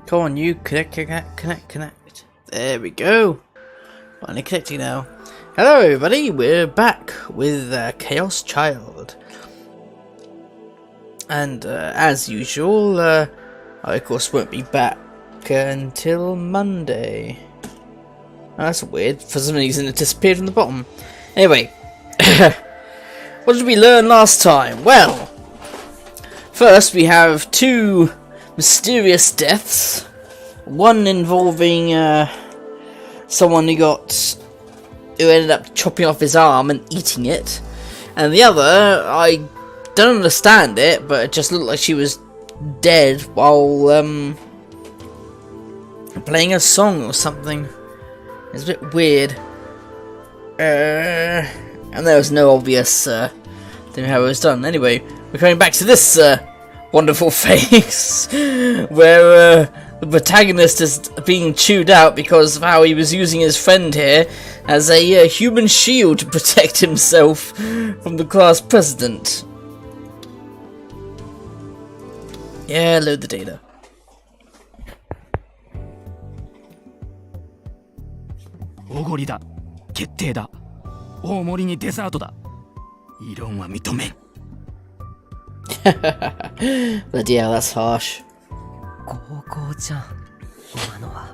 Come on, you connect. There we go. Finally connecting now. Hello everybody, we're back with Chaos Child. And as usual, I of course won't be back until Monday. Oh, that's weird, for some reason it disappeared from the bottom. Anyway, what did we learn last time? Well, first we have two mysterious deaths. One involving someone who ended up chopping off his arm and eating it, and the other, I don't understand it, but it just looked like she was dead while playing a song or something. It's a bit weird. And there was no obvious thing how it was done. Anyway, we're coming back to this wonderful phase where the protagonist is being chewed out because of how he was using his friend here as a human shield to protect himself from the class president. Yeah, load the data. おごりだ。決定だ。大盛りにデザートだ。異論は認めん。But yeah, that's harsh. 高校じゃん、今のは。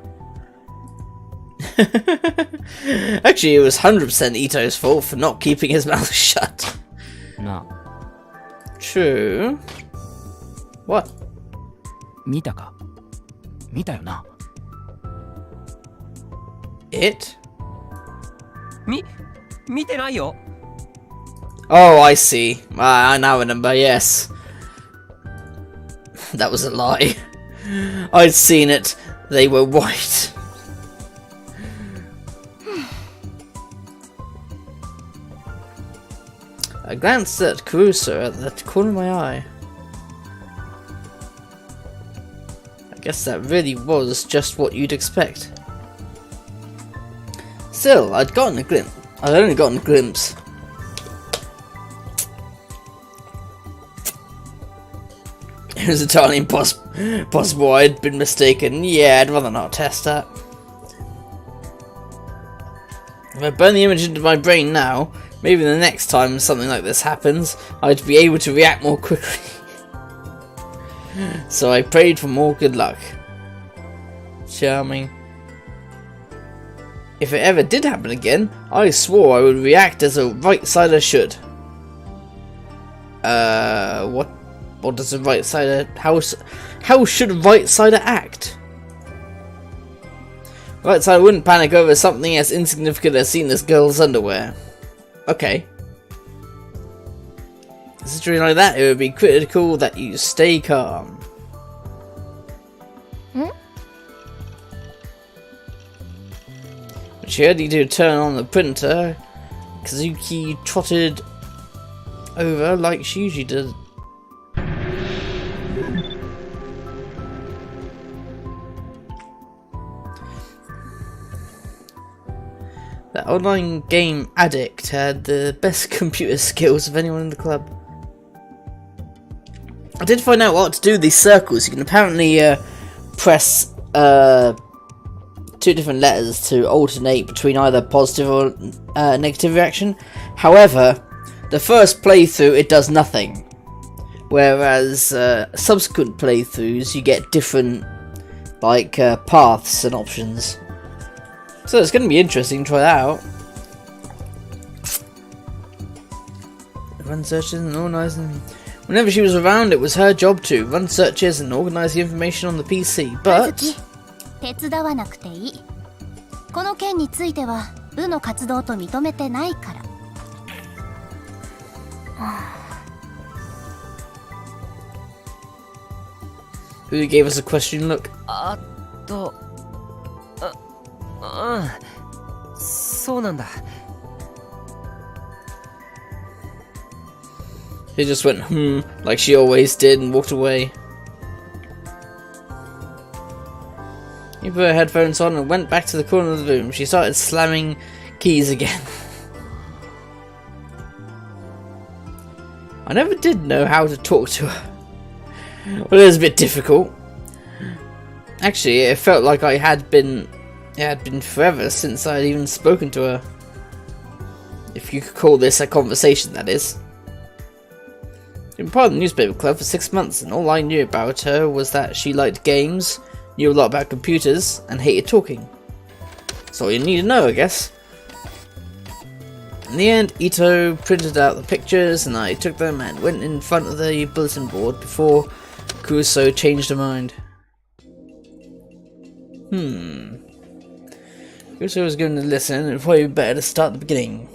Actually, it was 100% Ito's fault for not keeping his mouth shut. なあ、 True. What? 見たか？見たよな。It? 見てないよ。 Oh, I see. I now remember, yes. That was a lie. I'd seen it. They were white. I glanced at Caruso at the corner of my eye. I guess that really was just what you'd expect. Still, I'd only gotten a glimpse. It was entirely possible I'd been mistaken. Yeah, I'd rather not test that. If I burn the image into my brain now, maybe the next time something like this happens, I'd be able to react more quickly. So I prayed for more good luck. Charming. If it ever did happen again, I swore I would react as a right-sider should. What does a right-sider... How should a right-sider act? Right-sider wouldn't panic over something as insignificant as seeing this girl's underwear. Okay. In a situation like that, it would be critical that you stay calm. But she ready to turn on the printer. Kazuki trotted over like she usually did. That online game addict had the best computer skills of anyone in the club. I did find out what to do with these circles. You can apparently press two different letters to alternate between either positive or negative reaction. However, the first playthrough it does nothing, whereas subsequent playthroughs you get different paths and options. So it's going to be interesting to try that out. Run searches and organise them. Whenever she was around, it was her job to run searches and organise the information on the PC, but... 手伝わなくていい。この件については部の活動と認めてないから。Who gave us a question look? そうなんだ。 She just went, like she always did and walked away. She put her headphones on and went back to the corner of the room. She started slamming keys again. I never did know how to talk to her. Well, it was a bit difficult. Actually, it felt like it had been forever since I had even spoken to her. If you could call this a conversation, that is. I've been part of the newspaper club for 6 months, and all I knew about her was that she liked games, knew a lot about computers, and hated talking. That's all you need to know, I guess. In the end, Ito printed out the pictures, and I took them and went in front of the bulletin board before Kuso changed her mind. Kuso was going to listen, and probably better to start at the beginning.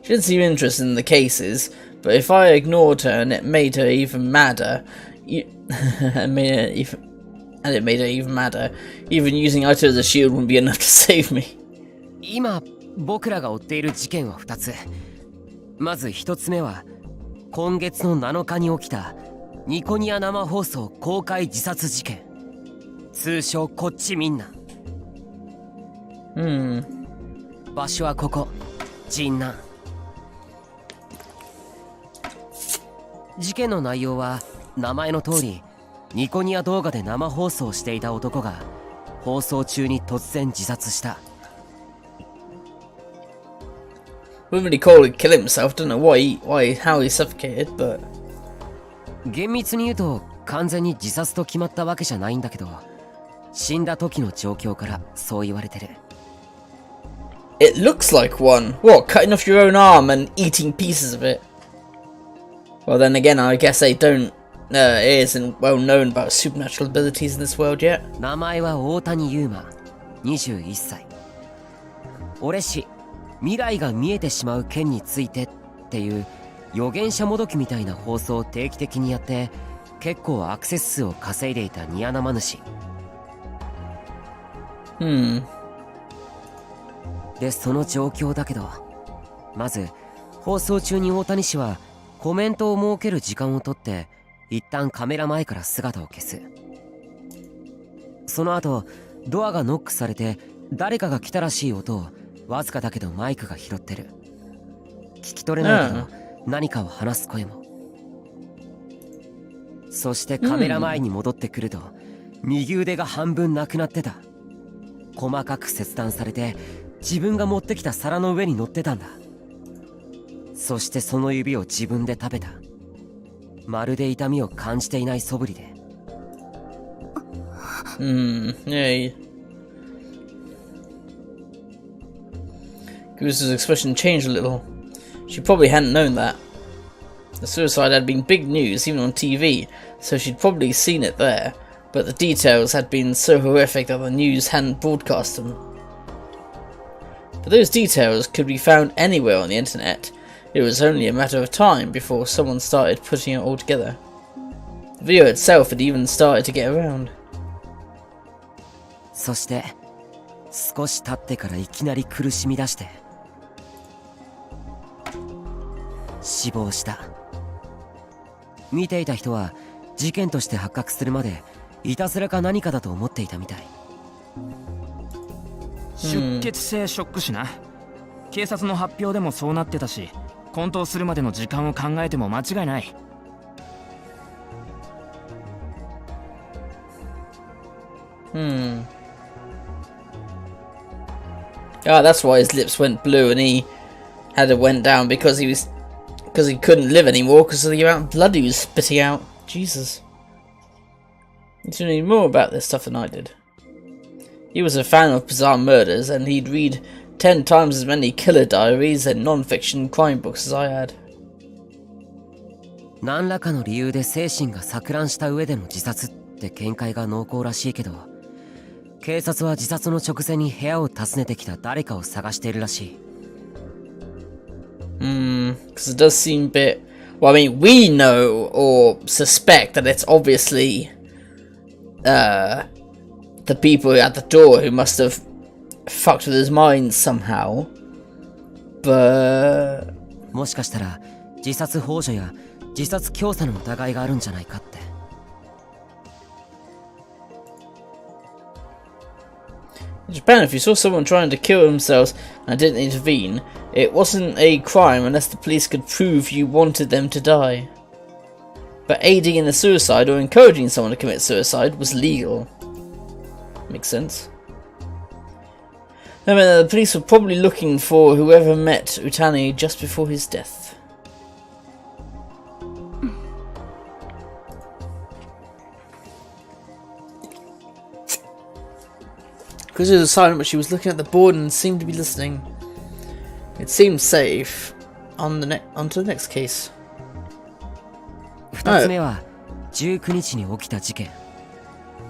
She didn't seem interested in the cases, but if I ignored her and it made her even madder, even using Ito as a shield wouldn't be enough to save me. 今僕らが追っている事件は2つ。まず1つ目は今月の7日に起きたニコニア生放送公開自殺事件、通称こっちみんな。場所はここ、神南。事件の内容は名前の通り、ニコニア動画で生放送していた男が放送中に突然自殺した。Wouldn't really call it kill himself. Don't know how he suffocated, but 厳密に言うと完全に自殺と決まったわけじゃないんだけど、死んだ時の状況からそう言われてる。it looks like one. What, cutting off your own arm and eating pieces of it? Well, then again, I guess they don't. It isn't well known about supernatural abilities in this world yet. 名前は大谷優馬、21歳。俺氏、未来が見えてしまう件についてっていう預言者もどきみたいな放送を定期的にやって結構アクセス数を稼いでいたニア生主。で、その状況だけど、まず放送中に大谷氏はコメントを設ける時間をとって一旦カメラ前から姿を消す。その後ドアがノックされて誰かが来たらしい音をわずかだけどマイクが拾ってる。聞き取れないけど何かを話す声も。そしてカメラ前に戻ってくると右腕が半分なくなってた。細かく切断されて自分が持ってきた皿の上に乗ってたんだ。そしてその指を自分で食べた。まるで痛みを感じていない素振りで。Yeah. Goose's expression changed a little. She probably hadn't known that. The suicide had been big news, even on TV, so she'd probably seen it there, but the details had been so horrific that the news hadn't broadcast them. But those details could be found anywhere on the internet. It was only a matter of time before someone started putting it all together. The video itself had even started to get around. そして少し経ってからいきなり苦しみ出して死亡した。見ていた人は事件として発覚するまでいたずらか何かだと思っていたみたい。出血性ショック死な。警察の発表でもそうなってたし、混沌するまでの時間を考えても間違いない。Ah, that's why his lips went blue and he had it went down because he couldn't live anymore because of the amount of blood he was spitting out. Jesus. You knew more about this stuff than I did. He was a fan of bizarre murders and he'd read 10 times as many killer diaries and non-fiction crime books as I had. 何らかの理由で精神が錯乱した上での自殺って見解が濃厚らしいけど、警察は自殺の直前に部屋を訪ねてきた誰かを探しているらしい。Because it does seem a bit... Well, I mean, we know or suspect that it's obviously the people at the door who must have fucked with his mind somehow. But... もしかしたら自殺幇助や自殺教唆の疑いがあるんじゃないかって。In Japan, if you saw someone trying to kill themselves and didn't intervene, it wasn't a crime unless the police could prove you wanted them to die. but aiding in a suicide or encouraging someone to commit suicide was legal. Makes sense. I mean, the police were probably looking for whoever met Utani just before his death. Because she was silent, but she was looking at the board and seemed to be listening. It seemed safe. On to the next case. 2つ目は19日に起きた事件。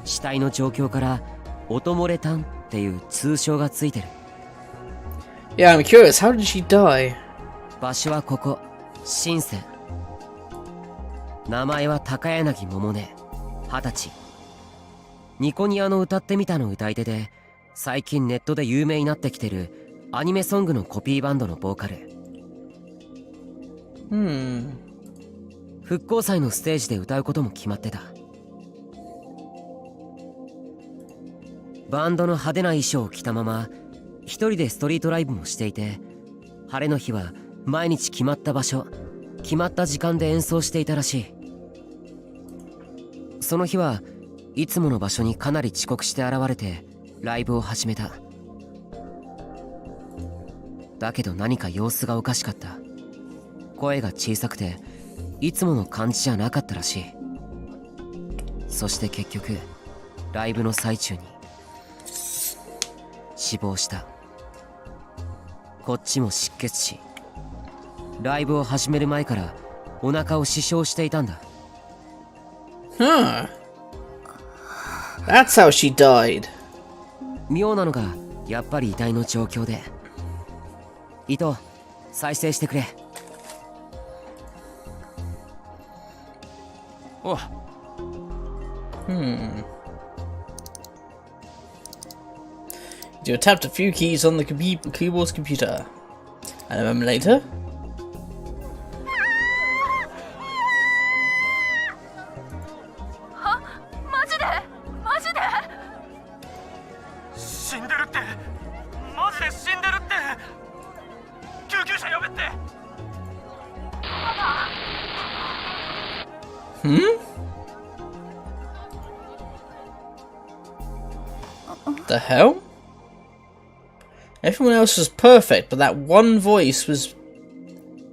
死体の状況から音漏れ炭っていう通称がついてる。Yeah, I'm curious. How did she die? 場所はここ、深セン。名前は高柳桃音、20歳。ニコニアの歌ってみたの歌い手で、最近ネットで有名になってきてるアニメソングのコピーバンドのボーカル。復興祭のステージで歌うことも決まってた。バンドの派手な衣装を着たまま一人でストリートライブもしていて、晴れの日は毎日決まった場所、決まった時間で演奏していたらしい。その日はいつもの場所にかなり遅刻して現れてライブを始めた。だけど何か様子がおかしかった。声が小さくていつもの感じじゃなかったらしい。そして結局ライブの最中に死亡した。こっちも失血死。ライブを始める前からお腹を刺傷していたんだ。Huh. That's how she died. 妙なのがやっぱり遺体の状況で。糸再生してくれ。お。You tapped a few keys on the keyboard's computer. And a moment later. The hell? Everyone else was perfect, but that one voice was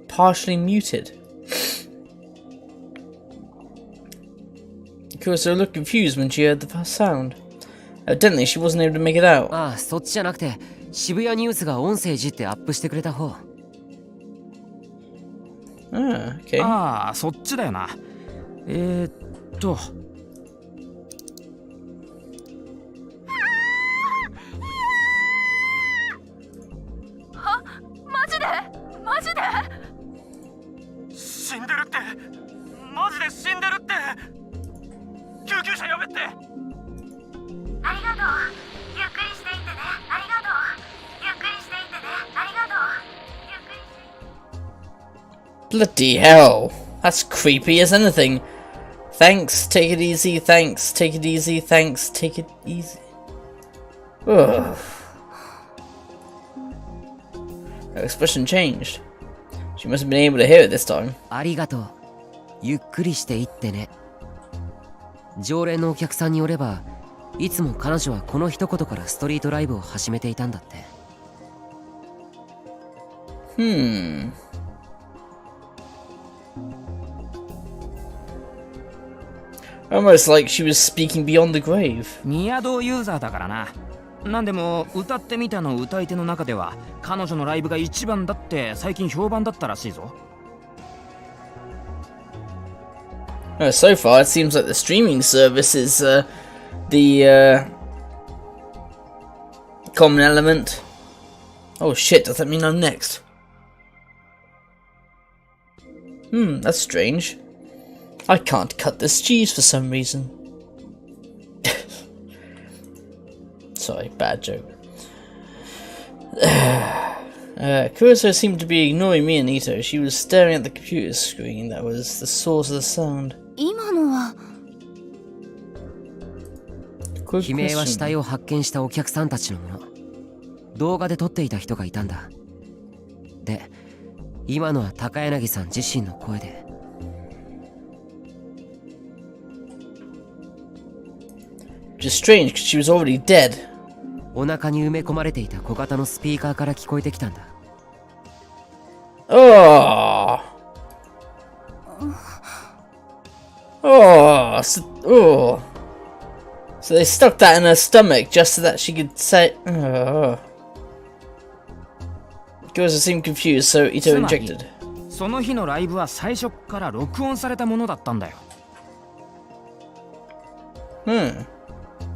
partially muted.Kurosei looked confused when she heard the first sound. Evidently, she wasn't able to make it out. ああ、そっちじゃなくて渋谷ニュースが音声いじってアップしてくれた方。Okay. ああ、そっちだよな。マジで死んでるって。マジで死んでるって。救急車呼べって。ありがとう。ゆっくりしていってね。ありがとう。ゆっくりしていってね。ありがとう。ゆっくりして。 Bloody hell. That's creepy as anything. Thanks, take it easy, thanks, take it easy, thanks, take it easy. Ugh. Her expression changed. She must have been able to hear it this time. ありがとう。ゆっくりしていってね。常連のお客さんによれば、いつも彼女はこの一言からストリートライブを始めていたんだって。Almost like she was speaking beyond the grave. ニアドユーザーだからな。なんでも歌ってみたの歌い手の中では彼女のライブが一番だって最近評判だったらしいぞ。So far, it seems like the streaming service is the common element. Oh shit, does that mean I'm next? That's strange. I can't cut this cheese for some reason. Sorry, bad joke. Kurosei seemed to be ignoring me and Ito. She was staring at the computer screen that was the source of the sound. 今のは悲鳴は死体を発見したお客さんたちのもの。動画で撮っていた人がいたんだ。で、今のは高柳さん自身の声で。Which is strange because she was already dead. お腹に埋め込まれていた小型のスピーカーから聞こえてきたんだ。Oh. Oh. So they stuck that in her stomach just so that she could say. Oh. Girls seem confused, so Ito injected. その日のライブは最初から録音されたものだったんだよ。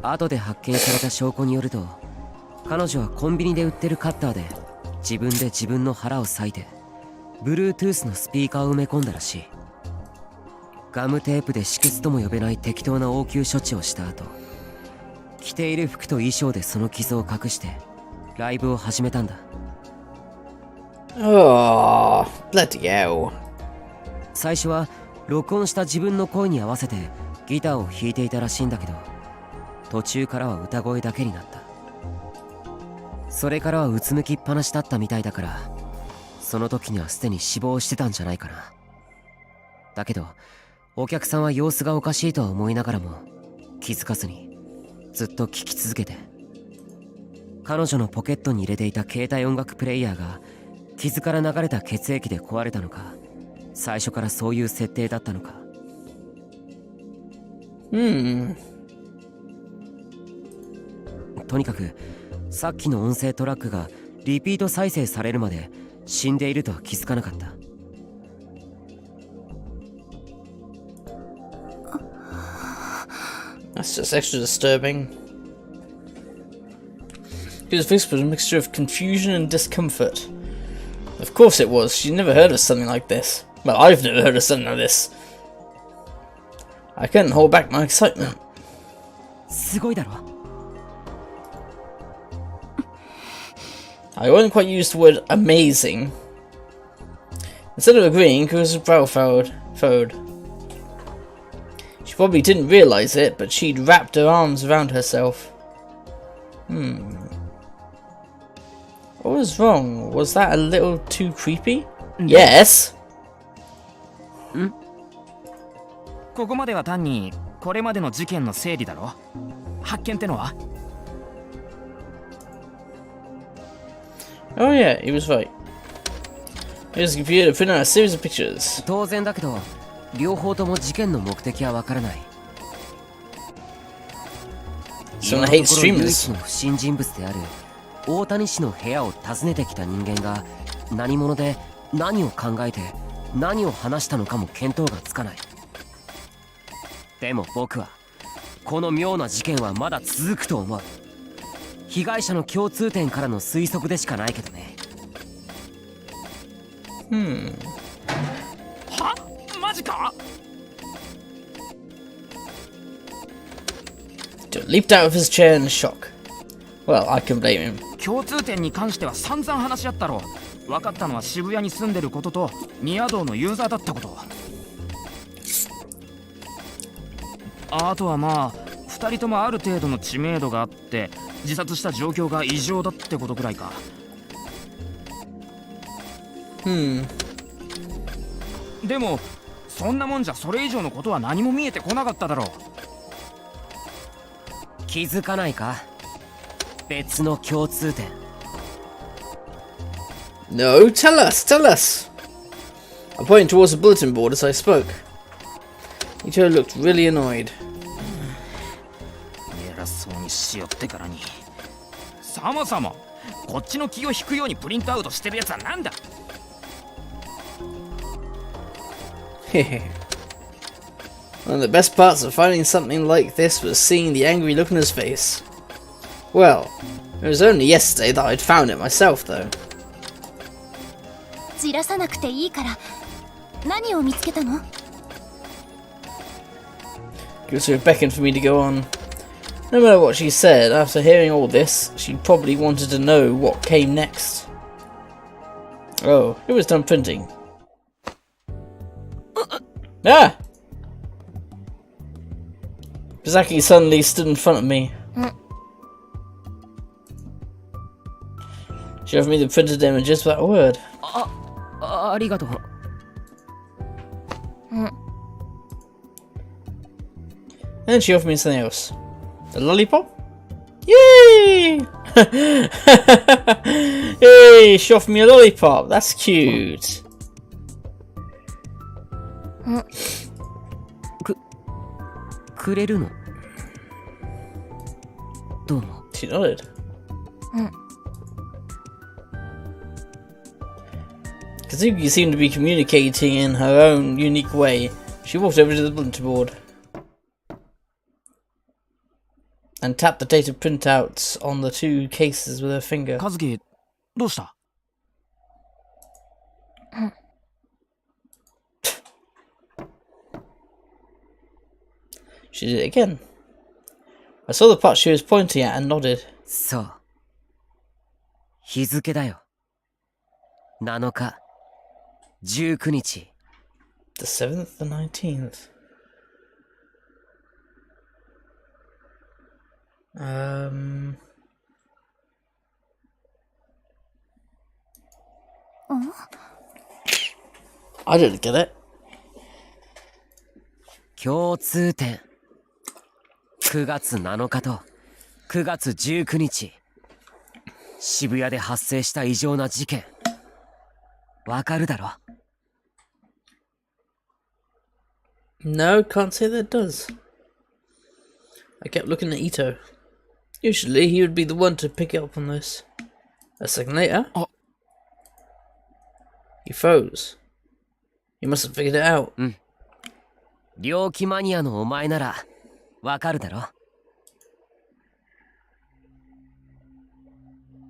後で発見された証拠によると、彼女はコンビニで売ってるカッターで自分で自分の腹を裂いて Bluetooth のスピーカーを埋め込んだらしい。ガムテープで止血とも呼べない適当な応急処置をした後、着ている服と衣装でその傷を隠してライブを始めたんだ。Oh, bloody hell. 最初は録音した自分の声に合わせてギターを弾いていたらしいんだけど、途中からは歌声だけになった。それからはうつむきっぱなしだったみたいだから、その時にはすでに死亡してたんじゃないかな。だけどお客さんは様子がおかしいとは思いながらも気づかずにずっと聴き続けて、彼女のポケットに入れていた携帯音楽プレイヤーが傷から流れた血液で壊れたのか、最初からそういう設定だったのか。とにかくさっきの音声トラックがリピート再生されるまで死んでいるとは気づかなかった。That's just extra disturbing. His face was a mixture of confusion and discomfort. Of course it was. She'd never heard of something like this. Well, I've never heard of something like this. I couldn't hold back my excitement. すごいだろ。I wouldn't quite use the word amazing. Instead of agreeing, Ku's brow furrowed. She probably didn't realise it, but she'd wrapped her arms around herself. What was wrong? Was that a little too creepy? Yes. ここまでは単にこれまでの事件の整理だろ。発見ってのは？ Oh yeah, he was right. He was computer to print out a series of pictures. 当然だけど、両方とも事件の目的はわからない。 So I hate 唯一 streamers. の不審人物である大谷氏の部屋を訪ねてきた人間が何者で何を考えて何を話したのかも見当がつかない。でも僕はこの妙な事件はまだ続くと思う。被害者の共通点からの推測でしかないけどね。は？マジかJoe leaped out of his chair in shock. Well, I can blame him. 共通点に関しては散々話し合ったろ。分かったのは渋谷に住んでることと宮堂のユーザーだったこと。あとはまあ2人ともある程度の知名度があって自殺した状況が異常だってことくらいか。でもそんなもんじゃそれ以上のことは何も見えてこなかっただろう。気づかないか？別の共通点。 No, tell us! I pointed towards the bulletin board as I spoke. Ito looked really annoyed. 偉そうにしよってからに。そもそもこっちの気を引くようにプリントアウトしてるやつはなんだ？ One of the best parts of finding something like this was seeing the angry look on his face. Well, it was only yesterday that I'd found it myself, though. じらさなくていいから何を見つけたの？ Gusu beckoned for me to go on. No matter what she said, after hearing all this, she probably wanted to know what came next. Oh, it was done printing. Ah! Bizaki suddenly stood in front of me. She offered me the printed images without a word. ありがとう。And she offered me something else. The lollipop? Yay! Hey, she offered me a lollipop. That's cute. くれるの？どうも。 She nodded. Kazuki seemed to be communicating in her own unique way. She walked over to the bulletin board and tapped the dated printouts on the two cases with her finger. 和樹どうした？ She did it again. I saw the part she was pointing at and nodded. そう。日付だよ。7日、19日。 The 7th, the 19th. I didn't get it. 共通点。9月7日と9月19日。渋谷で発生した異常な事件。わかるだろ？ No, can't say that it does. I kept looking at Ito. Usually he would be the one to pick up on this. A second later, he froze. He must have figured it out. 猟奇マニアのお前ならわかるだろ？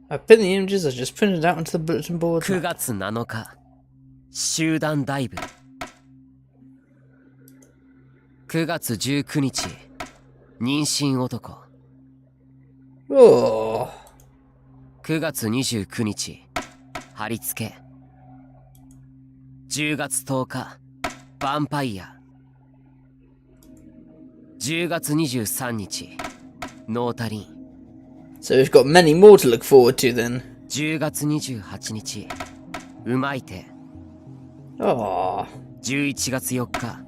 I pinned the images I just printed out onto the bulletin board. 9月7日、集団ダイブ。9月19日、妊娠男。 Oh. 9月29日、貼り付け。10月10日、ヴァンパイア。10月23日、ノータリン。 So we've got many more to look forward to then. 10月28日、うまい手。 Oh. 11月4日、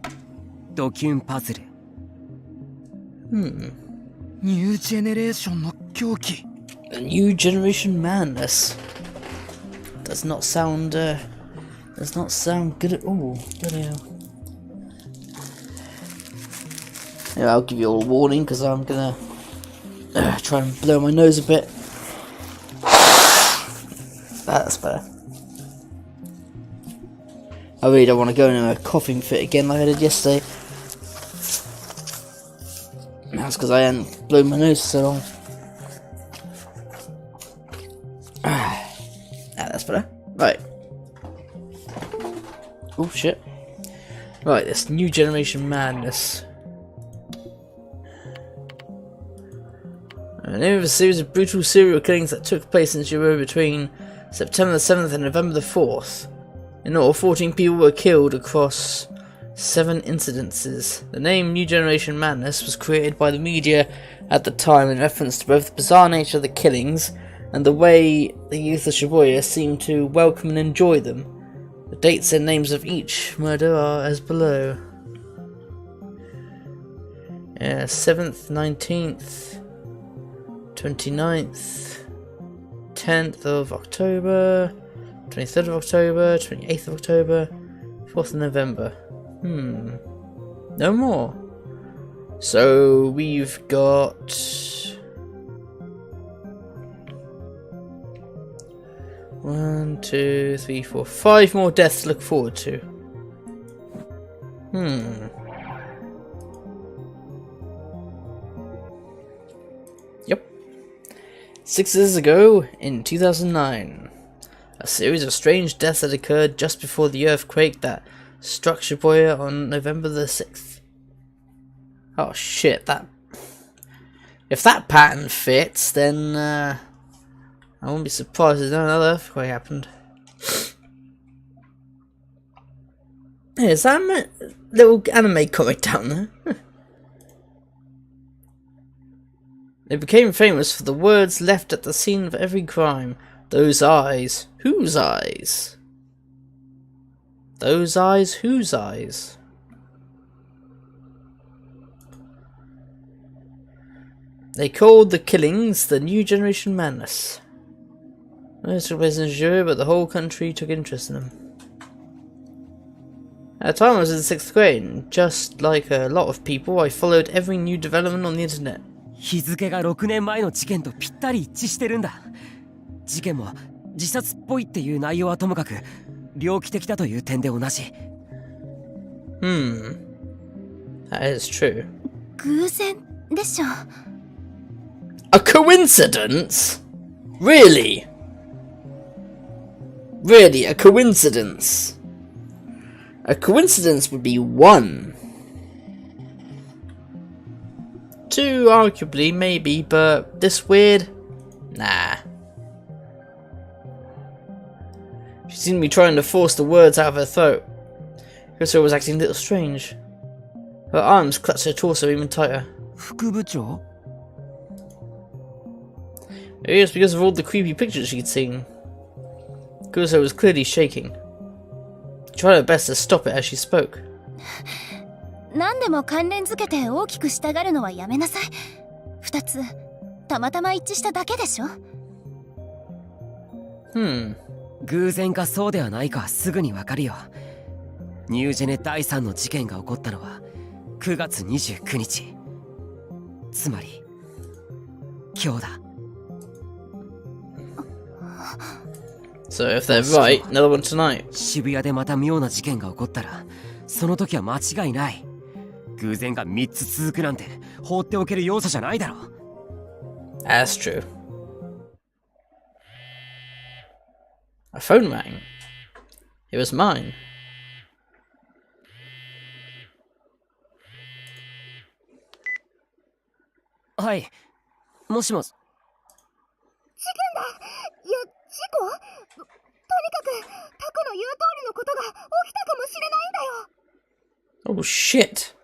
ドキュンパズル。ニュージェネレーションの狂気。 A new generation madness. Does not sound good at all. Bloody hell. Yeah, I'll give you all a warning because I'm gonna try and blow my nose a bit. That's better. I really don't want to go into a coughing fit again like I did yesterday. That's because I hadn't blown my nose for so long. That's better. Right. Oh shit. Right, this new generation madness. The name of a series of brutal serial killings that took place in Jiro between September the 7th and November the 4th. In all, 14 people were killed across 7 incidences. The name New Generation Madness was created by the media at the time in reference to both the bizarre nature of the killings and the way the youth of Shibuya seemed to welcome and enjoy them. The dates and names of each murder are as below. 7th, 19th, 29th, 10th of October, 23rd of October, 28th of October, 4th of November. No more. So we've got 1, 2, 3, 4, 5 more deaths to look forward to. Yep. 6 years ago, in 2009, a series of strange deaths had occurred just before the earthquake that struck Shibuya on November the 6th. Oh shit, if that pattern fits, then I wouldn't be surprised if another earthquake happened. Hey, is that a little anime comic down there? They became famous for the words left at the scene of every crime. Those eyes. Whose eyes? Those eyes. Whose eyes? They called the killings the New Generation Madness. It took place in Nigeria, but the whole country took interest in them. At the time I was in 6th grade, and just like a lot of people, I followed every new development on the internet. 日付が6年前の事件とぴったり一致してるんだ。事件も自殺っぽいっていう内容はともかく猟奇的だという点で同じ。That is true. 偶然でしょ。A coincidence? Really? Really, a coincidence? A coincidence would be 1. 2, arguably, maybe, but this weird? Nah. She seemed to be trying to force the words out of her throat. Christler was acting a little strange. Her arms clutched her torso even tighter. 副部長 Maybe it's because of all the creepy pictures she'd seen. Christler was clearly shaking. She tried her best to stop it as she spoke. 何でも関連づけて大きくしたがるのはやめなさい。2つたまたま一致しただけでしょ。偶然かそうではないかはすぐにわかるよ。ニュージェネ第3の事件が起こったのは9月29日。つまり今日だ。So if they're right, another one tonight. 渋谷でまた妙な事件が起こったらその時は間違いない。偶然が3つ続くなんて放っておける要素じゃないだろ。That's true. A phone rang. It was mine. はい、もしもし。いや、事故？とにかくタクの言う通りのことが起きたかもしれないんだよ。 Oh shit.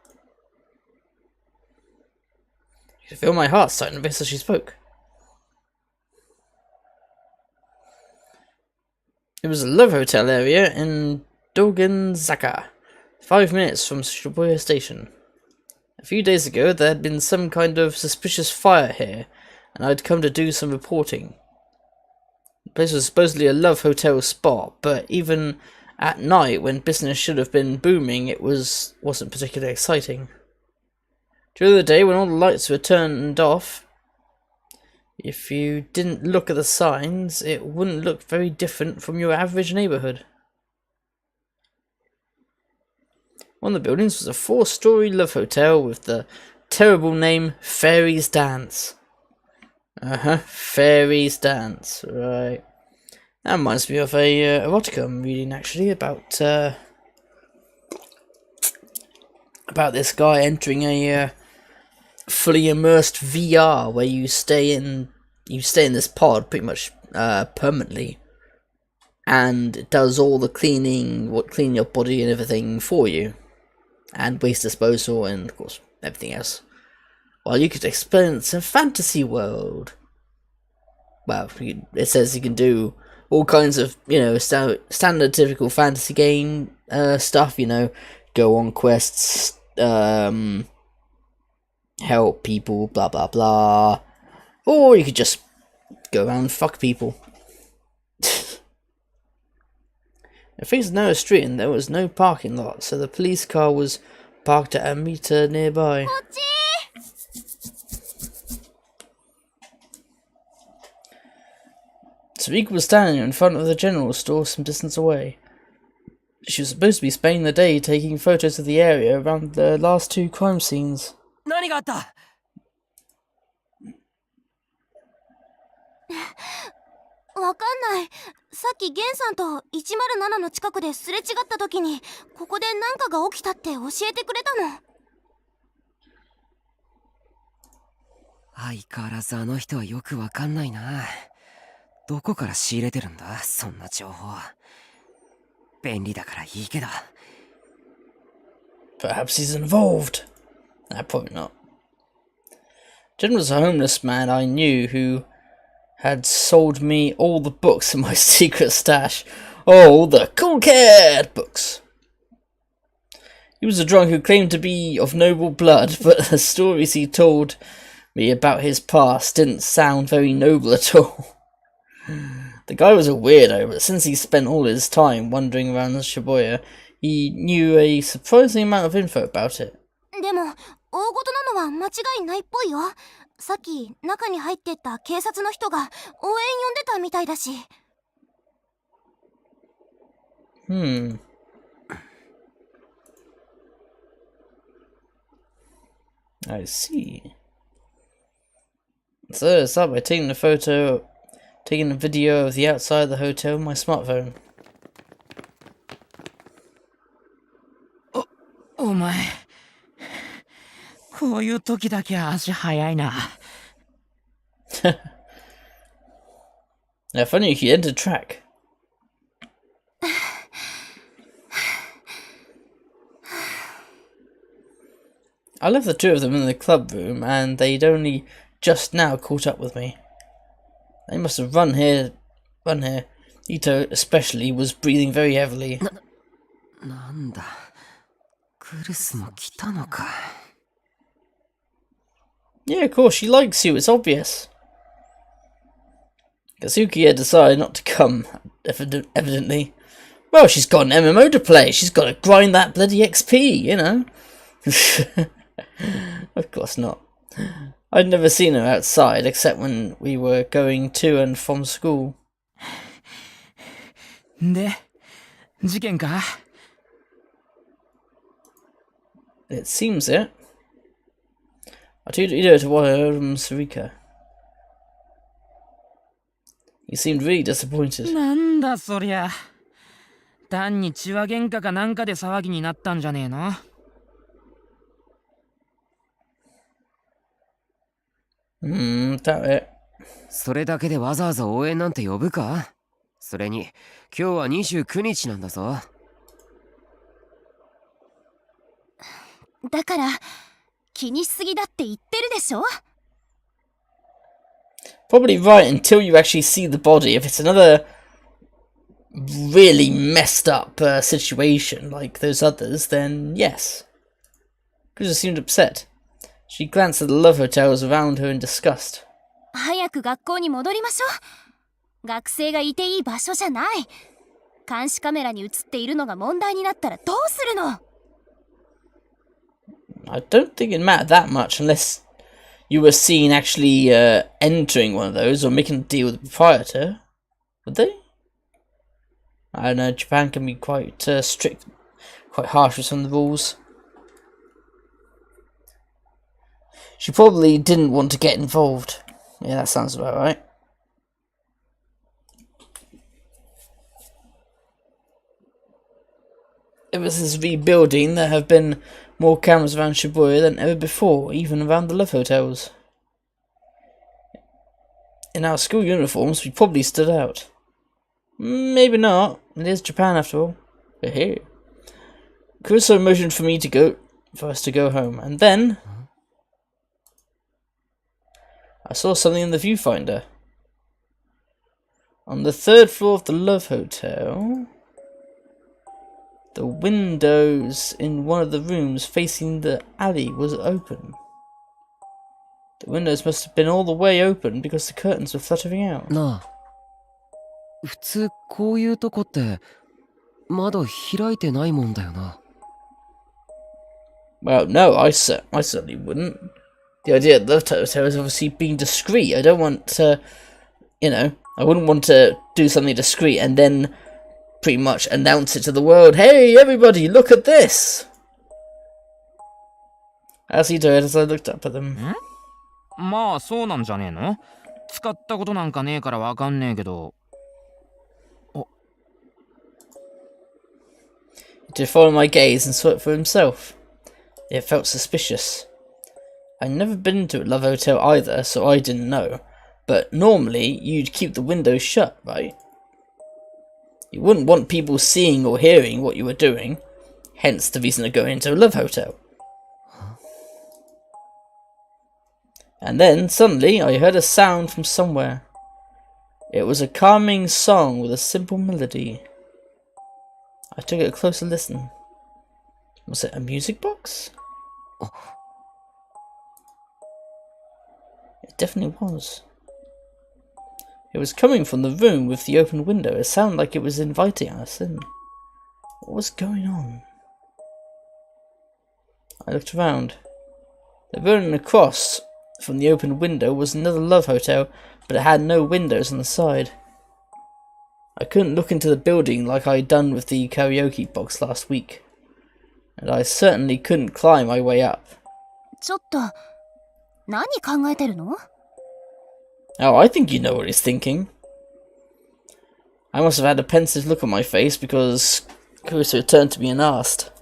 I could feel my heart starting to race as she spoke. It was a love hotel area in Doganzaka, 5 minutes from Shibuya Station. A few days ago there had been some kind of suspicious fire here, and I'd come to do some reporting. The place was supposedly a love hotel spot, but even at night when business should have been booming it wasn't particularly exciting. During the day when all the lights were turned off, if you didn't look at the signs, it wouldn't look very different from your average neighborhood. One of the buildings was a 4-story love hotel with the terrible name Fairies Dance. Fairies Dance, right. That reminds me of a erotica I'm reading actually about this guy entering a fully immersed VR where you stay in this pod pretty much permanently, and it does all the cleaning your body and everything for you, and waste disposal and of course everything else, while you could experience a fantasy world. Well, it says you can do all kinds of, standard typical fantasy game stuff, go on quests, help people, blah blah blah, or you could just go around and fuck people. It faced no street and there was no parking lot, so the police car was parked at a meter nearby. Sarika was standing in front of the general store some distance away. She was supposed to be spending the day taking photos of the area around the last 2 crime scenes. 何があった？わかんない。さっきゲンさんと107の近くですれ違った時にここで何かが起きたって教えてくれたの。相変わらずあの人はよくわかんないな。どこから仕入れてるんだ、そんな情報。便利だからいいけど。Perhaps he's involved. Probably not. Jen was a homeless man I knew who had sold me all the books in my secret stash. All the Cool Cat books. He was a drunk who claimed to be of noble blood, but the stories he told me about his past didn't sound very noble at all. The guy was a weirdo, but since he spent all his time wandering around Shibuya, he knew a surprising amount of info about it. でも大事なのは間違いないっぽいよ。さっき中に入ってった警察の人が応援呼んでたみたいだし。I see. So let's start by taking a video of the outside of the hotel on my smartphone. お前、こういう時だけ足早いな。Now, funny you could enter track. I left the two of them in the club room, and they'd only just now caught up with me. They must have run here. Ito, especially, was breathing very heavily. なんだ。クルスも来たのか。Yeah, of course, she likes you, it's obvious. Kazuki had decided not to come, evidently. Well, she's got an MMO to play, she's got to grind that bloody XP, you know. Of course not. I'd never seen her outside, except when we were going to and from school. で、事件か? It seems it. I told Ito to what I heard from Sarika. He seemed really disappointed. なんだそりゃ。単に血は喧嘩かなんかで騒ぎになったんじゃねえの? それだけでわざわざ応援なんて呼ぶか？それに、今日は29日なんだぞ。だから気にしすぎだって言ってるでしょ。 Probably right until you actually see the body. If it's another really messed up situation like those others, then yes. Kuza seemed upset. She glanced at the love hotels around her in disgust. 早く学校に戻りましょう。学生がいていい場所じゃない。監視カメラに映っているのが問題になったらどうするの？ I don't think it mattered that much unless you were seen actually entering one of those or making a deal with the proprietor. Would they? I don't know, Japan can be quite strict, quite harsh with some of the rules. She probably didn't want to get involved. Yeah, that sounds about right. Ever since rebuilding, there have been more cameras around Shibuya than ever before, even around the love hotels. In our school uniforms, we probably stood out. Maybe not. It is Japan after all. We're here. Kuruso motioned for us to go home, and then I saw something in the viewfinder. On the third floor of the Love Hotel, the windows in one of the rooms facing the alley was open. The windows must have been all the way open because the curtains were fluttering out. なあ、普通こういうとこって窓開いてないもんだよな。Well, no, I certainly wouldn't. The idea of the Love Hotel is obviously being discreet. I don't want to, I wouldn't want to do something discreet and then pretty much announce it to the world. Hey, everybody, look at this! As he did, as I looked up at them. まあそうなんじゃねえの? 使ったことなんかねえからわかんねえけど。He did follow my gaze and saw it for himself. It felt suspicious. I'd never been to a Love Hotel either, so I didn't know. But normally, you'd keep the windows shut, right? You wouldn't want people seeing or hearing what you were doing. Hence the reason of going into a Love Hotel. And then, suddenly, I heard a sound from somewhere. It was a calming song with a simple melody. I took a closer listen. Was it a music box? It definitely was. It was coming from the room with the open window. It sounded like it was inviting us in. What was going on? I looked around. The building across from the open window was another love hotel, but it had no windows on the side. I couldn't look into the building like I had done with the karaoke box last week. And I certainly couldn't climb my way up. ちょっと何考えてるの？ Oh, I think you know what he's thinking. I must have had a pensive look on my face because Kurusu turned to me and asked.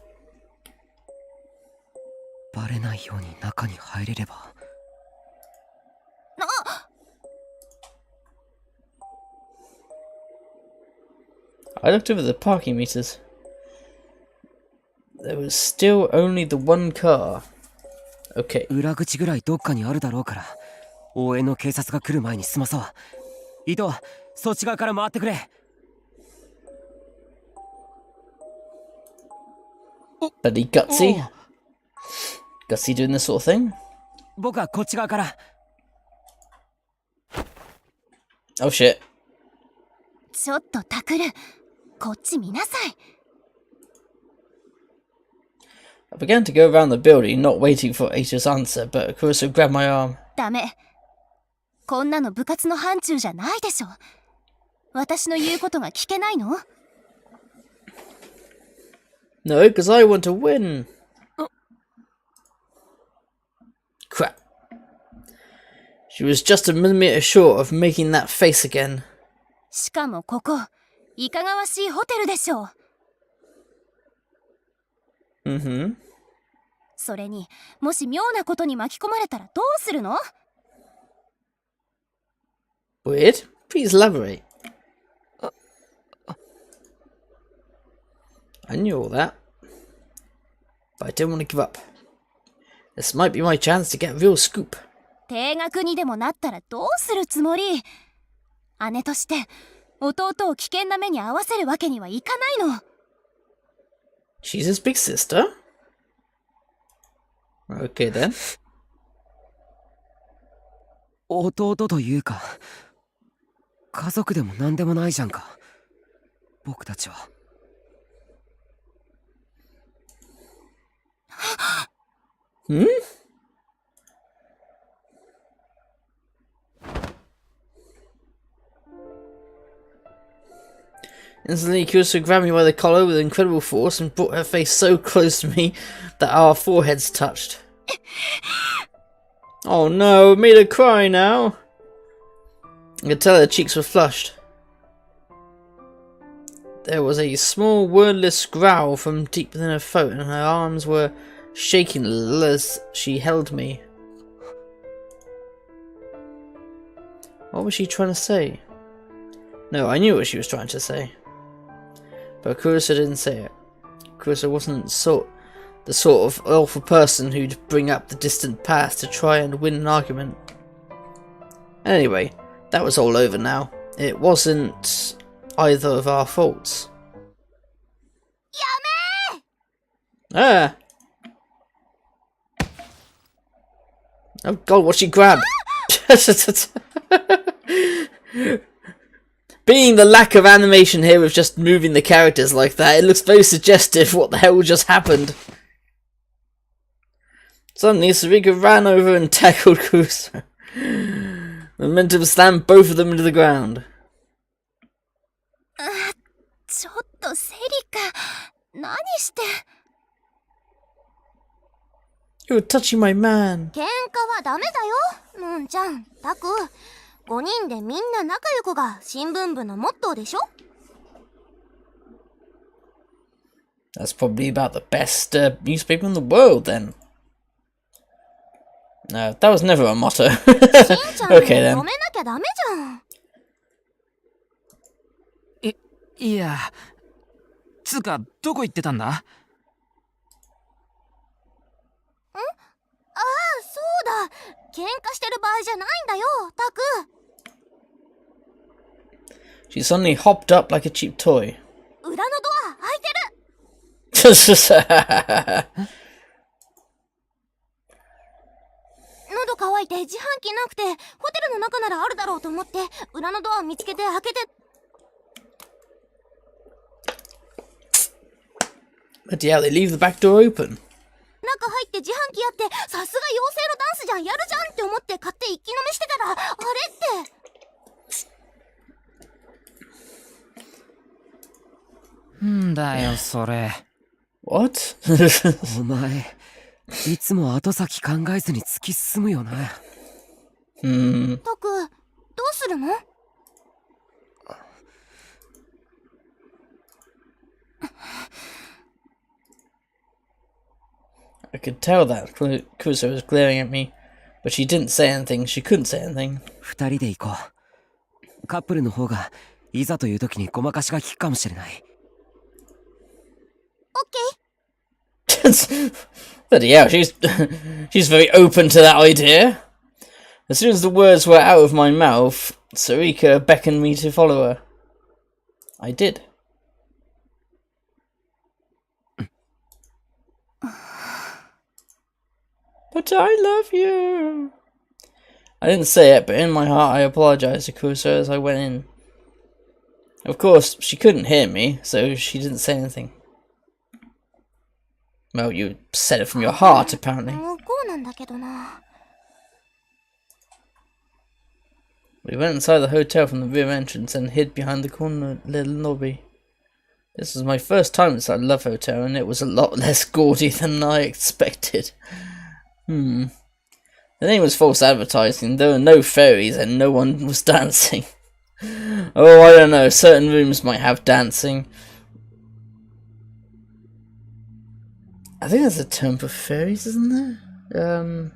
バレないように中に入れれば。I looked over the parking meters. There was still only the one car. Okay. 裏口ぐらいどっかにあるだろうから、応援の警察が来る前に済まそう。伊藤、そっち側から回ってくれ。Bloody gutsy. Gutsy doing this sort of thing? 僕はこっち側から。Oh shit. ちょっとタクル、こっち見なさい。I began to go around the building, not waiting for Aisha's answer, but Kurusu grabbed my arm. ダメ。こんなの部活の範疇じゃないでしょ。私の言うことが聞けないの？ No, because I want to win. Crap. She was just a millimeter short of making that face again. しかもここ、いかがわしいホテルでしょう。Mm-hmm. それに、もし妙なことに巻き込まれたらどうするの？ Weird. Please elaborate. I knew all that. But I didn't want to give up. This might be my chance to get a real scoop. 定額にでもなったらどうするつもり？姉として弟を危険な目に遭わせるわけにはいかないの。She's his big sister? Okay then. 弟というか、家族でも何でもないじゃんか。僕たちは。Hmm? Instantly, Kurusu grabbed me by the collar with incredible force and brought her face so close to me that our foreheads touched. Oh no, it made her cry now. I could tell her cheeks were flushed. There was a small wordless growl from deep within her throat, and her arms were shaking a little as she held me. What was she trying to say? No, I knew what she was trying to say. But Kurusu didn't say it. Kurusu wasn't the sort of awful person who'd bring up the distant past to try and win an argument. Anyway, that was all over now. It wasn't either of our faults. Ah! Oh god, what she grabbed? Being the lack of animation here with just moving the characters like that, it looks very suggestive what the hell just happened. Suddenly, Sarika ran over and tackled Kurusu. Momentum slammed both of them into the ground. ちょっとセリカ、何して？ You were touching my man. 喧嘩はダメだよ、のんちゃん。タク、5人でみんな仲良くが新聞部のモットーでしょ？ That's probably about the best newspaper in the world, then. No, that was never a motto. しんちゃんも Okay 止 then. めなきゃダメじゃん。いや、つうかどこ行ってたんだ？ああ、そうだ。喧嘩してる場合じゃないんだよ、タク。 She suddenly hopped up like a cheap toy. 裏のドア開いてる。喉乾いて自販機なくて、ホテルの中ならあるだろうと思って裏のドア見つけて開けて。 But yeah, they leave the back door open. 中入って自販機やって、さすが妖精のダンスじゃん、やるじゃんって思って買って一気飲みしてたら、あれって。んだよそれ。What? お前いつも後先考えずに突き進むよな。タク、どうするの？ I could tell that Kuso was glaring at me, but she didn't say anything. She couldn't say anything. 二人で行こう。カップルの方がいざという時にごまかしが効くかもしれない。Bloody hell, she's very open to that idea. As soon as the words were out of my mouth, Sarika beckoned me to follow her. I did. But I love you. I didn't say it, but in my heart I apologized to Kuso as I went in. Of course, she couldn't hear me, so she didn't say anything. Well, you said it from your heart, apparently. We went inside the hotel from the rear entrance and hid behind the corner little lobby. This was my first time inside Love Hotel, and it was a lot less gaudy than I expected. The name was false advertising. There were no fairies and no one was dancing. Oh, I don't know. Certain rooms might have dancing. I think there's a term for fairies, isn't there?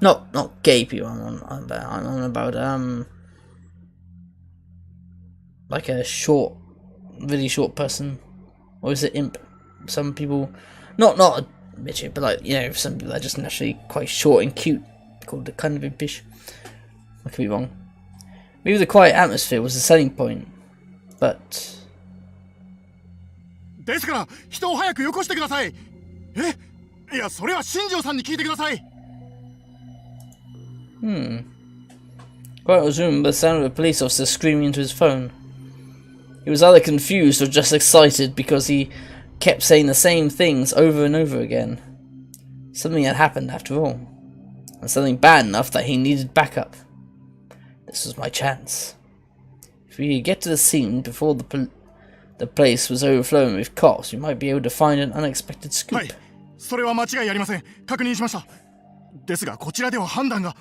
Not gay people. I'm on about like a short, really short person, or is it imp? Some people, not a midget, but like, you know, some people are just naturally quite short and cute, called the kind of impish. I could be wrong. Maybe the quiet atmosphere was the selling point, but. ですから人を早くよこしてください。いや、それは新庄さんに聞いてください。Quiet was rumored by the sound of a police officer screaming into his phone. He was either confused or just excited because he kept saying the same things over and over again. Something had happened after all, and something bad enough that he needed backup. This was my chance. If we could get to the scene before the place was overflowing with cops, we might be able to find an unexpected scoop. はい、それは間違いありません。確認しました。ですがこちらでは判断が。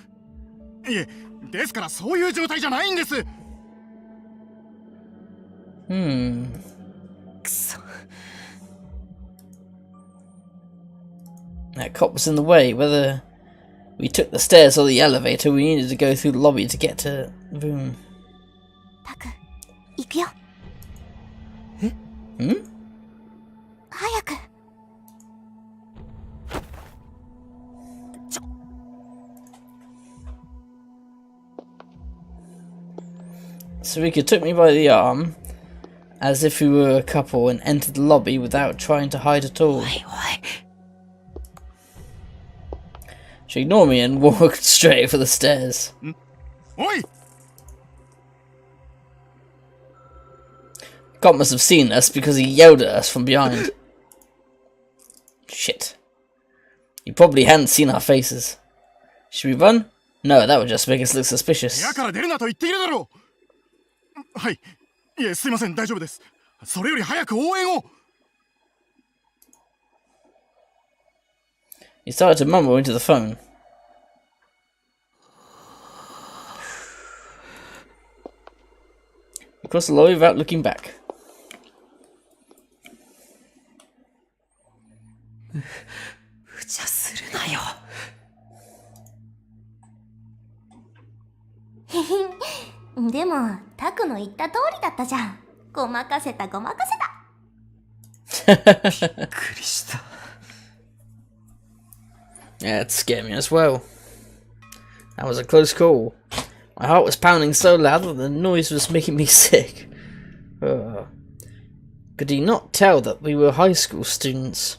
いえ、ですからそういう状態じゃないんです。くそ。That cop was in the way. Whether we took the stairs or the elevator, we needed to go through the lobby to get to the room. タク、行くよ。早く。Sarika took me by the arm, as if we were a couple, and entered the lobby without trying to hide at all. She ignored me and walked straight for the stairs. おい。 Cop must have seen us because he yelled at us from behind. Shit. He probably hadn't seen our faces. Should we run? No, that would just make us look suspicious. 部屋から出るなと言っているだろう。はい。いえ、すいません、大丈夫です。それより早く応援を。He started to mumble into the phone. He crossed the lobby without looking back. 無茶するなよ。でもタクの言った通りだったじゃん。ごまかせたごまかせた。びっくりした。Yeah, it scared me as well. That was a close call. My heart was pounding so loud that the noise was making me sick. Could he not tell that we were high school students?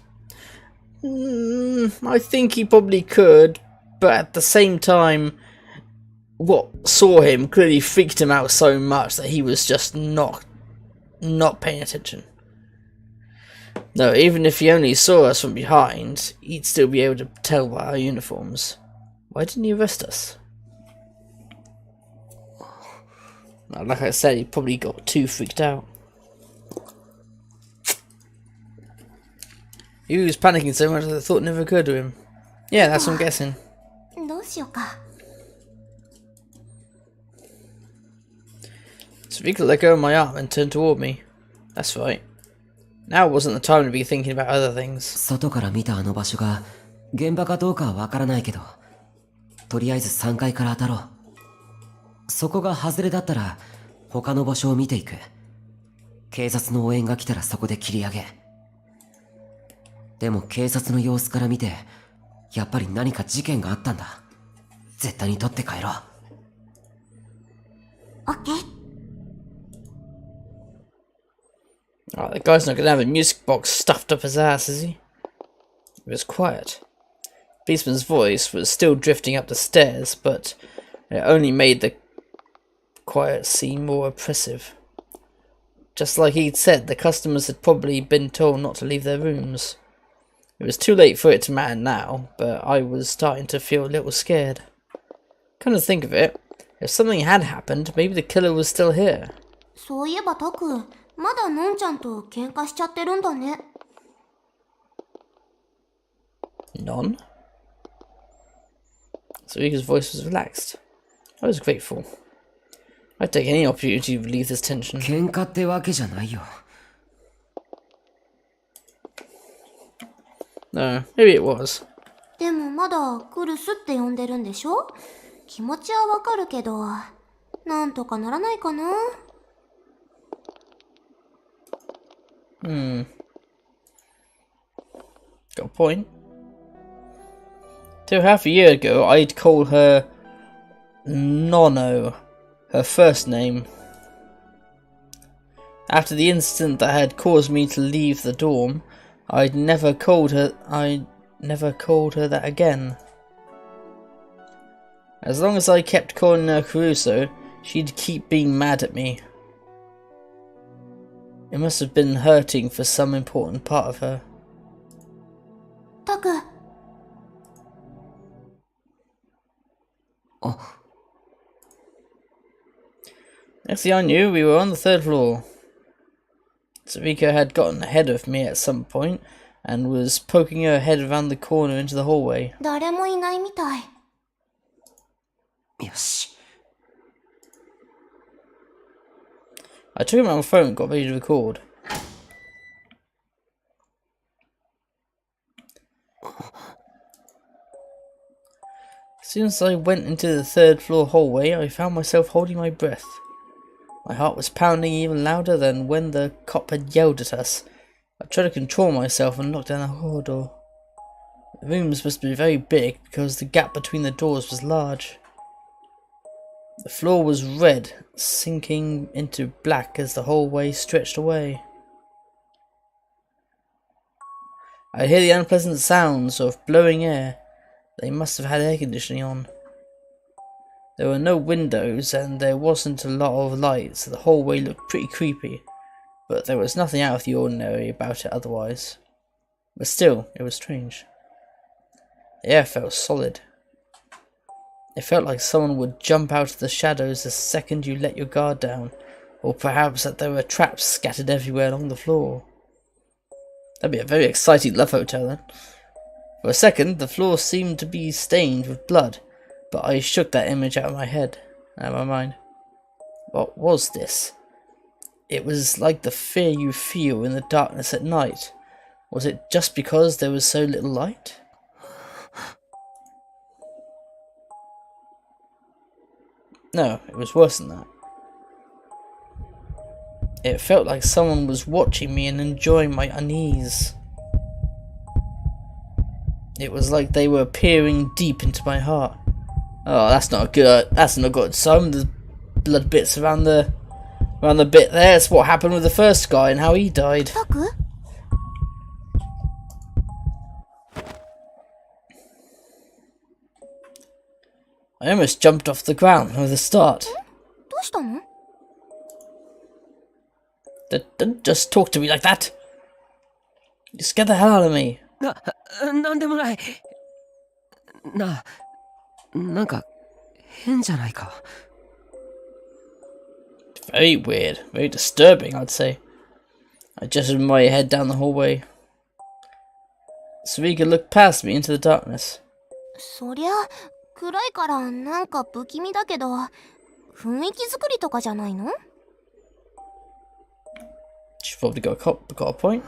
I think he probably could, but at the same time, what saw him clearly freaked him out so much that he was just not paying attention. No, even if he only saw us from behind, he'd still be able to tell by our uniforms. Why didn't he arrest us? Well, like I said, he probably got too freaked out. He was panicking so much that the thought never occurred to him. Yeah, that's what I'm guessing. どうしようか。 So Vika let go of my arm and turned toward me. That's right. Now wasn't the time to be thinking about other things. 外から見たあの場所が現場かどうかはわからないけど、とりあえず3階から当たろう。そこが外れだったら他の場所を見ていく。警察の応援が来たらそこで切り上げ。でも警察の様子から見て、やっぱり何か事件があったんだ。絶対に取って帰ろう。オッケー。 Oh, the guy's not gonna have a music box stuffed up his ass, is he? It was quiet. Policeman's voice was still drifting up the stairs, but it only made the quiet seem more oppressive. Just like he'd said, the customers had probably been told not to leave their rooms. It was too late for it to matter now, but I was starting to feel a little scared. Come to think of it, if something had happened, maybe the killer was still here. そういえばタク、まだのんちゃんと喧嘩しちゃってるんだね。Non? Sarika's voice was relaxed. I was grateful. I'd take any opportunity to relieve this tension. 喧嘩ってわけじゃないよ。 No, maybe it was. でもまだクルスって呼んでるんでしょ？気持ちはわかるけど、なんとかならないかな。 Got a point. Till half a year ago, I'd call her Nono, her first name. After the incident that had caused me to leave the dorm, I'd never called her that again. As long as I kept calling her Caruso, she'd keep being mad at me. It must have been hurting for some important part of her. タク。 Next thing I knew, we were on the 3rd floor. Sarika had gotten ahead of me at some point and was poking her head around the corner into the hallway. 誰もいないみたい。よし。 I took out my phone and got ready to record. As soon as I went into the 3rd floor hallway, I found myself holding my breath. My heart was pounding even louder than when the cop had yelled at us. I tried to control myself and knock down the corridor. The rooms must be very big because the gap between the doors was large. The floor was red, sinking into black as the hallway stretched away. I hear the unpleasant sounds of blowing air. They must have had air conditioning on. There were no windows and there wasn't a lot of light, so the hallway looked pretty creepy, but there was nothing out of the ordinary about it otherwise. But still, it was strange. The air felt solid. It felt like someone would jump out of the shadows the second you let your guard down, or perhaps that there were traps scattered everywhere along the floor. That'd be a very exciting love hotel then. For a second, the floor seemed to be stained with blood, but I shook that image out of my head, out of my mind. What was this? It was like the fear you feel in the darkness at night. Was it just because there was so little light? No, it was worse than that. It felt like someone was watching me and enjoying my unease. It was like they were peering deep into my heart. Oh, that's not good. That's not good. Some of the blood bits around the bit there. It's what happened with the first guy and how he died. タク？ I I almost jumped off the ground with a start. どうしたの？ Don't just talk to me like that. You scared the hell out of me. なんでもない。なんか変じゃないか。Very weird. Very disturbing, I'd say. I adjusted my head down the hallway so he could look past me into the darkness. そりゃ暗いからなんか不気味だけど、雰囲気作りとかじゃないの？ She probably got a point.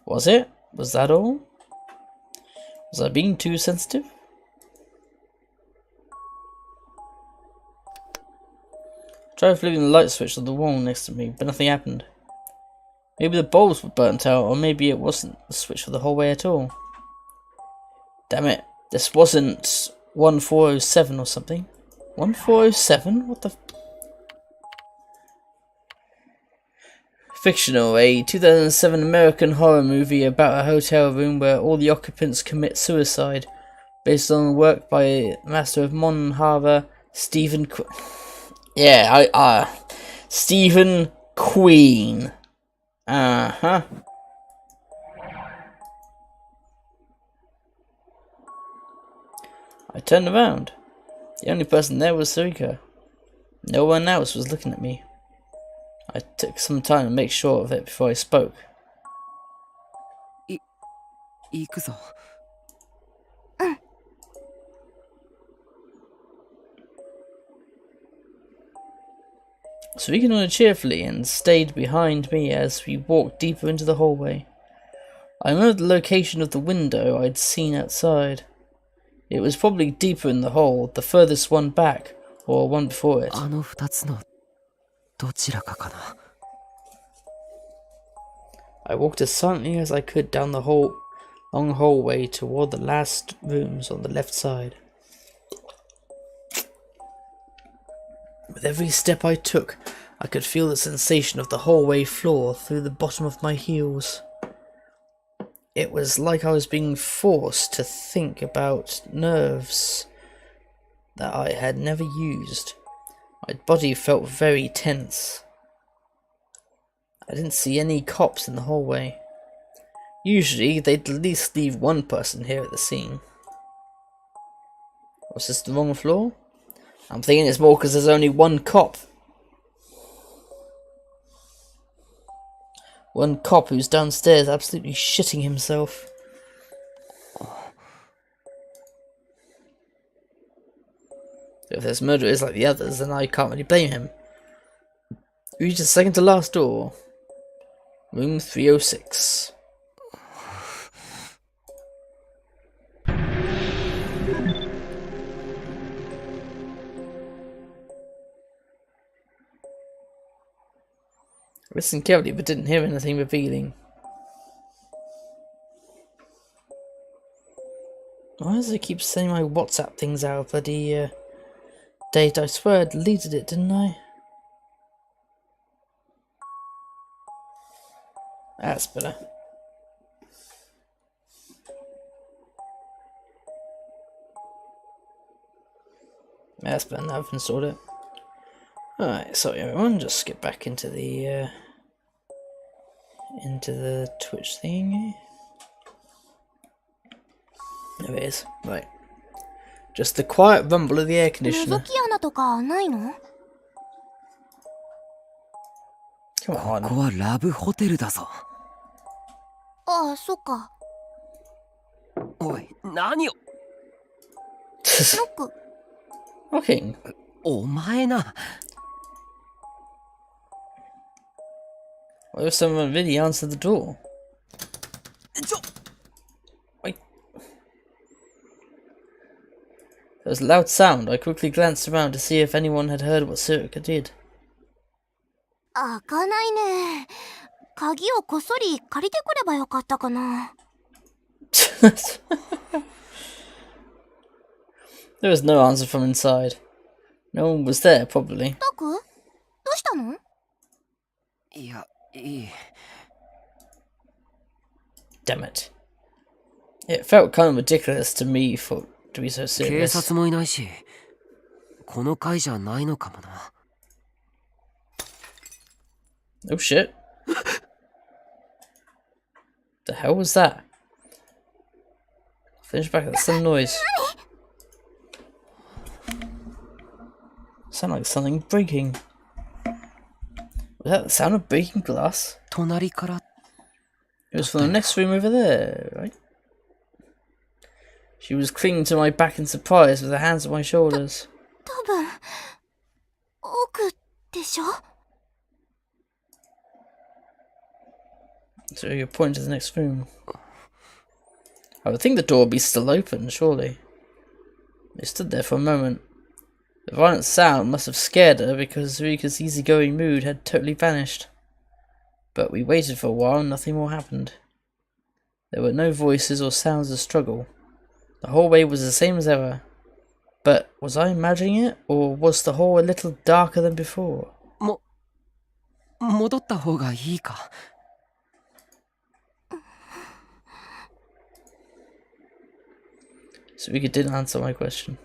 Was it? Was that all? Was I being too sensitive? Tried flipping the light switch on the wall next to me, but nothing happened. Maybe the bulbs were burnt out, or maybe it wasn't the switch for the hallway at all. Damn it, this wasn't 1407 or something. 1407? What the... Fictional, a 2007 American horror movie about a hotel room where all the occupants commit suicide, based on work by master of modern horror Stephen Stephen Queen. Uh-huh. I turned around. The only person there was Sarika. No one else was looking at me. I took some time to make sure of it before I spoke. 行くぞ。Sarika nodded cheerfully and stayed behind me as we walked deeper into the hallway. I remembered the location of the window I'd seen outside. It was probably deeper in the hole, the furthest one back, or one before it. あの二つのどちらかかな。I walked as silently as I could down the long hallway toward the last rooms on the left side. With every step I took, I could feel the sensation of the hallway floor through the bottom of my heels. It was like I was being forced to think about nerves that I had never used. My body felt very tense. I didn't see any cops in the hallway. Usually, they'd at least leave one person here at the scene. Was this the wrong floor? I'm thinking it's more because there's only one cop. One cop who's downstairs absolutely shitting himself. If this murderer is like the others, then I can't really blame him. We reached the second to last door. Room 306. I listened carefully but didn't hear anything revealing. Why does it keep sending my WhatsApp things out of bloody date? I swear I deleted it, didn't I? That's better. That's better now I've installed it. Alright, sorry everyone, just get back into the Twitch thingy. There it is. Right. Just the quiet rumble of the air conditioner. 覗き穴とかないの？ Come こ on. こはラブホテルだぞ。ああ、そっか。おい、何を。ノック。 Knocking. お前な。 What if someone really answered the door? ちょ。 Wait. There was a loud sound. I quickly glanced around to see if anyone had heard what Sirika did. 開かないね。鍵をこっそり借りてくればよかったかな。There was no answer from inside. No one was there, probably. タク？どうしたの？いや、いい。 Damn it. It felt kind of ridiculous to me for to be so 警 serious. 察もいないし、この階じゃないのかもな。Oh shit. The hell was that? Finish back at the same noise. Sound like something breaking. Was that the sound of breaking glass? 隣から It was from the next room over there, right? She was clinging to my back in surprise with her hands on my shoulders. 多分奥でしょ。 So you're pointing to the next room. I would think the door would be still open, surely. They stood there for a moment. The violent sound must have scared her because Rika's easygoing mood had totally vanished. But we waited for a while and nothing more happened. There were no voices or sounds of struggle. The hallway was the same as ever. But was I imagining it, or was the hall a little darker than before? 戻った方がいいか。So Rika didn't answer my question.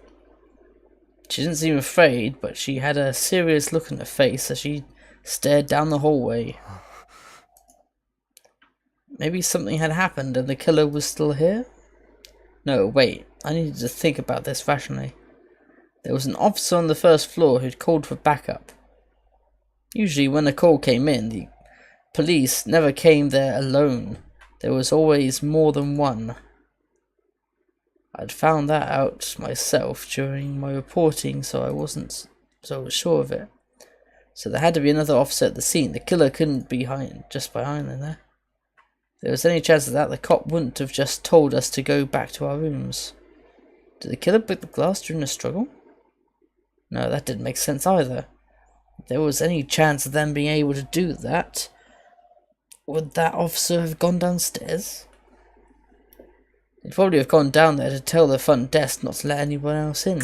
She didn't seem afraid, but she had a serious look on her face as she stared down the hallway. Maybe something had happened and the killer was still here? No, wait, I needed to think about this rationally. There was an officer on the first floor who'd called for backup. Usually when a call came in, the police never came there alone. There was always more than one. I'd found that out myself during my reporting, so I wasn't so sure of it. So there had to be another officer at the scene. The killer couldn't be just behind there. If there was any chance of that, the cop wouldn't have just told us to go back to our rooms. Did the killer break the glass during the struggle? No, that didn't make sense either. If there was any chance of them being able to do that, would that officer have gone downstairs? He'd probably have gone down there to tell the front desk not to let anyone else in.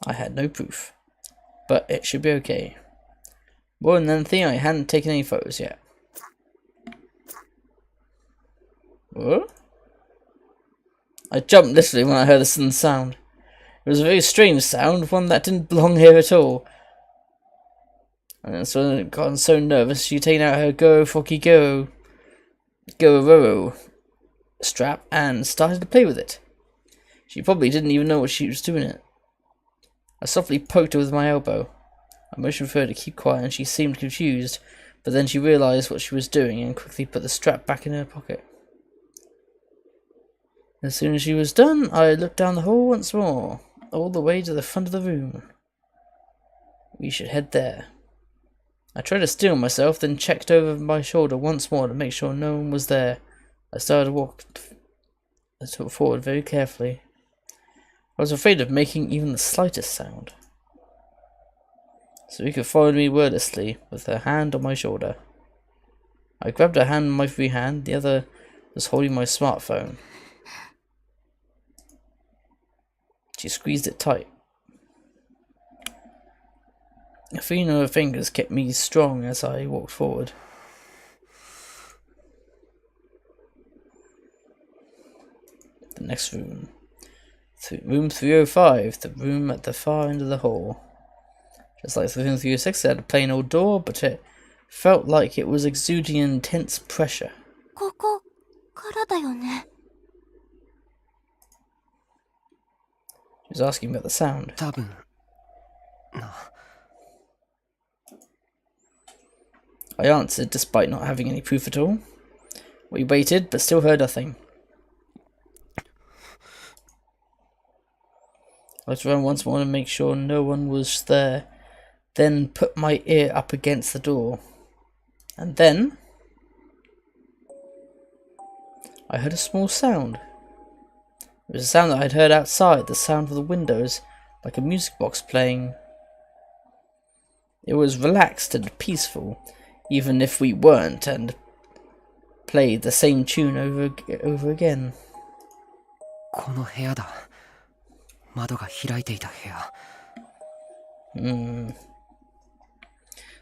I had no proof, but it should be okay. More than anything, I hadn't taken any photos yet. What? I jumped literally when I heard the sudden sound. It was a very strange sound, one that didn't belong here at all. And so I got so nervous, she taken out her Go Focky Go strap and started to play with it. She probably didn't even know what she was doing it. I softly poked her with my elbow. I motioned for her to keep quiet and she seemed confused, but then she realised what she was doing and quickly put the strap back in her pocket. As soon as she was done, I looked down the hall once more, all the way to the front of the room. We should head there. I tried to steel myself, then checked over my shoulder once more to make sure no one was there. I started to walk forward very carefully. I was afraid of making even the slightest sound. So Rika followed me wordlessly, with her hand on my shoulder. I grabbed her hand in my free hand, the other was holding my smartphone. She squeezed it tight. A feeling of her fingers kept me strong as I walked forward. The next room. Room 305, the room at the far end of the hall. Just like room 306, it had a plain old door, but it felt like it was exuding intense pressure. ここからだよね。 She was asking about the sound. 多分な。 I answered, despite not having any proof at all. We waited, but still heard nothing. I looked around once more to make sure no one was there, then put my ear up against the door. And then I heard a small sound. It was a sound that I'd heard outside, the sound of the windows, like a music box playing. It was relaxed and peaceful, even if we weren't, and played the same tune over again. この部屋だ。窓が開いていた部屋。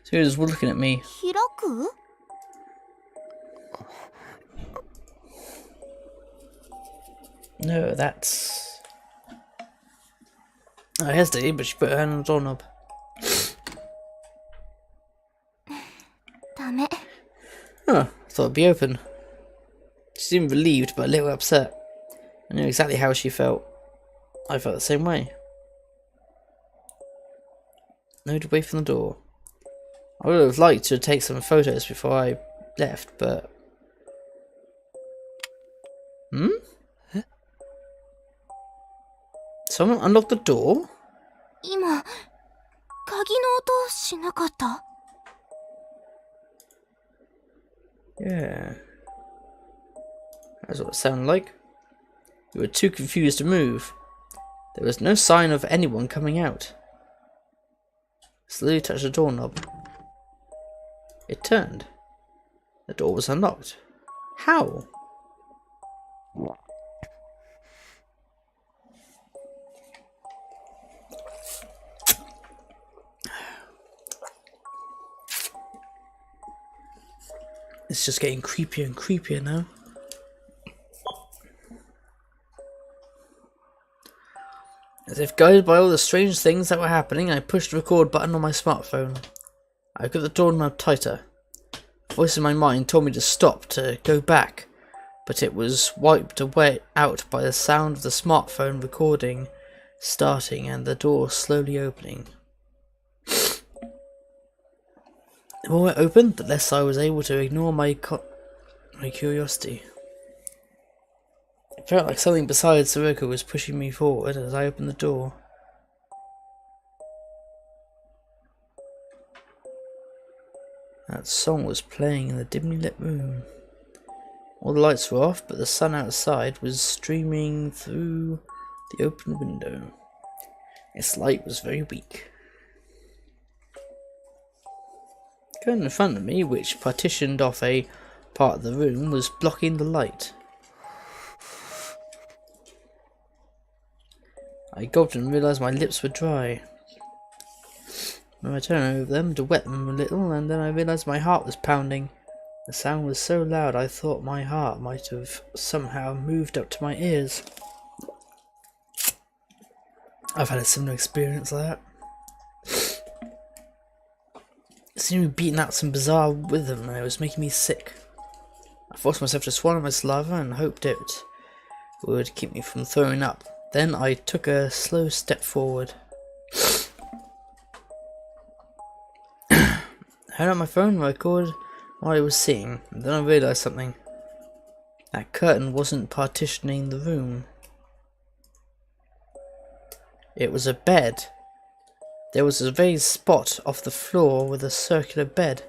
So he was looking at me. 開く？ No, that's... I hesitated, but she put her hand on the doorknob. ダメ。 Huh, thought it'd be open. She seemed relieved but a little upset. I knew exactly how she felt. I felt the same way. No to wait from the door. I would have liked to take some photos before I left, but... Hmm? Someone unlocked the door? 今、鍵の音しなかった？ Yeah. That's what it sounded like. We were too confused to move. There was no sign of anyone coming out. Slowly touched the doorknob. It turned. The door was unlocked. How? It's just getting creepier and creepier now. As if guided by all the strange things that were happening, I pushed the record button on my smartphone. I gripped the doorknob tighter. A voice in my mind told me to stop, to go back, but it was wiped away out by the sound of the smartphone recording starting and the door slowly opening. The more it opened, the less I was able to ignore my curiosity. It felt like something besides Sirocco was pushing me forward as I opened the door. That song was playing in the dimly lit room. All the lights were off, but the sun outside was streaming through the open window. Its light was very weak. The curtain in front of me, which partitioned off a part of the room, was blocking the light. I gulped and realised my lips were dry. I turned over them to wet them a little, and then I realised my heart was pounding. The sound was so loud I thought my heart might have somehow moved up to my ears. I've had a similar experience like that. It seemed to be beating out some bizarre rhythm, and it was making me sick. I forced myself to swallow my saliva and hoped it would keep me from throwing up. Then I took a slow step forward. I held out my phone and recorded what I was seeing, and then I realised something. That curtain wasn't partitioning the room. It was a bed. There was a raised spot off the floor with a circular bed,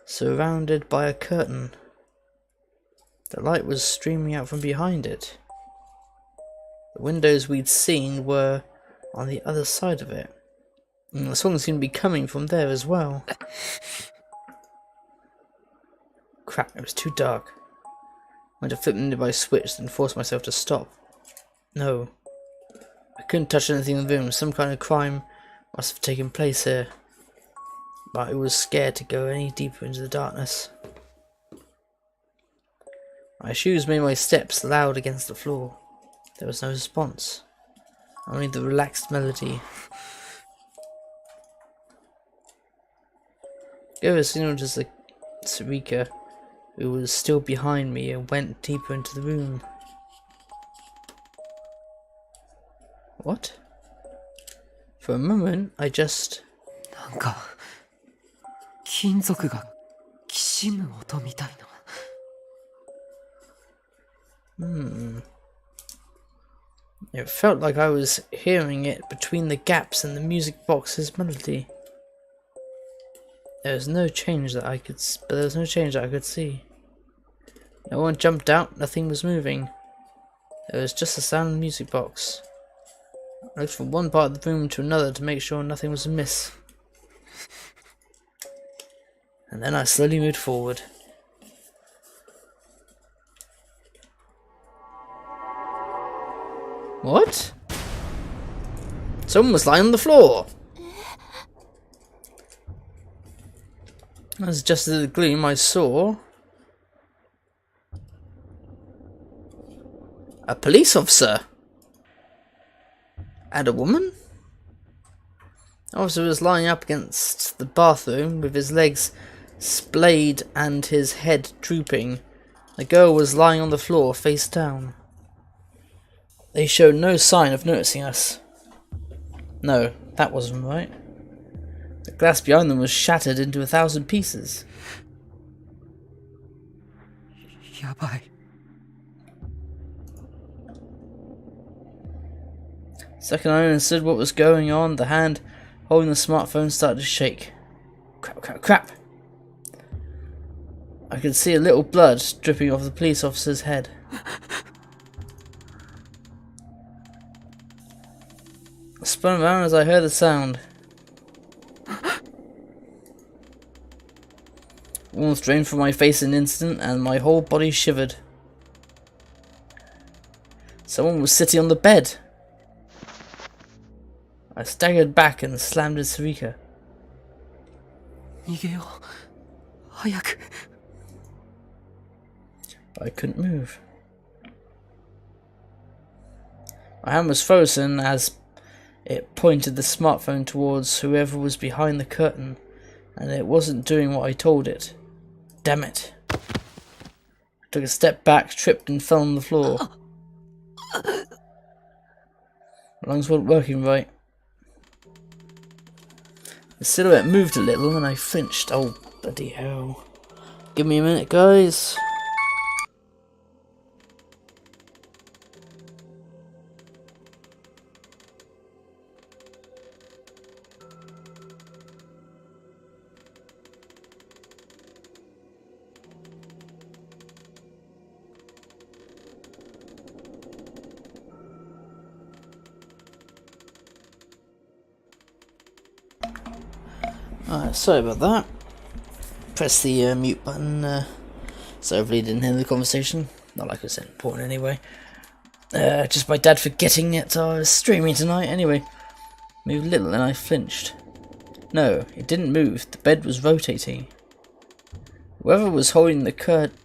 surrounded by a curtain. The light was streaming out from behind it. The windows we'd seen were on the other side of it. And the song seemed to be coming from there as well. Crap, it was too dark. I went to flip the nearby switch, then forced myself to stop. No. I couldn't touch anything in the room. Some kind of crime must have taken place here. But I was scared to go any deeper into the darkness. My shoes made my steps loud against the floor. There was no response. Only the relaxed melody. Gave a signal to Sarika, who was still behind me, and went deeper into the room. What? For a moment, I just... なんか金属がきしむ音みたいな。It felt like I was hearing it between the gaps in the music box's melody. There was no change that I could see. No one jumped out, nothing was moving. There was just the sound of the music box. I looked from one part of the room to another to make sure nothing was amiss. And then I slowly moved forward. What? Someone was lying on the floor. As just in the gloom I saw A police officer? And a woman? The officer was lying up against the bathroom with his legs splayed and his head drooping. The girl was lying on the floor, face down. They showed no sign of noticing us. No, that wasn't right. The glass behind them was shattered into 1,000 pieces. やばい。 Second I understood what was going on, the hand holding the smartphone started to shake. Crap, crap, crap! I could see a little blood dripping off the police officer's head. I spun around as I heard the sound. Warmth drained from my face in an instant and my whole body shivered. Someone was sitting on the bed. I staggered back and slammed at Sarika. 逃げよう。早く。 But I couldn't move. My hand was frozen as it pointed the smartphone towards whoever was behind the curtain, and it wasn't doing what I told it. Damn it. I took a step back, tripped and fell on the floor. My lungs weren't working right. The silhouette moved a little and I flinched. Oh, bloody hell. Give me a minute, guys. Sorry about that. Press the mute button, so hopefully you didn't hear the conversation. Not like it was important anyway. Just my dad forgetting it I was streaming tonight. Anyway, moved a little and I flinched. No, it didn't move. The bed was rotating. Whoever was holding the curtain,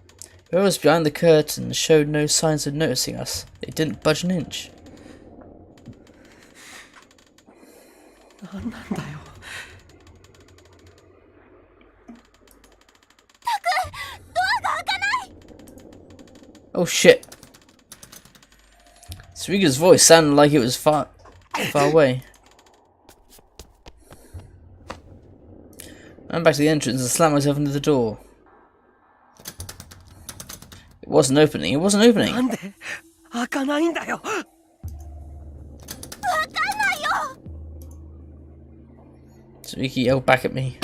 whoever was behind the curtain showed no signs of noticing us. It didn't budge an inch. なんなんだよ。 Oh shit. Sarika's voice sounded like it was far away. I ran back to the entrance and slammed myself into the door. It wasn't opening, it wasn't opening. なんで開かないんだよ。 Sarika yelled back at me.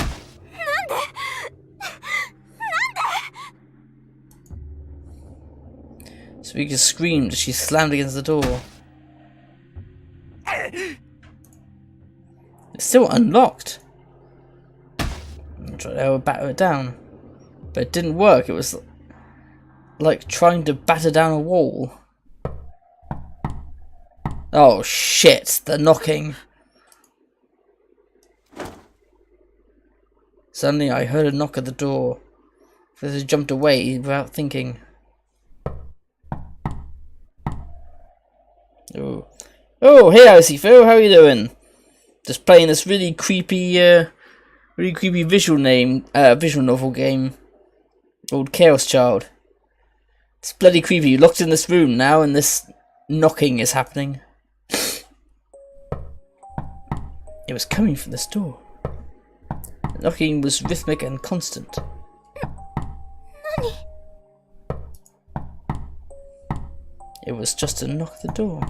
Sarika screamed as she slammed against the door. It's still unlocked. I tried to batter it down, but it didn't work. It was like trying to batter down a wall. Oh shit, the knocking. Suddenly I heard a knock at the door. I jumped away without thinking. Oh, hey Icy Phil, how are you doing? Just playing this really creepy visual novel game called Chaos Child. It's bloody creepy. You're locked in this room now and this knocking is happening. It was coming from this door. The knocking was rhythmic and constant. It was just a knock at the door.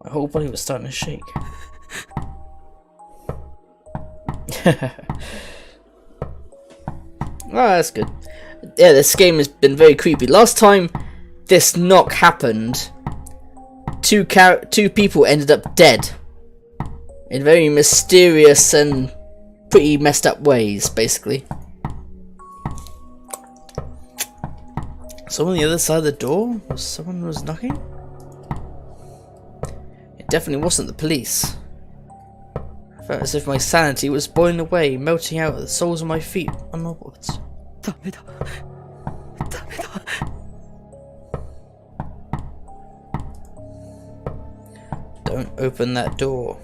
My whole body was starting to shake. Oh, that's good. Yeah, this game has been very creepy. Last time this knock happened, two people ended up dead. In very mysterious and pretty messed up ways, basically. Someone on the other side of the door? Someone was knocking? It definitely wasn't the police. I felt as if my sanity was boiling away, melting out at the soles of my feet onwards. ダメだ。ダメだ。Don't open that door.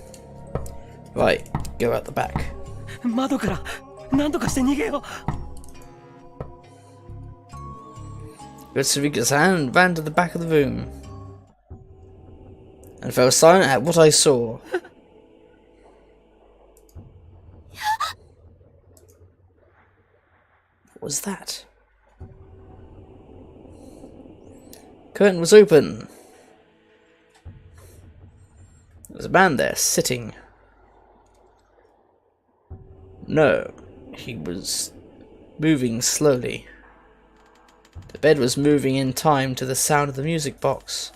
Right, go out the back. 窓から何とかして逃げよう。 Sarika's hand ran to the back of the room and fell silent at what I saw. What was that? Curtain was open. There was a man there, sitting. No, he was moving slowly. The bed was moving in time to the sound of the music box.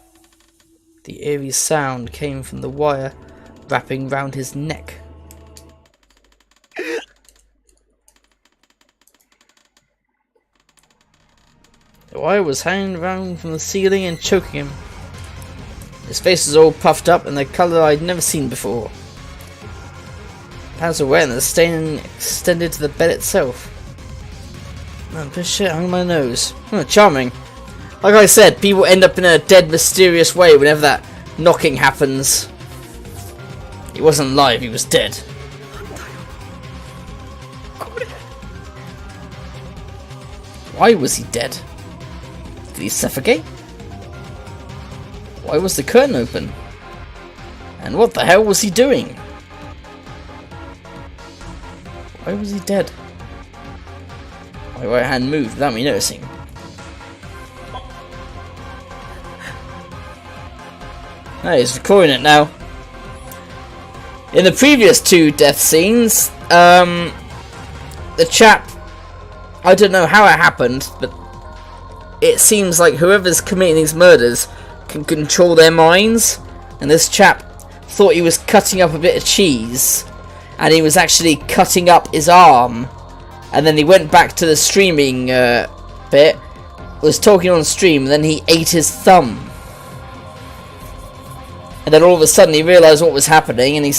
The eerie sound came from the wire wrapping round his neck. The wire was hanging round from the ceiling and choking him. His face was all puffed up in the colour I'd never seen before. Hands were wet and the stain extended to the bed itself. Man, put shit on my nose. Oh, charming. Like I said, people end up in a dead, mysterious way whenever that knocking happens. He wasn't alive, he was dead. Why was he dead? Did he suffocate? Why was the curtain open? And what the hell was he doing? Why was he dead? My right hand moved without me noticing. No, he's recording it now. In the previous two death scenes, the chap, I don't know how it happened, but it seems like whoever's committing these murders can control their minds, and this chap thought he was cutting up a bit of cheese, and he was actually cutting up his arm. And then he went back to the streaming bit, was talking on stream, and then he ate his thumb. And then all of a sudden he realised what was happening, and he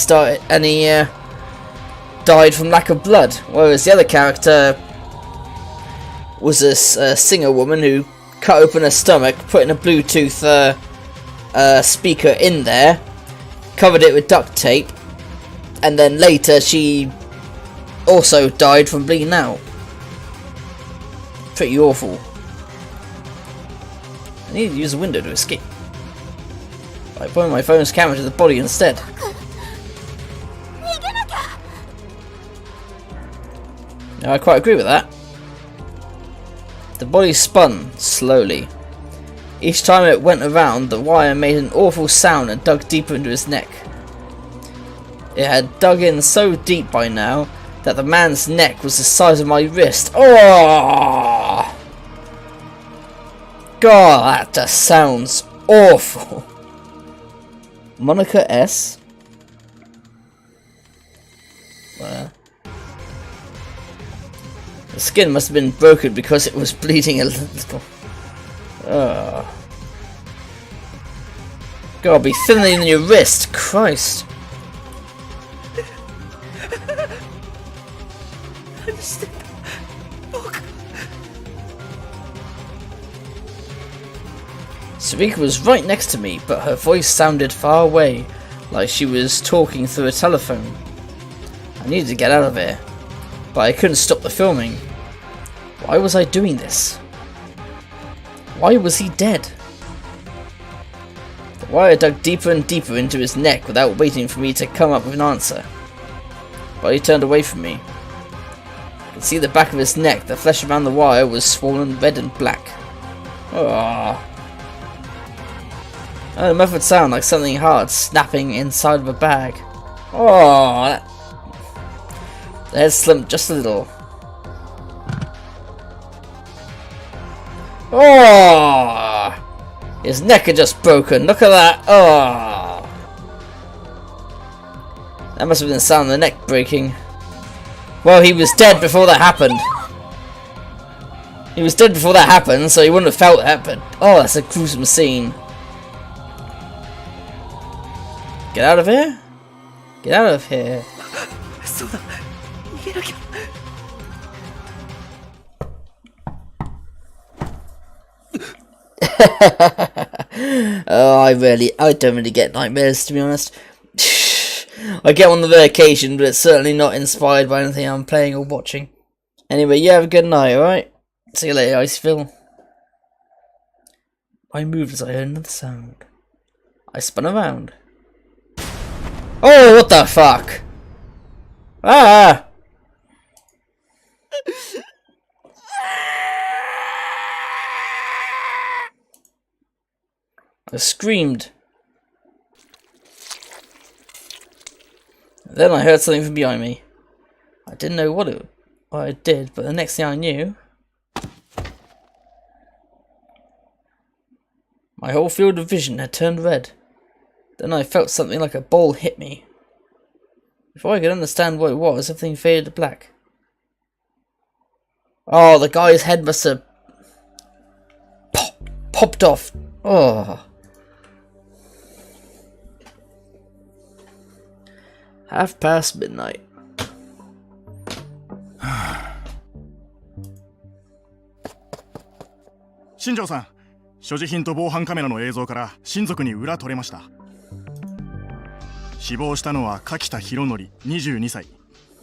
died from lack of blood. Whereas the other character was a singer woman who cut open her stomach, put in a Bluetooth speaker in there, covered it with duct tape, and then later she also died from bleeding out. Pretty awful. I need to use a window to escape. I point my phone's camera to the body instead. Now I quite agree with that. The body spun slowly. Each time it went around, the wire made an awful sound and dug deeper into his neck. It had dug in so deep by now that the man's neck was the size of my wrist. Oh! God, that just sounds awful. Monica S. Where? The skin must have been broken because it was bleeding a little. Gotta be thinner than your wrist, Christ. Sarika was right next to me, but her voice sounded far away, like she was talking through a telephone. I needed to get out of here, but I couldn't stop the filming. Why was I doing this? Why was he dead? The wire dug deeper and deeper into his neck without waiting for me to come up with an answer. But he turned away from me. I could see the back of his neck. The flesh around the wire was swollen red and black. Ah. The muffled sound like something hard snapping inside of a bag. Oh, the head slumped just a little. Oh, his neck had just broken. Look at that. Oh, that must have been the sound of the neck breaking. Well, he was dead before that happened. He was dead before that happened, so he wouldn't have felt that. But oh, that's a gruesome scene. Get out of here! Get out of here! Oh, I don't really get nightmares, to be honest. I get on the occasion, but it's certainly not inspired by anything I'm playing or watching. Anyway, you have a good night, alright? See you later, Iceville. I moved as I heard another sound. I spun around. Oh, what the fuck? Ah! I screamed. Then I heard something from behind me. I didn't know what it did, but the next thing I knew, my whole field of vision had turned red. Then I felt something like a ball hit me. Before I could understand what it was, everything faded to black. Oh, the guy's head must have popped off. Oh. midnight. 新庄さん、所持品と防犯カメラの映像から親族に裏取れました。死亡したのは柿田博則22歳。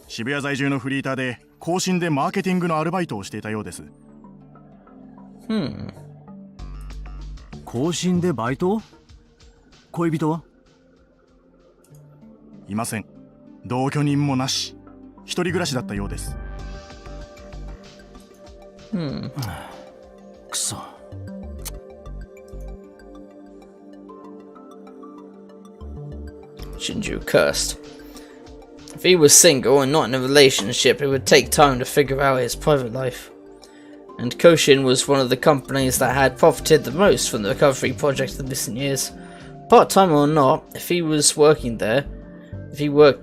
渋谷在住のフリーターで更新でマーケティングのアルバイトをしていたようです。更新でバイト？恋人は？いません。同居人もなし。一人暮らしだったようです。くそ。Shinju cursed. If he was single and not in a relationship, it would take time to figure out his private life. And Koshin was one of the companies that had profited the most from the recovery project in recent years. Part-time or not, if he worked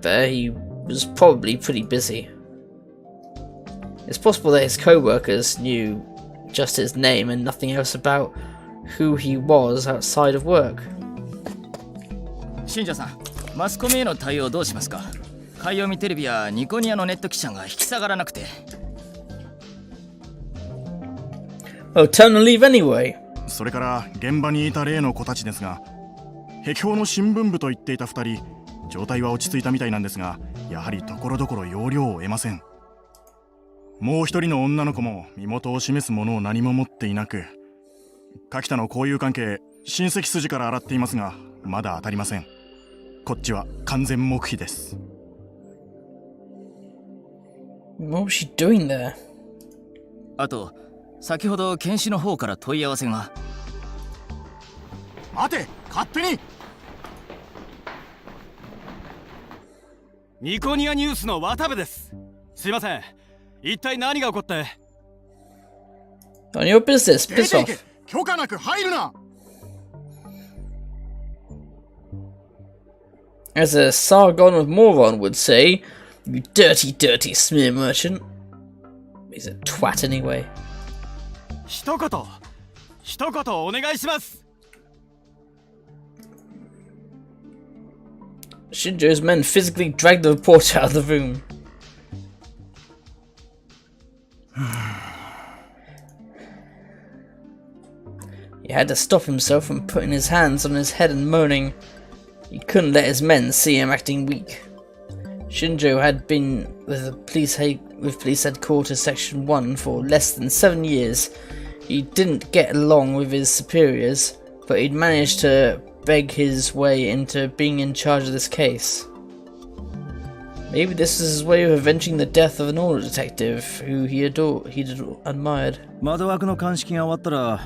there, he was probably pretty busy. It's possible that his co-workers knew just his name and nothing else about who he was outside of work. 新庄さん、マスコミへの対応どうしますか？海読みテレビやニコニアのネット記者が引き下がらなくて。Oh, turn and leave anyway. それから現場にいた例の子たちですが、壁表の新聞部と言っていた2人、状態は落ち着いたみたいなんですが、やはりところどころ要領を得ません。もう一人の女の子も身元を示すものを何も持っていなく、柿田の交友関係、親戚筋から洗っていますが、まだ当たりません。こっちは完全黙秘です。What was she doing there? あと、先ほど検視の方から問い合わせが。待て、勝手に。ニコニアニュースの渡部です。すいません。一体何が起こって？ On your business, 出 piss ていけ。 off. 許可なく入るな。 As a Sargon of Moron would say, you dirty, dirty smear merchant. He's a twat anyway. 一言お願いします。 Shinjo's men physically dragged the reporter out of the room. He had to stop himself from putting his hands on his head and moaning. He couldn't let his men see him acting weak. Shinjo had been with police headquarters section 1 for less than 7 years. He didn't get along with his superiors, but he'd managed to beg his way into being in charge of this case. Maybe this is his way of avenging the death of an older detective who he'd admired. 窓枠の鑑識が終わったら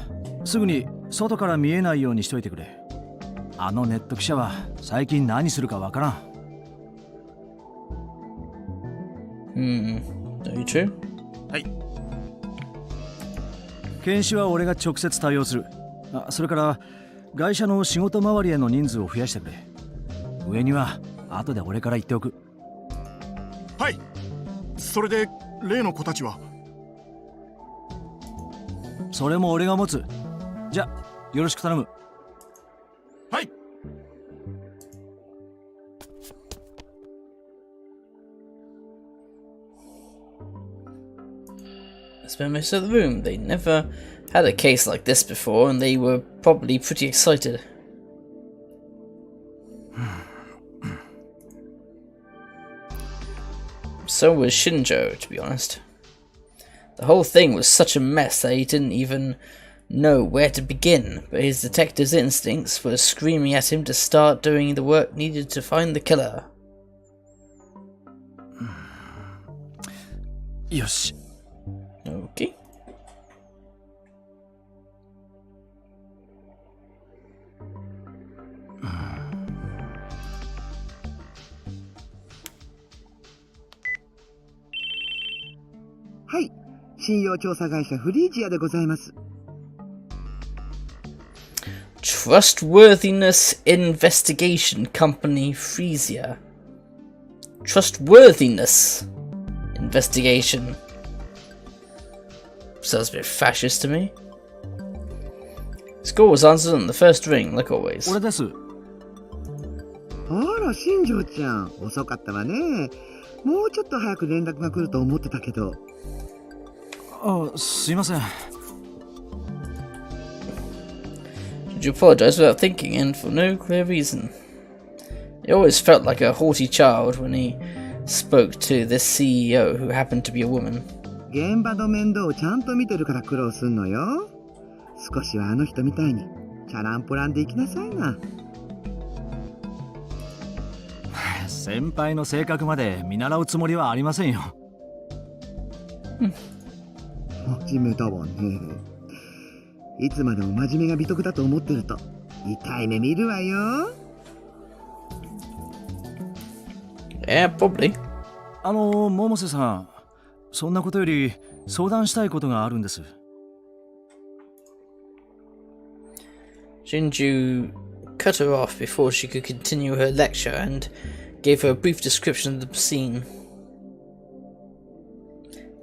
すぐに外から見えないようにしといてくれ。あのネット記者は最近何するかわからん。Are you true? はい。検視は俺が直接対応する。それから会社の仕事周りへの人数を増やしてくれ。上には後で俺から言っておく。はい。それで例の子たちは？それも俺が持つ。じゃ、よろしく頼む。はい。 I spent most of the room. They never Had a case like this before, and they were probably pretty excited. So was Shinjo, to be honest. The whole thing was such a mess that he didn't even know where to begin, but his detective's instincts were screaming at him to start doing the work needed to find the killer. よし。 Okay. Trustworthiness Investigation Company Frisia. Trustworthiness Investigation. Sounds a bit fascist to me. Score was answered on the first ring, like always. 俺です。あら、新庄ちゃん、遅かったわね。もうちょっと早く連絡が来ると思ってたけど。あ、すいません。Did you apologize without thinking and for no clear reason? He always felt like a haughty child when he spoke to this CEO who happened to be a woman. 現場の面倒をちゃんと見てるから苦労すんのよ。少しはあの人みたいにチャランポランで行きなさいな。先輩の性格まで見習うつもりはありませんよ。真面目だわね。いつまでも真面目が美徳だと思ってると痛い目見るわよ。Yeah, probably. 百瀬さん、そんなことより相談したいことがあるんです。Shinju cut her off before she could continue her lecture and gave her a brief description of the scene.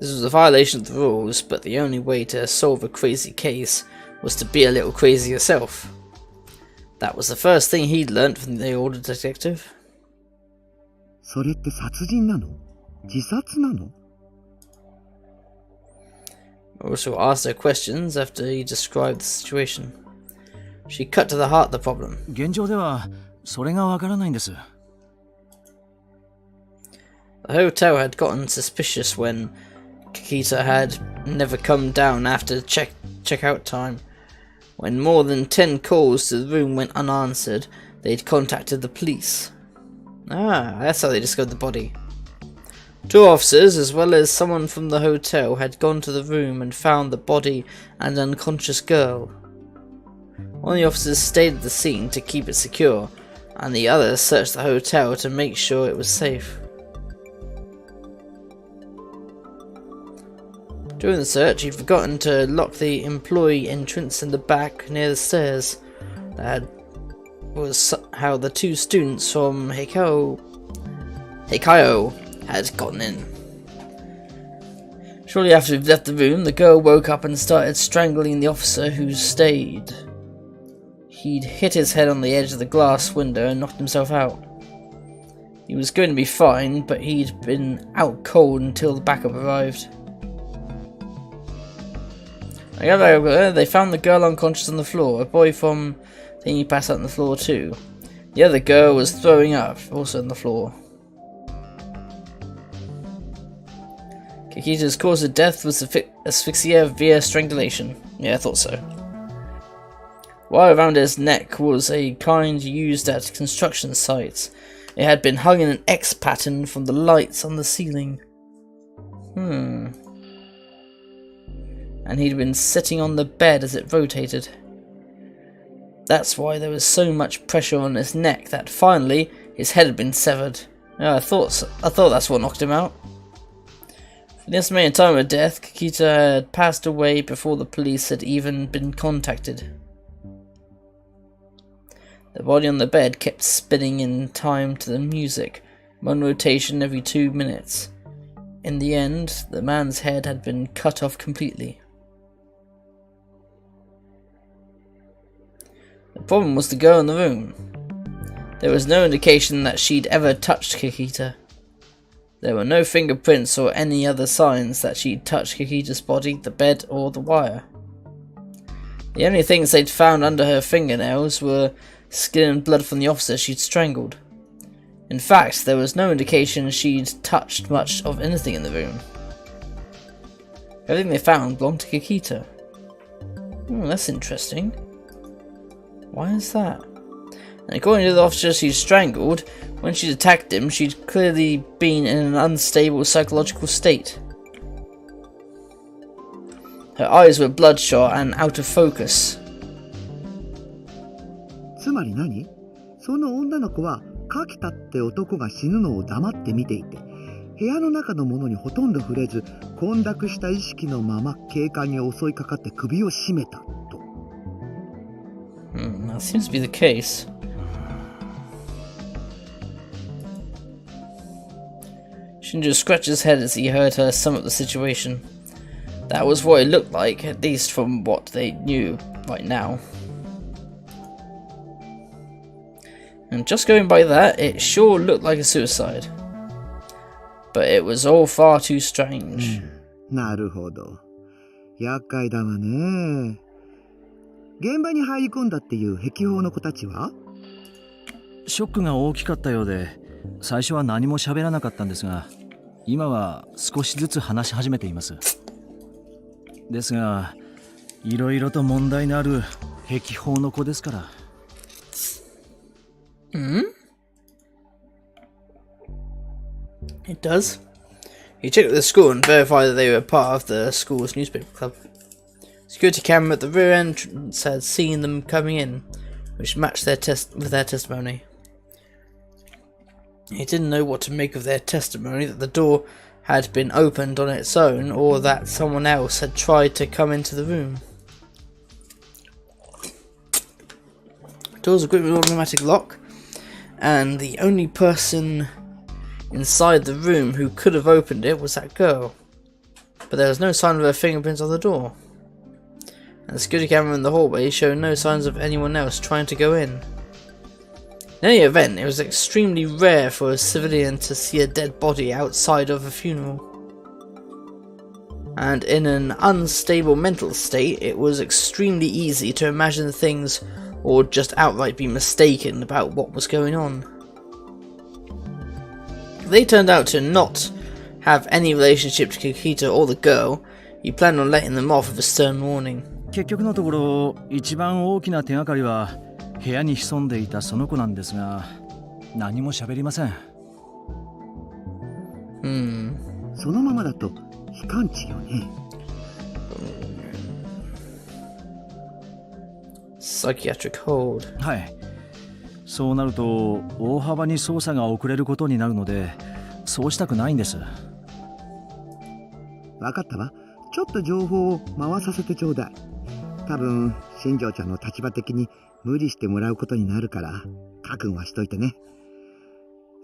This was a violation of the rules, but the only way to solve a crazy case was to be a little crazy yourself. That was the first thing he'd learnt from the older detective. それって殺人なの？自殺なの？ Also asked her questions after he described the situation. She cut to the heart of the problem. 現状ではそれがわからないんです。The hotel had gotten suspicious when Kikita had never come down after check-out time. When more than 10 calls to the room went unanswered, they'd contacted the police. Ah, that's how they discovered the body. 2 officers, as well as someone from the hotel, had gone to the room and found the body and unconscious girl. One of the officers stayed at the scene to keep it secure, and the other searched the hotel to make sure it was safe. During the search, he'd forgotten to lock the employee entrance in the back near the stairs. That was how the 2 students from Heikyo had gotten in. Shortly after he'd left the room, the girl woke up and started strangling the officer who stayed. He'd hit his head on the edge of the glass window and knocked himself out. He was going to be fine, but he'd been out cold until the backup arrived. They found the girl unconscious on the floor. A boy from thingy passed out on the floor too. The other girl was throwing up, also on the floor. Kikita's cause of death was asphyxia via strangulation. Yeah, I thought so. Wire around his neck was a kind used at construction sites. It had been hung in an X pattern from the lights on the ceiling. And he'd been sitting on the bed as it rotated. That's why there was so much pressure on his neck that finally his head had been severed. Yeah, I thought that's what knocked him out. For the estimated time of death, Kikita had passed away before the police had even been contacted. The body on the bed kept spinning in time to the music, 1 rotation every 2 minutes. In the end, the man's head had been cut off completely. The problem was the girl in the room. There was no indication that she'd ever touched Kikita. There were no fingerprints or any other signs that she'd touched Kikita's body, the bed, or the wire. The only things they'd found under her fingernails were skin and blood from the officer she'd strangled. In fact, there was no indication she'd touched much of anything in the room. Everything they found belonged to Kikita. That's interesting. Why is that? And according to the officer she strangled, when she'd attacked him, she'd clearly been in an unstable psychological state. Her eyes were bloodshot and out of focus. つまり何？その女の子は柿田って男が死ぬのを黙って見ていて、部屋の中のものにほとんど触れず、混濁した意識のまま警官に襲いかかって首を絞めたと。That seems to be the case. Shinjo scratched his head as he heard her sum up the situation. That was what it looked like, at least from what they knew right now. And just going by that, it sure looked like a suicide. But it was all far too strange. なるほど。厄介だわね。現場に入り込んだっていう壁砲の子たちは？ショックが大きかったようで、最初は何も喋らなかったんですが、今は少しずつ話し始めています。ですが、いろいろと問題のある壁砲の子ですから。It does. He checked with the school and verified that they were part of the school's newspaper club. Security camera at the rear entrance had seen them coming in, which matched their testimony. He didn't know what to make of their testimony that the door had been opened on its own or that someone else had tried to come into the room. The doors were equipped with automatic lock, and the only person inside the room who could have opened it was that girl. But there was no sign of her fingerprints on the door. And the security camera in the hallway showed no signs of anyone else trying to go in. In any event, it was extremely rare for a civilian to see a dead body outside of a funeral. And in an unstable mental state, it was extremely easy to imagine things or just outright be mistaken about what was going on. They turned out to not have any relationship to Kikita or the girl. He planned on letting them off with a stern warning. 結局のところ、一番大きな手がかりは部屋に潜んでいたその子なんですが、何も喋りません。そのままだと非感知よね。Psychiatric hold. はい。そうなると大幅に捜査が遅れることになるので、そうしたくないんです。わかったわ。ちょっと情報を回させてちょうだい。多分新庄ちゃんの立場的に無理してもらうことになるから覚悟はしといてね。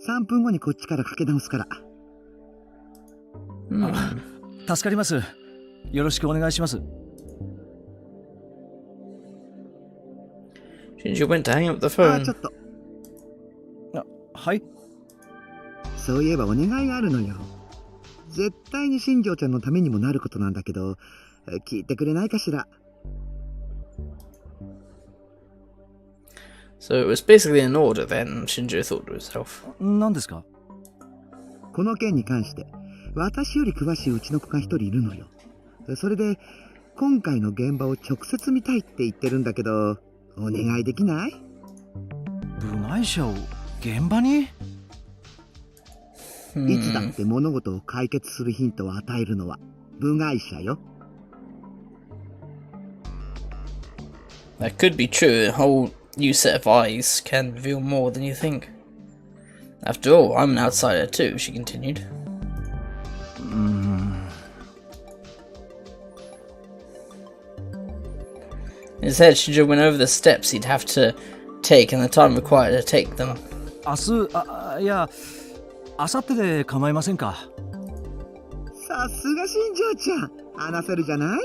3分後にこっちからかけ直すから。助かります。よろしくお願いします。Shinjo went to hang up the phone. ちょっと。はい。そういえばお願いがあるのよ。絶対に新庄ちゃんのためにもなることなんだけど、聞いてくれないかしら。So it was basically an order then, Shinjo thought to himself. 何ですか？この件に関して私より詳しいうちの子が一人いるのよ。それで今回の現場を直接見たいって言ってるんだけど、お願いできない？部外者を現場に？いつだって物事を解決するヒントを与えるのは部外者よ。That could be true. A whole new set of eyes can reveal more than you think. After all, I'm an outsider too, she continued. In his head, Shinjo went over the steps he'd have to take and the time required to take them. 明日、いや、明後日で構いませんか？さすが新庄ちゃん、話せるじゃない？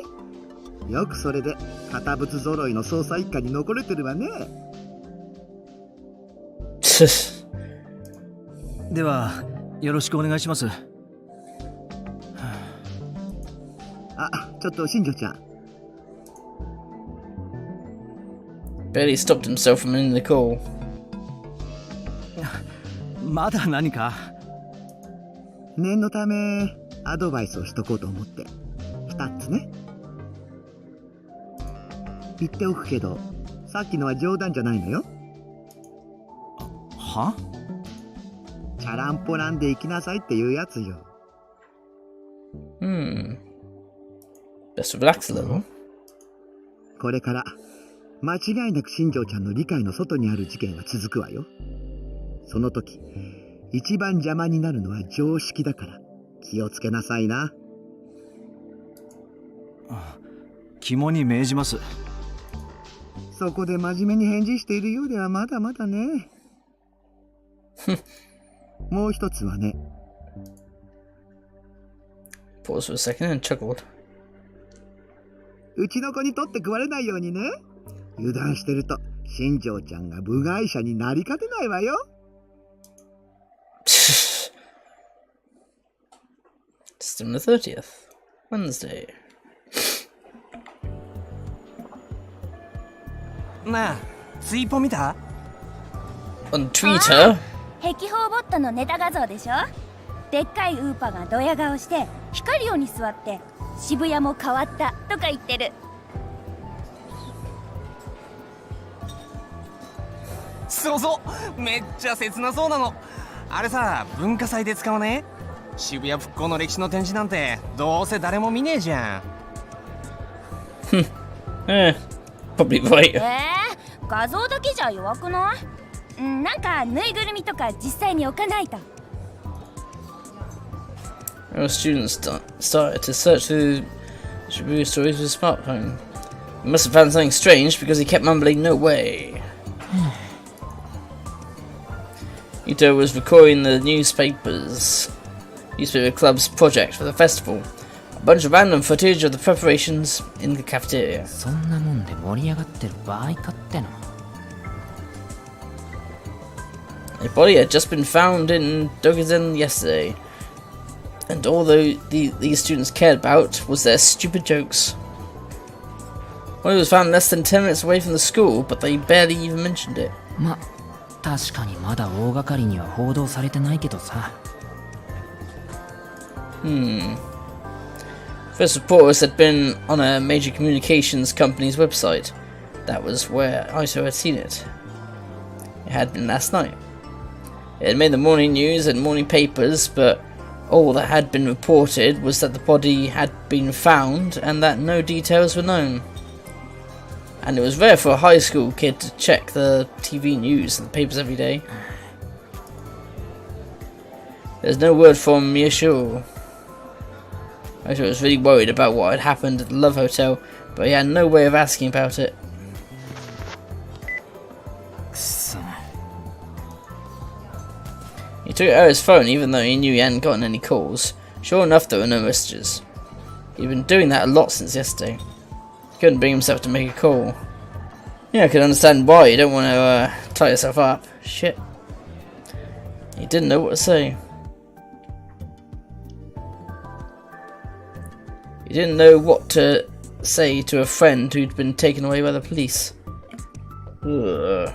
よくそれで堅物揃いの捜査一課に残れてるわね。ではよろしくお願いします。ちょっと新庄ちゃん。barely stopped himself from ending the call. まだ何か？念のためアドバイスをしとこうと思って2つね。言っておくけど、さっきのは冗談じゃないのよ。は？チャランポランで行きなさいっていうやつよ。Best relax a little. これから間違いなく新庄ちゃんの理解の外にある事件が続くわよ。その時一番邪魔になるのは常識だから気をつけなさいな。肝に銘じます。そこで真面目に返事しているようではまだまだね。もう一つはね。Paused for a second and chuckled. うちの子に取って食われないようにね。油断してると新庄ちゃんが部外者になりかねないわよ。September 30th, Wednesday. なあ、ツイポ見た？ On Twitter? 壁砲ボットのネタ画像でしょ。でっかいウーパがドヤ顔して光るように座って渋谷も変わったとか言ってる。そうそう、めっちゃ切なそうなの。あれさ、文化祭で使わねえ？渋谷復興の歴史の展示なんてどうせ誰も見ねえじゃん。Probably right. 画像だけじゃ弱くない？なんかぬいぐるみとか実際に置かないと。Our students started to search through Shibuya stories with a smartphone. He must have found something strange because he kept mumbling, "No way." Ito was recording the newspaper club's project for the festival. A bunch of random footage of the preparations in the cafeteria. そんなもんで盛り上がってる場合かっての。A body had just been found in Dogazen yesterday, and all these students cared about was their stupid jokes. Body was found less than 10 minutes away from the school, but they barely even mentioned it. ま、確かにまだ大掛かりには報道されてないけどさ。First reports had been on a major communications company's website. That was where Ito had seen it. It had been last night. It had made the morning news and morning papers, but all that had been reported was that the body had been found and that no details were known. And it was rare for a high school kid to check the TV news and the papers every day. There's no word from Miyashiro. Ito was really worried about what had happened at the Love Hotel, but he had no way of asking about it. He took out his phone even though he knew he hadn't gotten any calls. Sure enough, there were no messages. He'd been doing that a lot since yesterday. He couldn't bring himself to make a call. Yeah, I could understand why you don't want to tie yourself up. Shit. He didn't know what to say. He didn't know what to say to a friend who'd been taken away by the police. Ugh.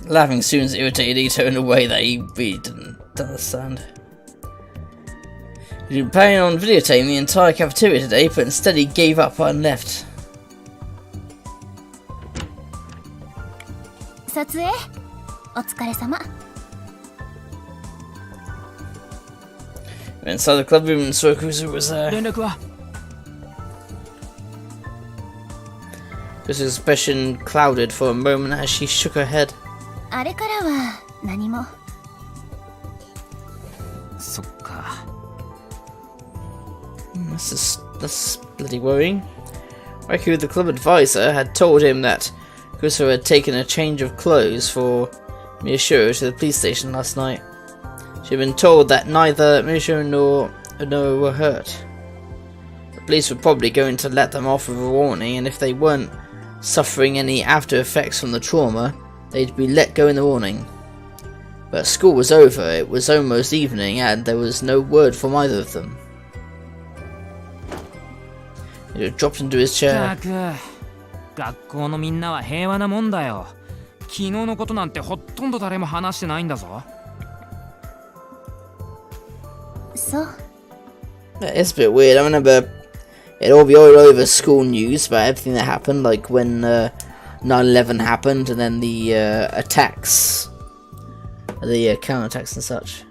Laughing students irritated Ito in a way that he really didn't understand. He'd been planning on videotaping the entire cafeteria today, but instead he gave up and left. 撮影お疲れ様。 Inside the club room, Sokuzu was there. 連絡は？ His expression clouded for a moment as she shook her head. あれからは何も。そっか。That's bloody worrying. Raikou, the club advisor, had told him that Kuso had taken a change of clothes for Miyashiro to the police station last night. She had been told that neither Miyashiro nor Onoa were hurt. The police were probably going to let them off with a warning, and if they weren't suffering any after effects from the trauma, they'd be let go in the morning. But school was over, it was almost evening, and there was no word from either of them. He dropped into his chair. ったく学校のみんなは平和なもんだよ。昨日のことなんてほとんど誰も話してないんだぞ。そう。 It's a bit weird. I remember it all be all over school news about everything that happened, like when 9/11 happened, and then the attacks, the counterattacks and such.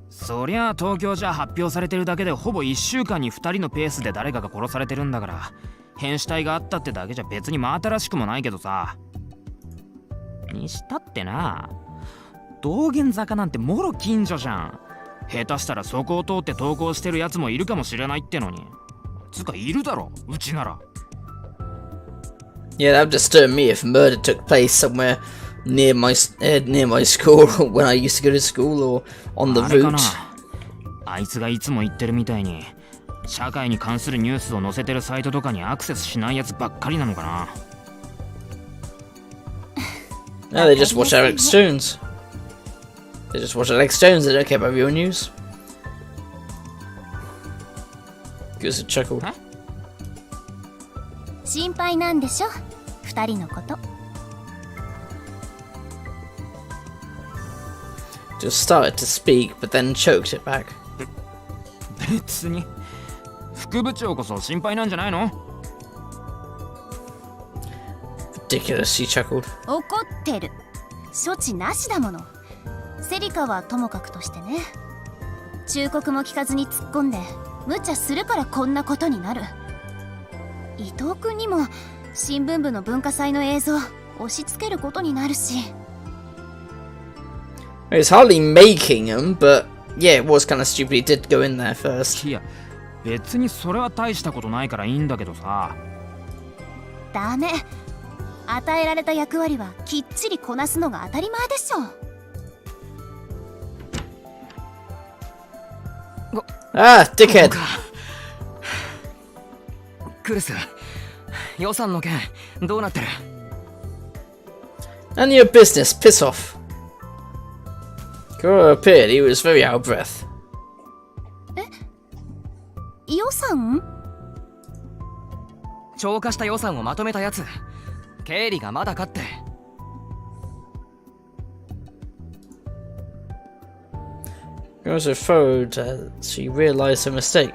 そりゃあ東京じゃ発表されてるだけでほぼ1週間に2人のペースで誰かが殺されてるんだから、変死体があったってだけじゃ別に真新しくもないけどさ。にしたってな、道玄坂なんてもろ近所じゃん。下手したらそこを通って登校してるやつもいるかもしれないってのに。つかいるだろ、うちなら。Yeah, that would disturb me if murder took place somewhere near my school when I used to go to school or on the あれか route. な、あいつがいつも言ってるみたいに社会に関するニュースを載せてるサイトとかにアクセスしないやつばっかりなのかな。No, they just watch Alex Jones. They just watch Alex Jones. They don't care about real news. Goose chuckled. 心配なんでしょ、二人のこと。 Just started to speak, but then choked it back. 別に副部長こそ心配なんじゃないの。 Ridiculous, he chuckled. 怒ってる。処置なしだもの。セリカはともかくとしてね。忠告も聞かずに突っ込んで無茶するからこんなことになる。伊藤君にも新聞部の文化祭の映像押し付けることになるし。 It's hardly making him, but yeah, it was kind of stupid. He did go in there first. いや別にそれは大したことないからいいんだけどさ。ダメ。与えられた役割はきっちりこなすのが当たり前でしょ。 Ah, dickhead. クルス、予算の件どうなってる？ None of your business. Piss off. Kuro appeared. He was very out of breath. 予算？超過した予算をまとめたやつ、経理がまだかって。 Kuro furrowed as she realized her mistake.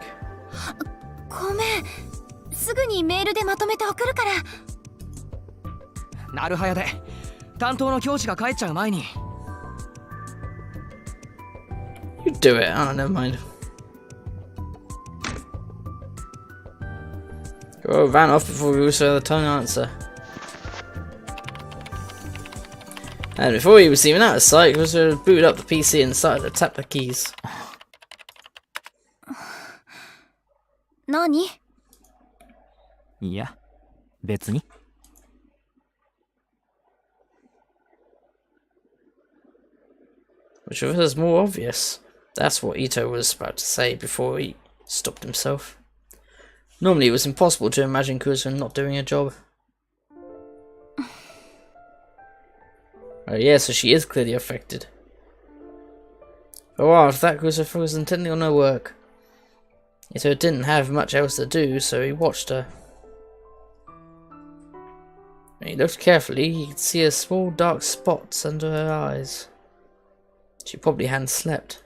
ごめん。すぐにメールでまとめて送るから。なるはやで担当の教師が帰っちゃう前に。 You do it. Oh, never mind. Kuro ran off before Russo had time to answer. And before he was even out of sight, Russo booted up the PC and started to tap the keys. 何？いや別に。 Which of us is more obvious? That's what Ito was about to say before he stopped himself. Normally it was impossible to imagine Kuzo not doing a job. Oh yeah, so she is clearly affected. For a while after that, Kuzo focused intently on her work. Ito didn't have much else to do, so he watched her. When he looked carefully, he could see a small dark spots under her eyes. She probably hadn't slept.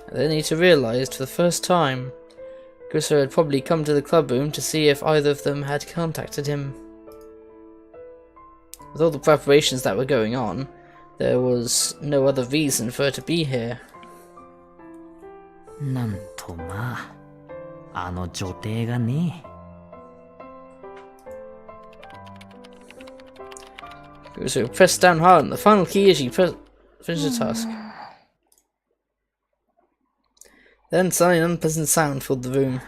And then Ito realized for the first time, Kuso had probably come to the club room to see if either of them had contacted him. With all the preparations that were going on, there was no other reason for her to be here. なんとまあ、あの女帝がね。 Kuso pressed down hard on the final key as she finished the task. Then suddenly an unpleasant sound filled the room.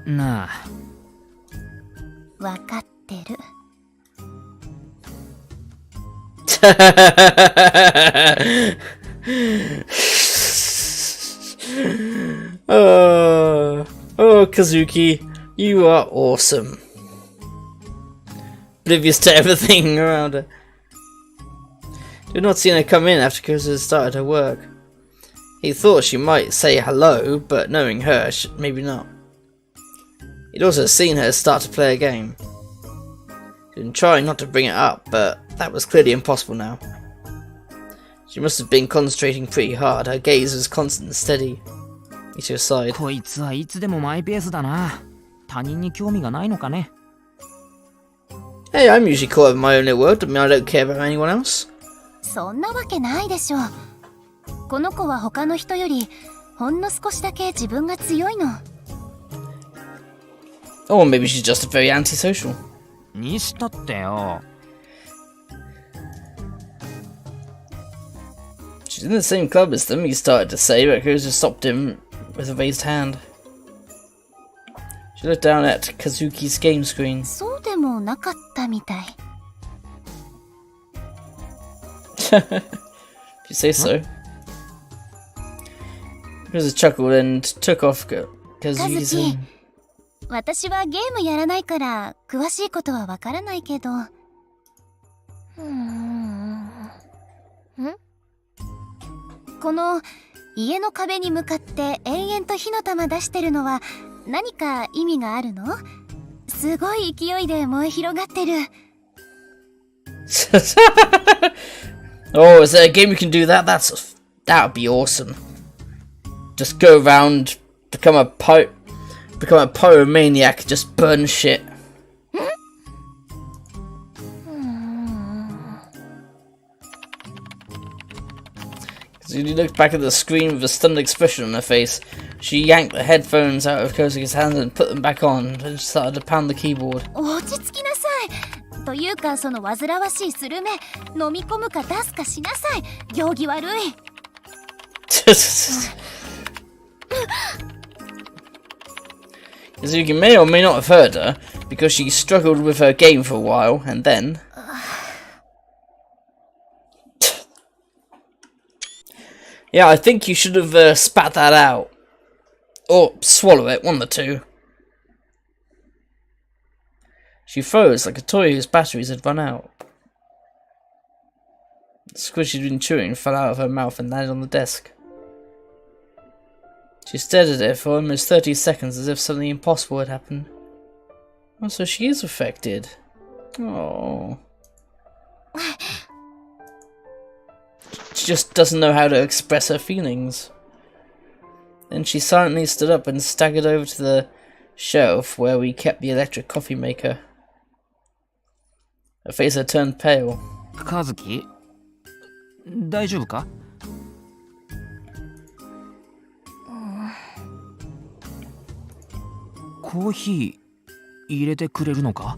なあ。わかってる。Oh, Kazuki, you are awesome. Oblivious to everything around her. You'd not seen her come in after Kuzu started her work. He thought she might say hello, but knowing her, maybe not. He'd also seen her start to play a game. He'd been trying not to bring it up, but that was clearly impossible now. She must have been concentrating pretty hard. Her gaze was constant and steady. Ito sighed. こいつはいつでもマイペースだな。他人に興味がないのかね。Hey, I'm usually caught up in my own little world. I mean, I don't care about anyone else. そんなわけないでしょ。この子は他の人よりほんの少しだけ自分が強いの。Or maybe she's just very antisocial. にしたってよ。She's in the same club as them, he started to say, but Kuzu stopped him with a raised hand. She looked down at Kazuki's game screen. そうでもなかったみたい。If you say so. Kuzu chuckled and took off Kazuki's hand. 私はゲームやらないから詳しいことはわからないけど。この家の壁に向かって延々と火の玉出してるのは何か意味があるの？すごい勢いで燃え広がってる。Oh, is there a game you can do that? That would be awesome. Just go around, become a pyromaniac, just burn shit. Kazuki looked back at the screen with a stunned expression on her face. She yanked the headphones out of Kosuke's hands and put them back on, and started to pound the keyboard. 落ち着きなさい。というかその煩わしいスルメ飲み込むか出すかしなさい。行儀悪い。Kazuki may or may not have heard her, because she struggled with her game for a while, and then... Yeah, I think you should have spat that out. Or swallow it, one of the two. She froze like a toy whose batteries had run out. The squid she'd been chewing fell out of her mouth and landed on the desk. She stared at it for almost 30 seconds as if something impossible had happened. Oh, so she is affected. Oh. She just doesn't know how to express her feelings. Then she silently stood up and staggered over to the shelf where we kept the electric coffee maker. Her face had turned pale. 和樹、大丈夫か？コーヒー入れてくれるのか？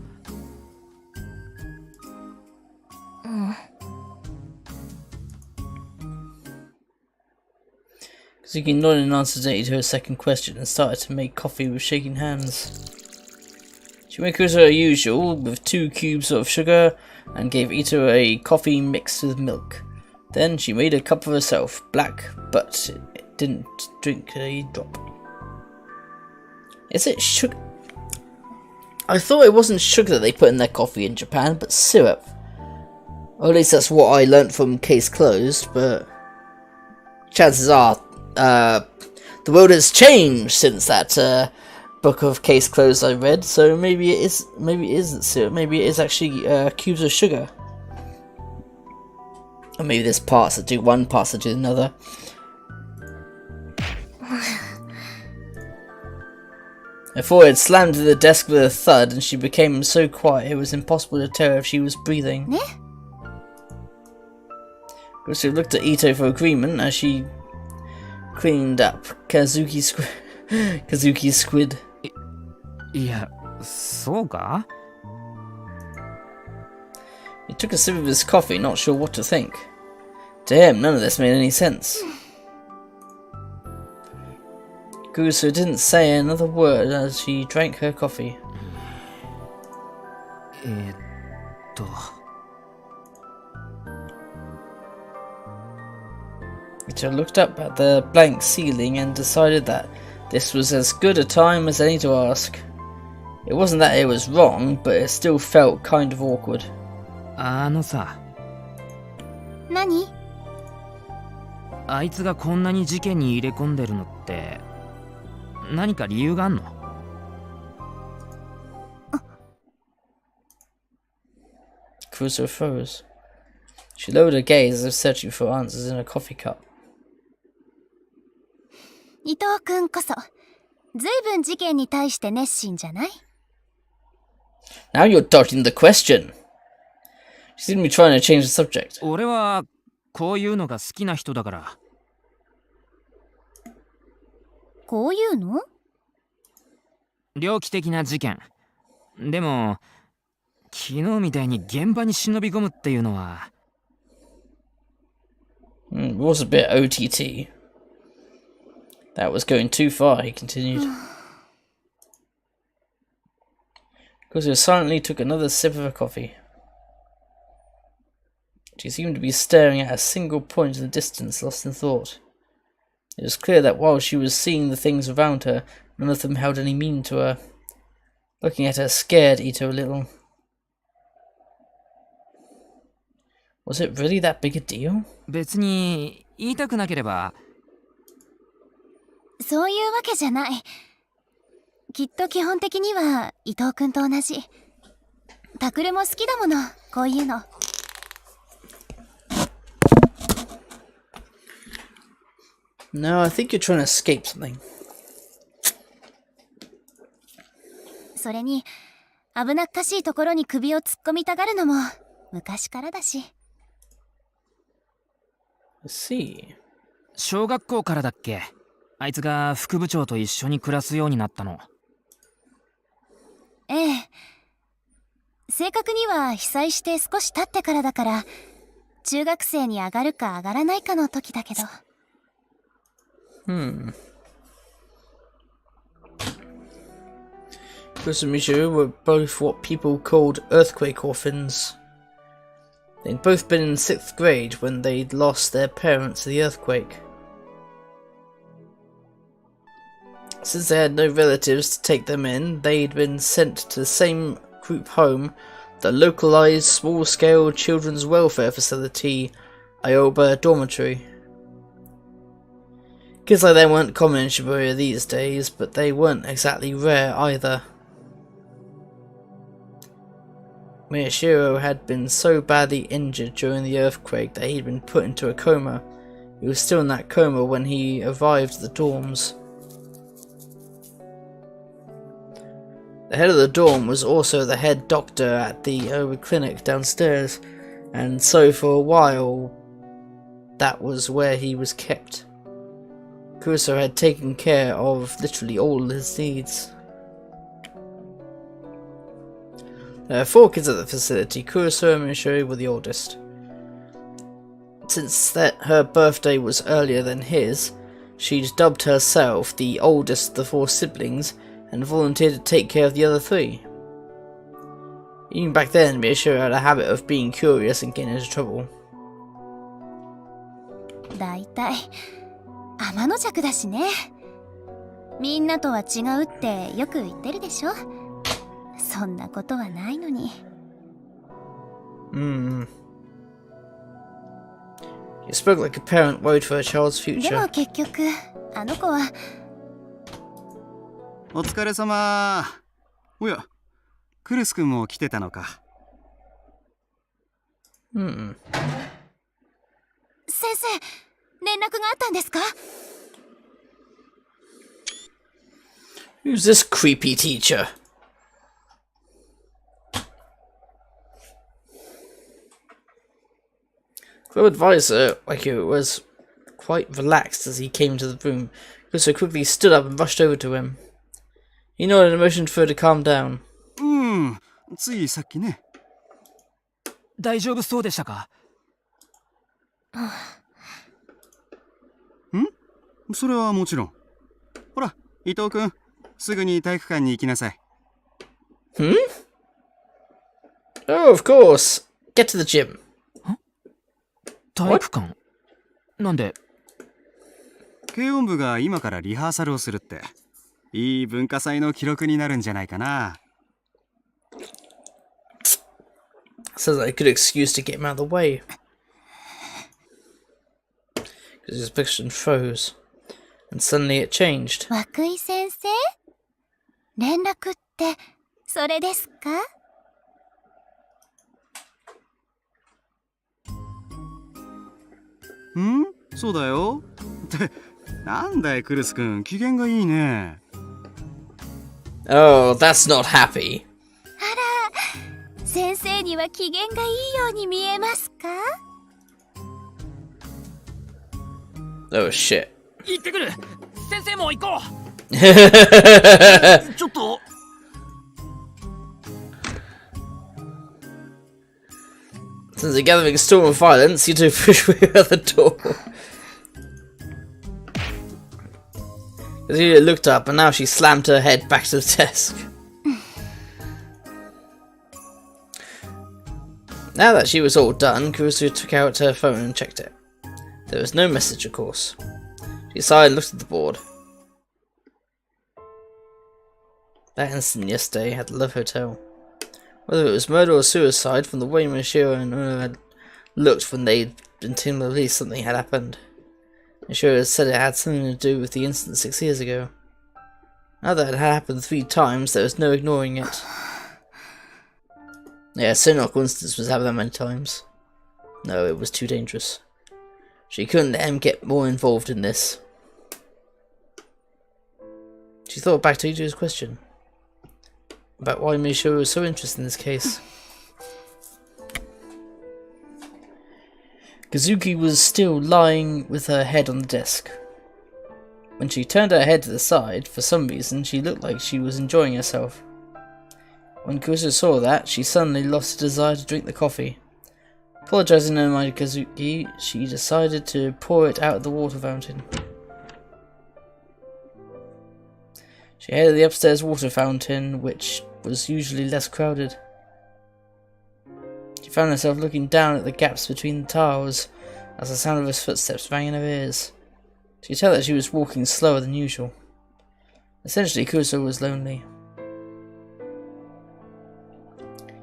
Kazuki nodded in answer to her second question and started to make coffee with shaking hands. She went as her usual with 2 cubes of sugar and gave Ito a coffee mixed with milk. Then she made a cup for herself, black, but it didn't drink a drop. Is it sugar? I thought it wasn't sugar that they put in their coffee in Japan, but syrup. Or at least that's what I learnt from Case Closed, but chances are the world has changed since that book of Case Closed I read, so maybe it isn't syrup, maybe it is actually cubes of sugar. Or maybe there's parts that do one, parts that do another. Her forehead slammed to the desk with a thud, and she became so quiet it was impossible to tell if she was breathing. She looked at Ito for agreement as she cleaned up Kazuki's squid. いや、そうか？ He took a sip of his coffee, not sure what to think. To him, none of this made any sense. Gusu didn't say another word as she drank her coffee. Ito looked up at the blank ceiling and decided that this was as good a time as any to ask. It wasn't that it was wrong, but it still felt kind of awkward. あのさ、何？あいつがこんなに事件に入れ込んでるのって何か理由があんの？ Crusoe froze. She lowered her gaze as if searching for answers in a coffee cup. 伊藤くんこそずいぶん事件に対して熱心じゃない？ Now you're dodging the question. She seemed to be trying to change the subject. 俺はこういうのが好きな人だから。こういうの？猟奇的な事件。でも昨日みたいに現場に忍び込むっていうのは。It was a bit OTT. That was going too far, he continued. Crusoe silently took another sip of her coffee. She seemed to be staring at a single point in the distance, lost in thought. It was clear that while she was seeing the things around her, none of them held any meaning to her. Looking at her scared Ito a little. Was it really that big a deal? 別に言いたくなければ。そういうわけじゃない。きっと基本的には伊藤くんと同じ。タクルも好きだもの、こういうの。No, I think you're trying to escape something. それに危なっかしいところに首を突っ込みたがるのも昔からだし。I see. 小学校からだっけ？あいつが副部長と一緒に暮らすようになったの。ええ。正確には被災して少し経ってからだから、中学生に上がるか上がらないかの時だけど。Chris and Michu were both what people called earthquake orphans. They'd both been in 6th grade when they'd lost their parents to the earthquake. Since they had no relatives to take them in, they'd been sent to the same group home, the localised small-scale children's welfare facility, Ioba Dormitory. Kids like them weren't common in Shibuya these days, but they weren't exactly rare either. Miyashiro had been so badly injured during the earthquake that he'd been put into a coma. He was still in that coma when he arrived at the dorms. The head of the dorm was also the head doctor at the Ioba clinic downstairs, and so for a while that was where he was kept. Kurosawa had taken care of literally all his needs. There are 4 kids at the facility. Kurosawa and Mishori were the oldest. Since her birthday was earlier than his, she'd dubbed herself the oldest of the 4 siblings and volunteered to take care of the other 3. Even back then, Mishori had a habit of being curious and getting into trouble. だいたい天の弱だしね。みんなとは違うってよく言ってるでしょ。そんなことはないのに。You spoke like a parent worried for her child's で future. も結局あの子は。お疲れ様。おや、クルス君も来てたのか。先生、連絡があったんですか？ Who's this creepy teacher? Club advisor, like it was quite relaxed as he came into the room, so quickly stood up and rushed over to him. He nodded and motioned for her to calm down. ついさっきね。大丈夫そうでしたか？それはもちろん。ほら、伊藤君、すぐに体育館に行きなさい。Oh, of course. Get to the gym. 体育館？なんで？軽音部が今からリハーサルをするって。いい文化祭の記録になるんじゃないかな。Sounds like a good excuse to get him out of the way. His expression froze, and suddenly it changed. 涌井先生？連絡ってそれですか？ん？そうだよ。ってなんだいクルス君、機嫌がいいね。Oh, that's not happy. あら、先生には機嫌がいいように見えますか？ Oh shit. 行ってくる。先生も行こう。ちょっと。Since the gathering storm of violence, you two push me out the door. Azealia looked up, and now she slammed her head back to the desk. Now that she was all done, Kurusu took out her phone and checked it. There was no message, of course. She sighed and looked at the board. That incident yesterday at the Love Hotel. Whether it was murder or suicide, from the way Mishiro and Uno had looked when they'd been telling the police something had happened. Mishiro had said it had something to do with the incident 6 years ago. Now that it had happened 3 times, there was no ignoring it. Yeah, so no coincidence was happening that many times. No, it was too dangerous. She couldn't let him get more involved in this. She thought back to Ichigo's question about why Mishiro was so interested in this case. Kazuki was still lying with her head on the desk. When she turned her head to the side, for some reason she looked like she was enjoying herself. When Kurusu saw that, she suddenly lost the desire to drink the coffee. Apologizing to my Kazuki, she decided to pour it out of the water fountain. She headed the upstairs water fountain, which was usually less crowded. She found herself looking down at the gaps between the tiles as the sound of his footsteps rang in her ears. She could tell that she was walking slower than usual. Essentially, Kurusu was lonely.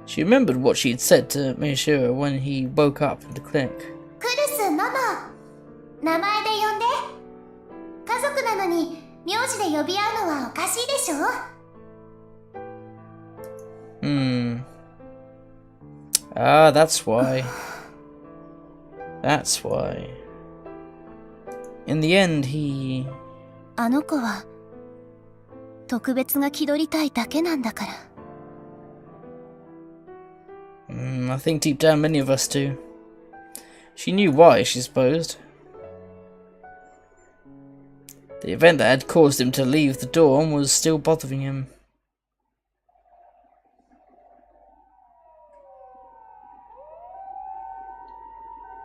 She remembered what she had said to Mishiro when he woke up in the clinic. クルスママ、名前で呼んで。家族なのに名字で呼び合うのはおかしいでしょ。Ah, that's why. That's why. In the end, he... あの子は特別が気取りたいだけなんだから。I think deep down many of us do. She knew why, she supposed. The event that had caused him to leave the dorm was still bothering him.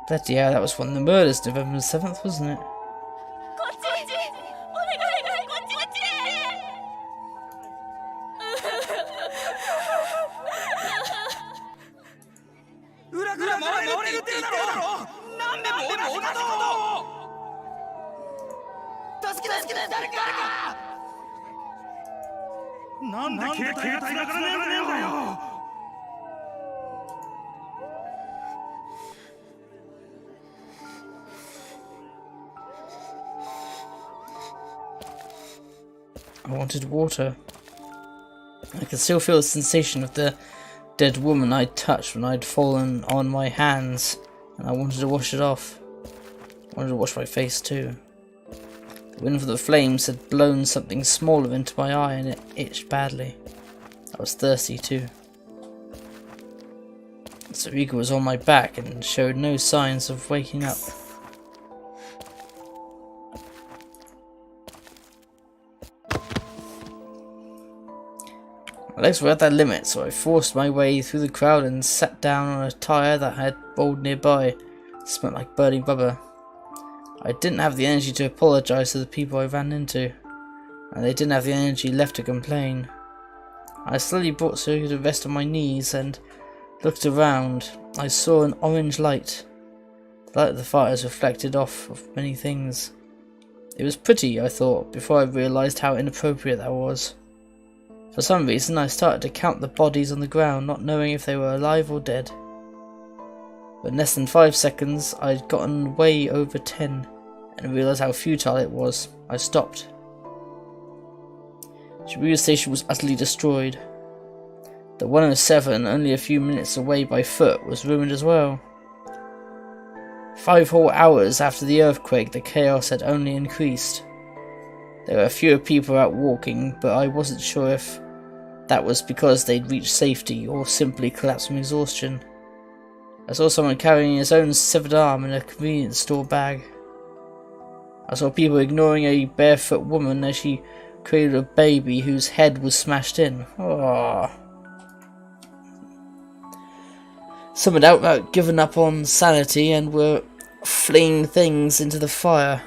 Bloody hell, that was one of the murders, November 7th, wasn't it? なんで携帯が繋がらねえんだよ。I wanted water. I could still feel the sensation of the dead woman I'd touched when I'd fallen on my hands, and I wanted to wash it off. I wanted to wash my face too. The wind from the flames had blown something smaller into my eye and it itched badly. I was thirsty too. Sarika was on my back and showed no signs of waking up. My legs were at their limit, so I forced my way through the crowd and sat down on a tyre that had rolled nearby. It smelled like burning rubber. I didn't have the energy to apologise to the people I ran into, and they didn't have the energy left to complain. I slowly brought Sarika to rest on my knees and looked around. I saw an orange light. The light of the fires reflected off of many things. It was pretty, I thought, before I realised how inappropriate that was. For some reason, I started to count the bodies on the ground, not knowing if they were alive or dead. But in less than 5 seconds, I'd gotten way over 10, and realised how futile it was. I stopped. Shibuya Station was utterly destroyed. The 107, only a few minutes away by foot, was ruined as well. 5 whole hours after the earthquake, the chaos had only increased. There were fewer people out walking, but I wasn't sure if that was because they'd reached safety or simply collapsed from exhaustion. I saw someone carrying his own severed arm in a convenience store bag. I saw people ignoring a barefoot woman as she cradled a baby whose head was smashed in. Oh. Some had outright given up on sanity and were flinging things into the fire.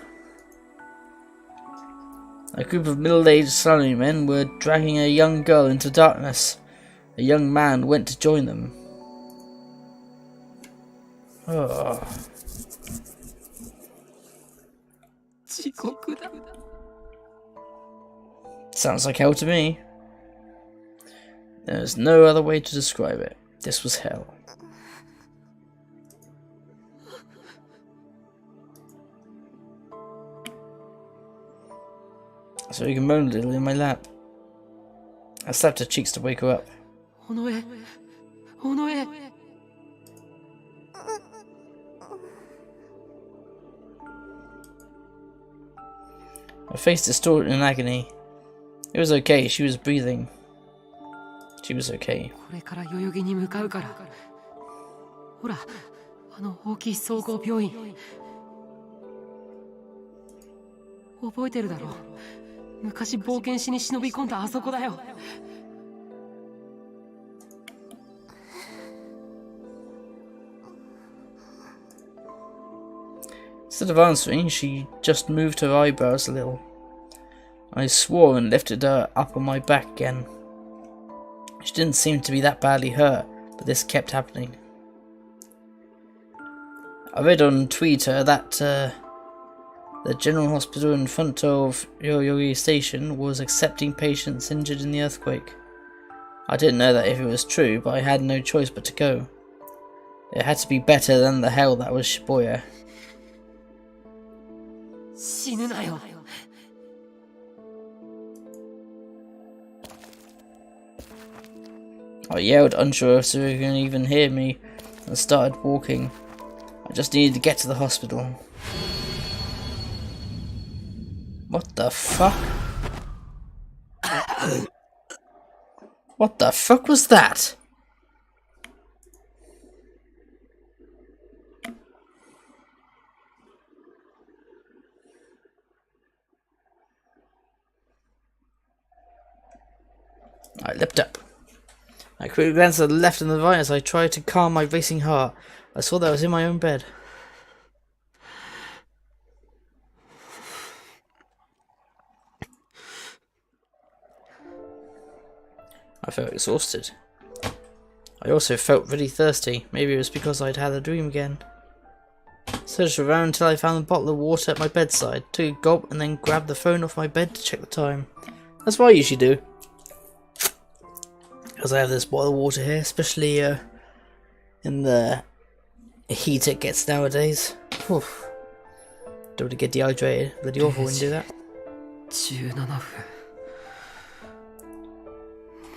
A group of middle-aged salarymen were dragging a young girl into darkness. A young man went to join them. Oh. Sounds like hell to me. There's no other way to describe it. This was hell. So you can moan a little in my lap. I slapped her cheeks to wake her up. Her face distorted in agony. It was okay, she was breathing. She was okay. Instead of answering, she just moved her eyebrows a little. I swore and lifted her up on my back again. She didn't seem to be that badly hurt, but this kept happening. I read on Twitter that the general hospital in front of Yoyogi Station was accepting patients injured in the earthquake. I didn't know that if it was true, but I had no choice but to go. It had to be better than the hell that was Shibuya. I yelled, unsure if she could even hear me, and started walking. I just needed to get to the hospital. What the fuck? What the fuck was that? I leapt up. I quickly glanced to the left and the right as I tried to calm my racing heart. I saw that I was in my own bed. I felt exhausted. I also felt really thirsty. Maybe it was because I'd had a dream again. I searched around until I found a bottle of water at my bedside, took a gulp and then grabbed the phone off my bed to check the time. That's what I usually do. Because I have this bottle of water here, especially in the heat it gets nowadays. Oof. Don't want to get dehydrated. Bloody awful when you do that.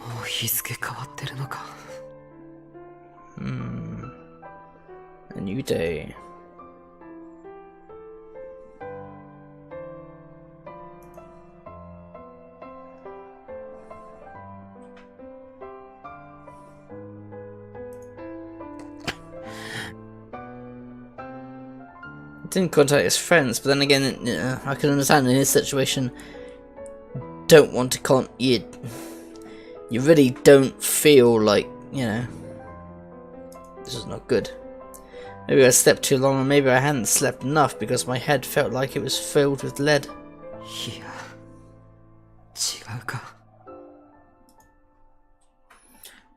もう日付変わってるのか。A new day. Didn't contact his friends, but then again, I can understand in his situation. Don't want to you really don't feel like, you know, this is not good. Maybe I slept too long, or maybe I hadn't slept enough because my head felt like it was filled with lead.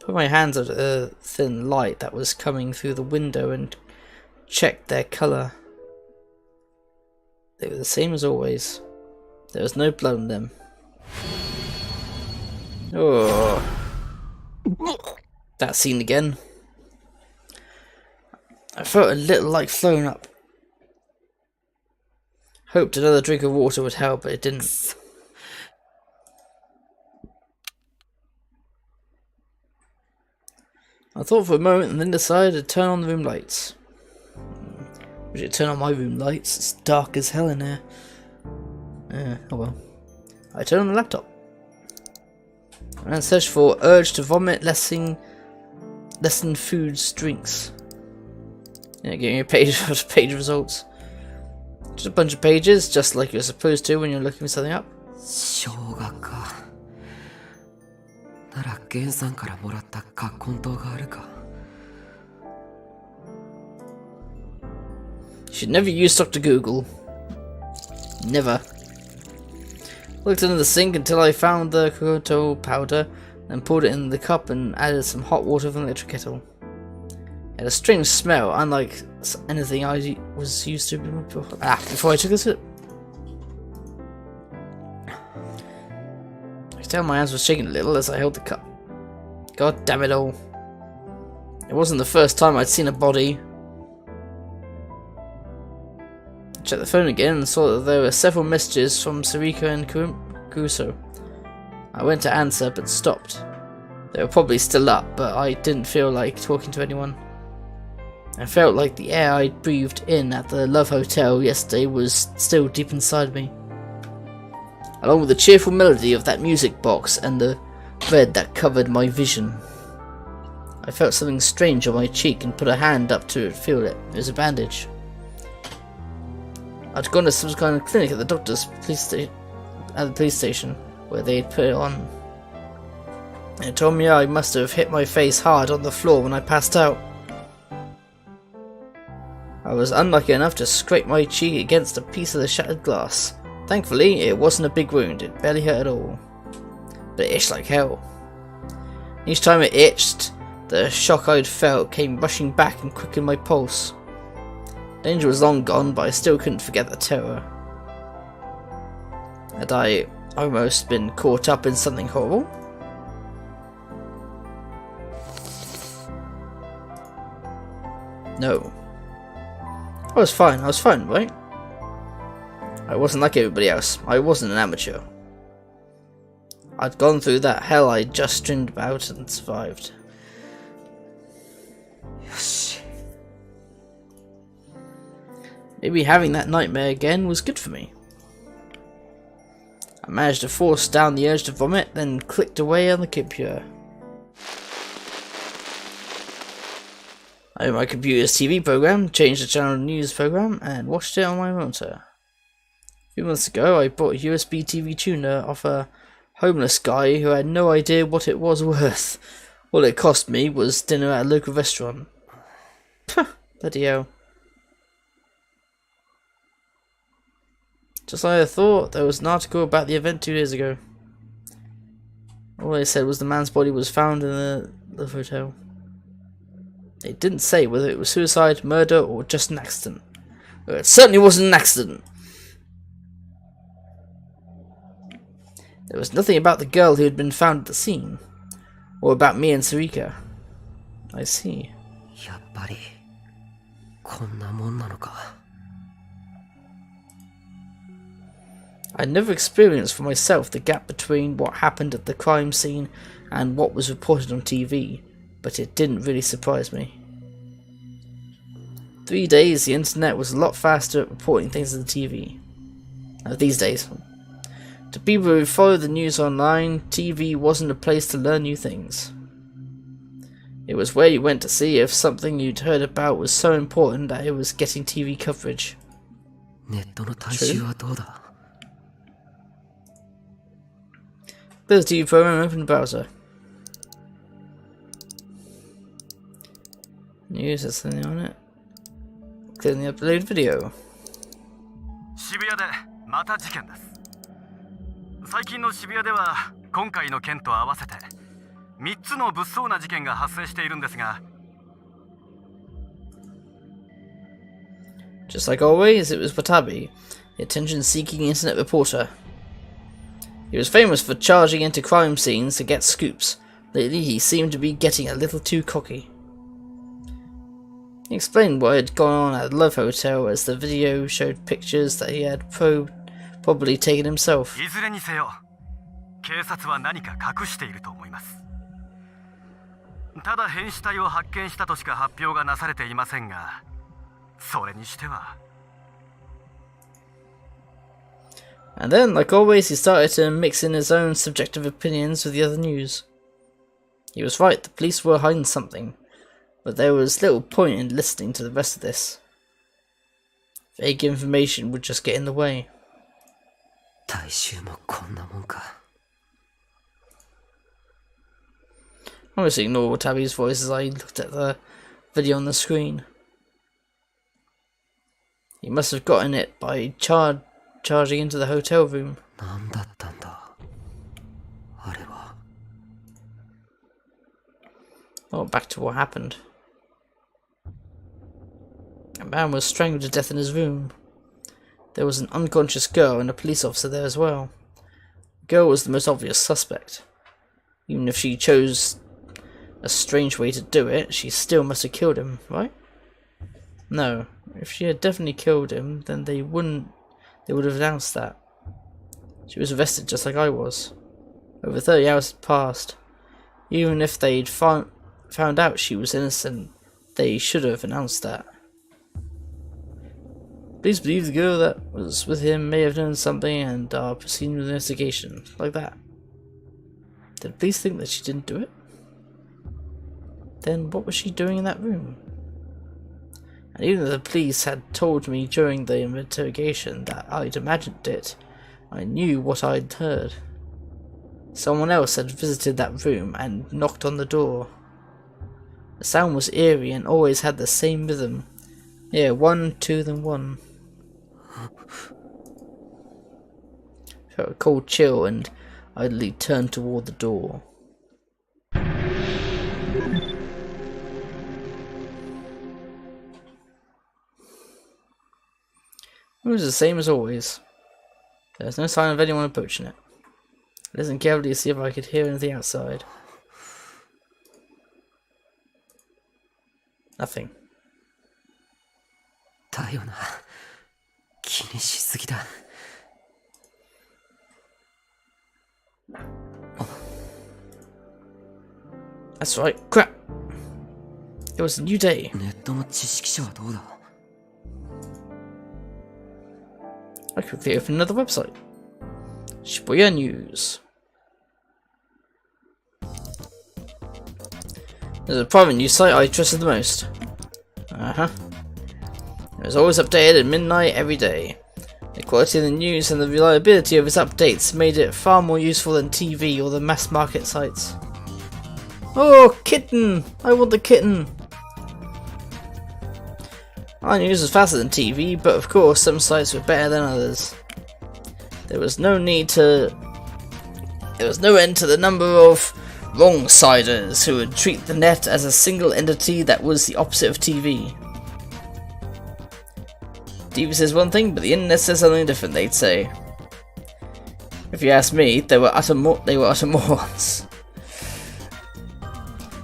Put my hands at a thin light that was coming through the window and checked their colour. They were the same as always. There was no blood on them. Oh, that scene again. I felt a little like throwing up. Hoped another drink of water would help, but it didn't. I thought for a moment and then decided to turn on the room lights. I should turn on my room lights. It's dark as hell in here. Oh well. I turned on the laptop and searched for urge to vomit, lessen foods, drinks. Yeah, give me a page of page results. Just a bunch of pages, just like you're supposed to when you're looking something up. 生姜か。なら源さんからもらった葛根湯があるか。You should never use Dr. Google. Never. Looked under the sink until I found the cocoa powder, then poured it in the cup and added some hot water from the electric kettle. It had a strange smell, unlike anything I was used to before I took a sip. I could tell my hands were shaking a little as I held the cup. God damn it all. It wasn't the first time I'd seen a body. I checked the phone again and saw that there were several messages from Sarika and Kuruso. I went to answer but stopped. They were probably still up, but I didn't feel like talking to anyone. I felt like the air I'd breathed in at the Love Hotel yesterday was still deep inside me. Along with the cheerful melody of that music box and the bed that covered my vision. I felt something strange on my cheek and put a hand up to feel it. It was a bandage. I'd gone to some kind of clinic at the police station where they'd put it on. It told me I must have hit my face hard on the floor when I passed out. I was unlucky enough to scrape my cheek against a piece of the shattered glass. Thankfully, it wasn't a big wound, it barely hurt at all. But it itched like hell. Each time it itched, the shock I'd felt came rushing back and quickened my pulse. Danger was long gone, but I still couldn't forget the terror. Had I almost been caught up in something horrible? No. I was fine, right? I wasn't like everybody else. I wasn't an amateur. I'd gone through that hell I just dreamed about and survived. Yes. Maybe having that nightmare again was good for me. I managed to force down the urge to vomit, then clicked away on the computer. I opened my computer's TV program, changed the channel news program, and watched it on my monitor. A few months ago, I bought a USB TV tuner off a homeless guy who had no idea what it was worth. All it cost me was dinner at a local restaurant. Puh, bloody hell. Just like I thought, there was an article about the event 2 days ago. All they said was the man's body was found in the hotel. They didn't say whether it was suicide, murder, or just an accident. But it certainly wasn't an accident. There was nothing about the girl who had been found at the scene, or about me and Sarika. I see. やっぱりこんなもんなのか。I'd never experienced for myself the gap between what happened at the crime scene and what was reported on TV, but it didn't really surprise me. 3 days, the internet was a lot faster at reporting things than the TV. These days. To people who follow the news online, TV wasn't a place to learn new things. It was where you went to see if something you'd heard about was so important that it was getting TV coverage. ネットの大衆はどうだ？ There's a TV program open the browser. News, there's something on it. Click on the upload video. 渋谷でまた事件です。最近の渋谷では今回の件と合わせて3つの物騒な事件が発生しているんですが。Just like always, it was Watabe, the attention-seeking internet reporter. He was famous for charging into crime scenes to get scoops. Lately, he seemed to be getting a little too cocky. He explained what had gone on at the Love Hotel as the video showed pictures that he had probably taken himself. いずれにせよ、警察は何か隠していると思います。ただ変死体を発見したとしか発表がなされていませんが、それにしては。And then, like always, he started to mix in his own subjective opinions with the other news. He was right, the police were hiding something, but there was little point in listening to the rest of this. Vague information would just get in the way. 大衆もこんなもんか。I almost ignored Tabby's voice as I looked at the video on the screen. He must have gotten it by charging into the hotel room. 何だったんだあれは。 Oh, back to what happened. A man was strangled to death in his room. There was an unconscious girl and a police officer there as well. The girl was the most obvious suspect. Even if she chose a strange way to do it, she still must have killed him, right? No. If she had definitely killed him, then they would have announced that. She was arrested just like I was. Over 30 hours had passed. Even if they'd found out she was innocent, they should have announced that. Please believe the girl that was with him may have known something and are proceeding with the investigation. Like that. Did the police think that she didn't do it? Then what was she doing in that room? And even though the police had told me during the interrogation that I'd imagined it, I knew what I'd heard. Someone else had visited that room and knocked on the door. The sound was eerie and always had the same rhythm. Yeah, 1, 2, then 1. Felt a cold chill and idly turned toward the door. It was the same as always. There was no sign of anyone approaching it. I listened carefully to see if I could hear anything outside. Nothing. だよな。気にしすぎだ。That's right. Crap! It was a new day. ネットの知識者はどうだ I quickly opened another website. Shibuya News. There's a private news site I trusted the most. It was always updated at midnight every day. The quality of the news and the reliability of its updates made it far more useful than TV or the mass market sites. Oh, kitten! I want the kitten! Our news was faster than TV, but of course some sites were better than others. There was no end to the number of wrong-siders who would treat the net as a single entity that was the opposite of TV. TV says one thing, but the internet says something different, they'd say. If you ask me, they were utter morons.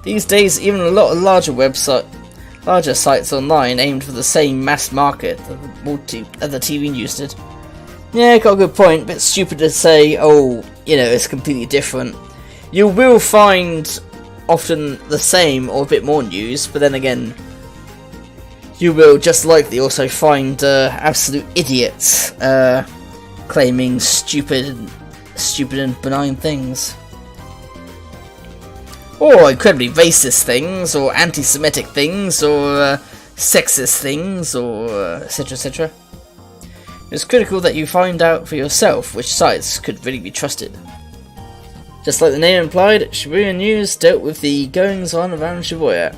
These days, even a lot of larger sites online aimed for the same mass market that the TV news did. Yeah, got a good point, bit stupid to say, oh, you know, it's completely different. You will find often the same or a bit more news, but then again, you will just likely also find absolute idiots claiming stupid and benign things. Or incredibly racist things, or anti-Semitic things, or sexist things, or etc, etc. It's critical that you find out for yourself which sites could really be trusted. Just like the name implied, Shibuya News dealt with the goings-on around Shibuya.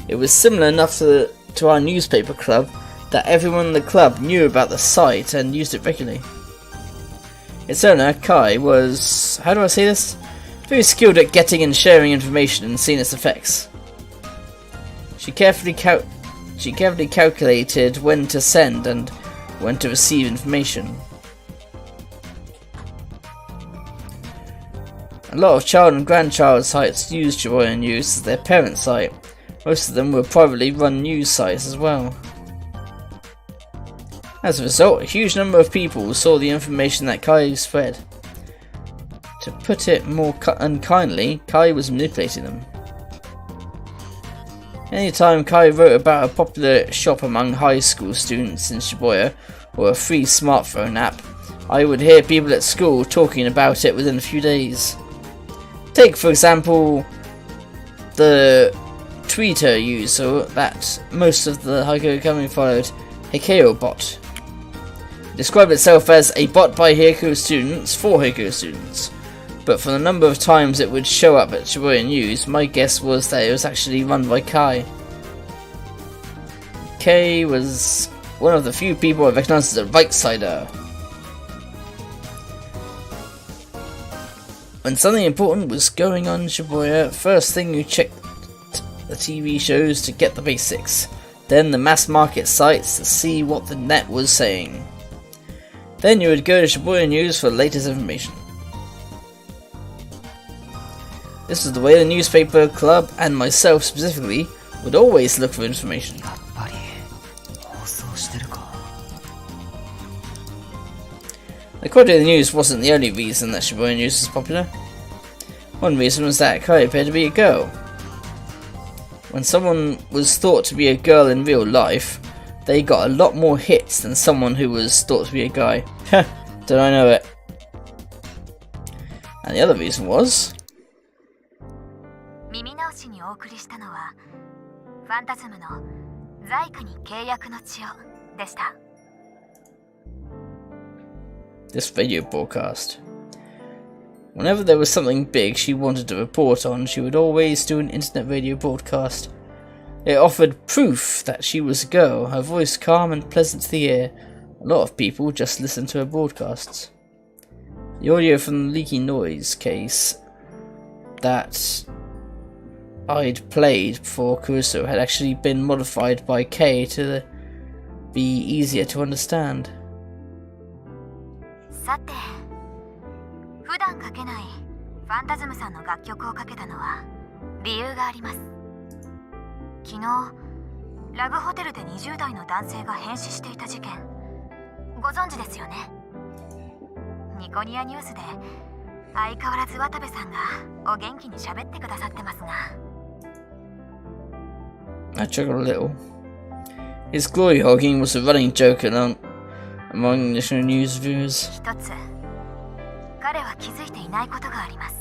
It was similar enough to our newspaper club that everyone in the club knew about the site and used it regularly. Its owner, Kai, was, how do I say this? Very skilled at getting and sharing information and seeing its effects. She carefully calculated when to send and when to receive information. A lot of child and grandchild sites use Shibuya News as their parent site, Most of them were privately run news sites as well. As a result, a huge number of people saw the information that Kai spread. To put it more unkindly, Kai was manipulating them. Anytime Kai wrote about a popular shop among high school students in Shibuya, or a free smartphone app, I would hear people at school talking about it within a few days. Take, for example, the Twitter user that most of the Haiku Academy followed, Heikeo Bot. It described itself as a bot by Haiku students for Haiku students, but for the number of times it would show up at Shibuya News, my guess was that it was actually run by Kai. Kai was one of the few people I recognized as a right-sider. When something important was going on in Shibuya, first thing you checked the TV shows to get the basics, then the mass market sites to see what the net was saying. Then you would go to Shibuya News for the latest information. This is the way the newspaper club, and myself specifically, would always look for information. The quality of the news wasn't the only reason that Shibuya News was popular. One reason was that Kai appeared to be a girl. When someone was thought to be a girl in real life, they got a lot more hits than someone who was thought to be a guy. Heh, don't I know it. And the other reason was... 耳直しにお送りしたのはファンタズムの在家に契約の地をでした。 This radio broadcast. Whenever there was something big she wanted to report on, she would always do an internet radio broadcast. It offered proof that she was a girl, her voice calm and pleasant to the ear. A lot of people just listened to her broadcasts. The audio from the leaky noise case that I'd played before Kurusu had actually been modified by Kei to be easier to understand. さて、普段かけないファンタズムさんの楽曲をかけたのは理由があります。昨日、ラブホテルで20代の男性が変死していた事件、ご存知ですよね。ニコニアニュースで相変わらず渡部さんがお元気に喋ってくださってますが。I chuckled a little. His glory hogging was a running joke among national news viewers. 一つ、彼は気づいていないことがあります。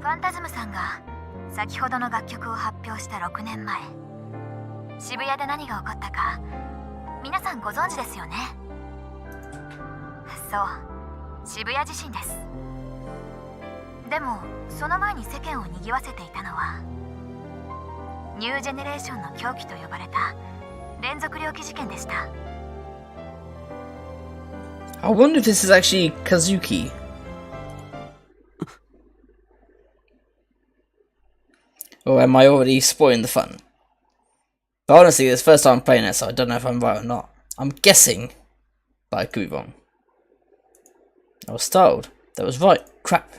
ファンタズムさんが先ほどの楽曲を発表した6年前、渋谷で何が起こったか皆さんご存知ですよね。そう、渋谷地震です。でもその前に世間を賑わせていたのはニュージェネレーションの狂気と呼ばれた連続猟奇事件でした。 I wonder if this is actually Kazuki. Or am I already spoiling the fun? But honestly, it's the first time I'm playing it, so I don't know if I'm right or not. I'm guessing, but I could be wrong. I was startled. That was right. Crap.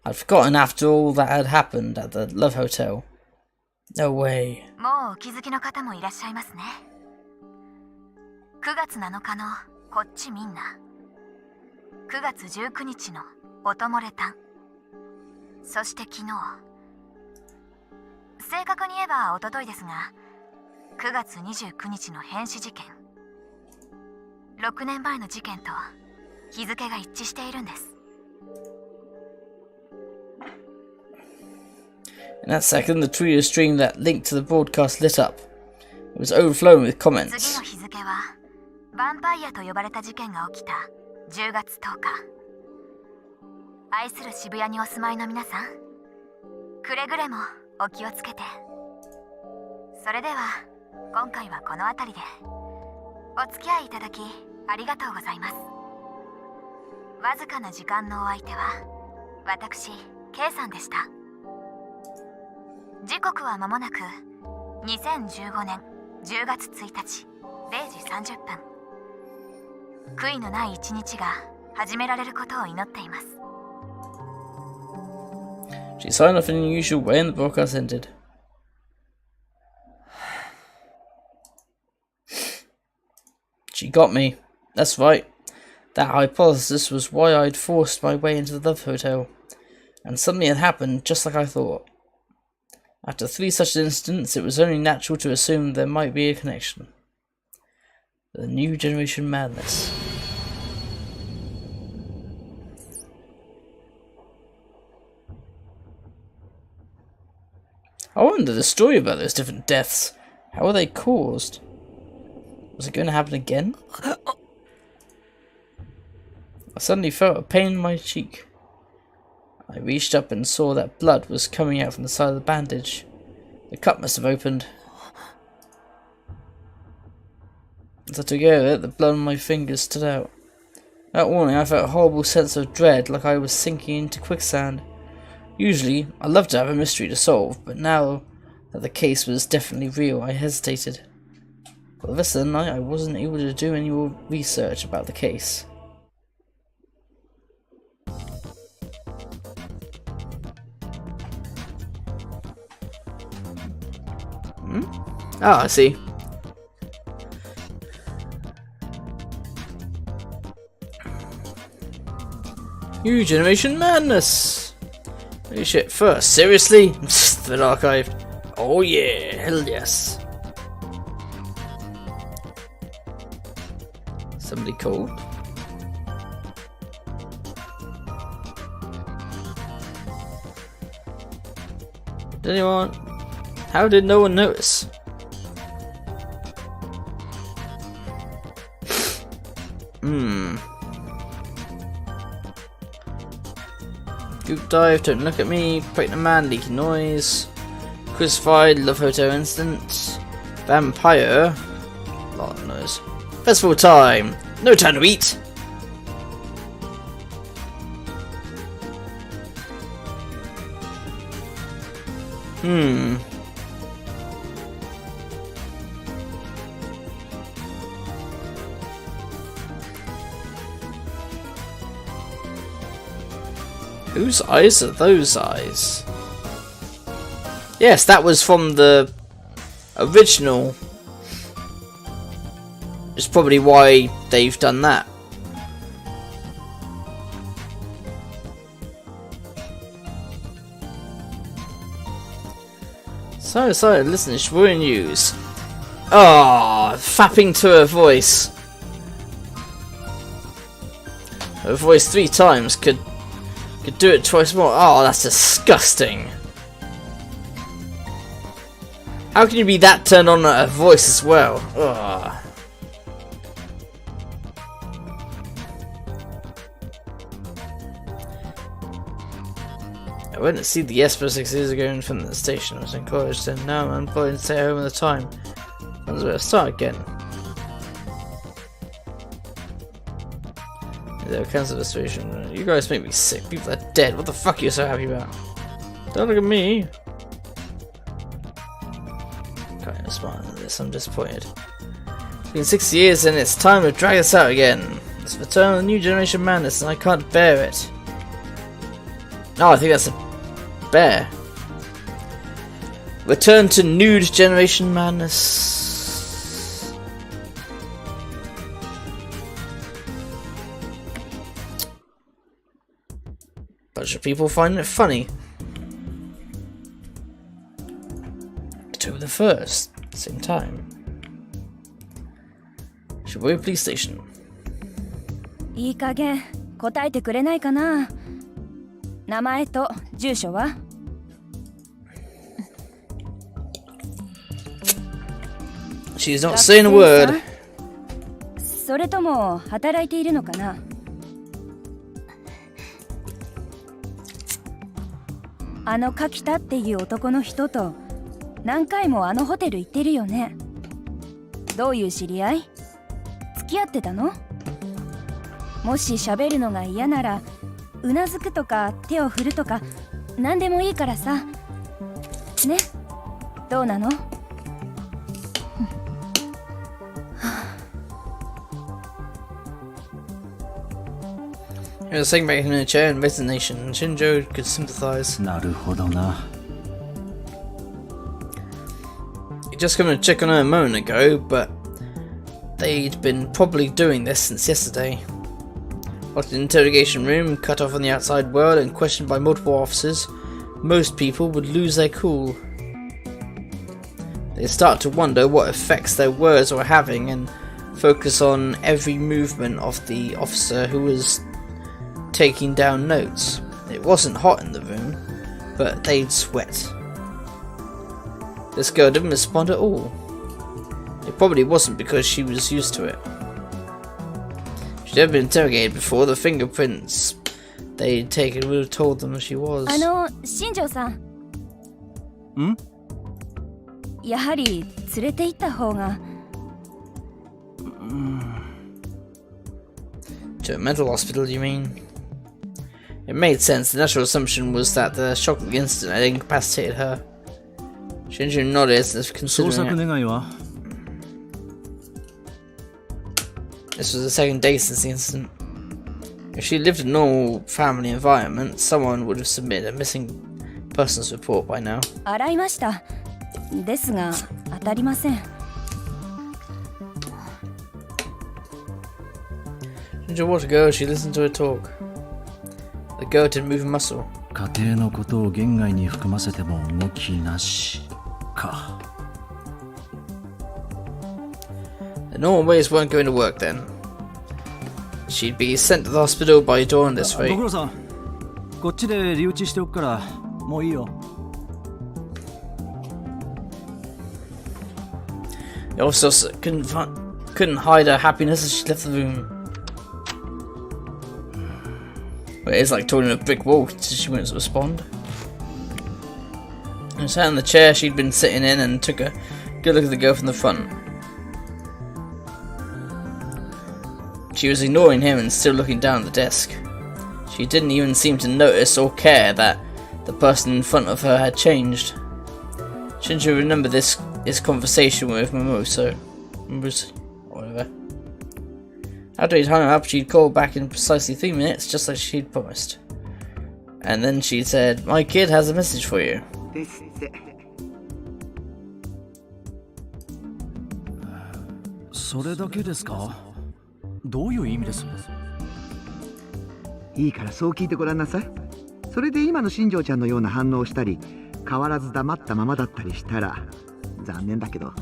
I'd forgotten after all that had happened at the Love Hotel. No way. もうお気づきの方もいらっしゃいますね。9月7日のこっちみんな、9月19日の音漏れタン、そして昨日、正確に言えば一昨日ですが、9月29日の変死事件、6年前の事件と日付が一致しているんです。 In that second, the Twitter stream that linked to the broadcast lit up. It was overflowing with comments. 次の日付はヴァンパイアと呼ばれた事件が起きた10月10日。愛する渋谷にお住まいの皆さん、くれぐれもお気をつけて。それでは今回はこの辺りで。お付き合いいただきありがとうございます。わずかな時間のお相手は私 K さんでした。時刻は間もなく2015年10月1日0時30分。悔いのない一日が始められることを祈っています。She signed off in an unusual way and the broadcast ended. She got me. That's right. That hypothesis was why I'd forced my way into the Love Hotel. And something had happened just like I thought. After 3 such incidents, it was only natural to assume there might be a connection. The new generation madness. I wonder the story about those different deaths. How were they caused? Was it going to happen again? I suddenly felt a pain in my cheek. I reached up and saw that blood was coming out from the side of the bandage. The cut must have opened. As I took over it, the blood on my fingers stood out. That morning I felt a horrible sense of dread, like I was sinking into quicksand. Usually, I love to have a mystery to solve, but now that the case was definitely real, I hesitated. For the rest of the night, I wasn't able to do any more research about the case. Oh, I see. New generation madness! Holy shit, first, seriously? The archive. Oh yeah, hell yes. Somebody called. Did anyone? How did no one notice? Goop dive, don't look at me. Pregnant man, leaky noise. Crucified, Love Hotel incident. Vampire. Lot of noise. Festival time. No time to eat. Whose eyes are those eyes? Yes, that was from the original. It's probably why they've done that. So listen, it's Shwuri News. Ah, fapping to her voice. Her voice 3 times could do it twice more. Oh, that's disgusting. How can you be that turned on at her voice as well? Ugh. I went to see the Esper 6 years ago and from the station. I was in college then. Now I'm employed and stay home all the time. I was about to start again. They'll cancel the station. You guys make me sick. People are dead. What the fuck are you so happy about? Don't look at me. Kind of smart at this. I'm disappointed. It's been 6 years and it's time to drag us out again. It's the return of the new generation madness and I can't bear it. Oh, I think that's a bear. Return to nude generation madness. Bunch of people find it funny. October the 1st, same time. Shibuya Police Station. いい加減答えてくれないかな。名前と住所は？ She's not saying a word. それとも働いているのかな。あの柿田っていう男の人と何回もあのホテル行ってるよね。どういう知り合い？付き合ってたの？もし喋るのが嫌ならうなずくとか手を振るとか何でもいいからさ。ね？どうなの？ He was sitting back in a chair in resignation, and Shinjo could sympathize. なるほどな。 He'd just come to check on her a moment ago, but they'd been probably doing this since yesterday. Locked in the interrogation room, cut off from the outside world, and questioned by multiple officers, most people would lose their cool. They'd start to wonder what effects their words were having and focus on every movement of the officer who was taking down notes. It wasn't hot in the room, but they'd sweat. This girl didn't respond at all. It probably wasn't because she was used to it. She'd never been interrogated before. The fingerprints they'd taken would have told them she was. 新庄さん。ん？やはり連れて行った方が。To a mental hospital, you mean? It made sense. The natural assumption was that the shocking incident had incapacitated her. Shinjo nodded as if 捜 considering 索 it. 願いは？ This was the second day since the incident. If she lived in a normal family environment, someone would have submitted a missing persons report by now. 洗いました。ですが当たりません。Shinjo watched the girl as she listened to her talk. The girl didn't move a muscle. 家庭のことを言外に含ませても動きなしか。 The normal ways weren't going to work then. She'd be sent to the hospital by dawn this ご rate. 苦労さん。こっちで留置しておくからもういいよ。 The officer couldn't hide her happiness as she left the room. But it's like talking to a brick wall, so she wouldn't respond. She sat in the chair she'd been sitting in and took a good look at the girl from the front. She was ignoring him and still looking down at the desk. She didn't even seem to notice or care that the person in front of her had changed. Shinjo remembered his conversation with Mimosa, or whatever. After he'd hung up, she'd call back in precisely 3 minutes, just like she'd promised. And then she said, "My kid has a message for you." ですって。それだけですか？どういう意味です？いいからそう聞いてごらんなさい。それで今の新庄ちゃんのような反応をしたり、変わらず黙ったままだったりしたら、残念だけど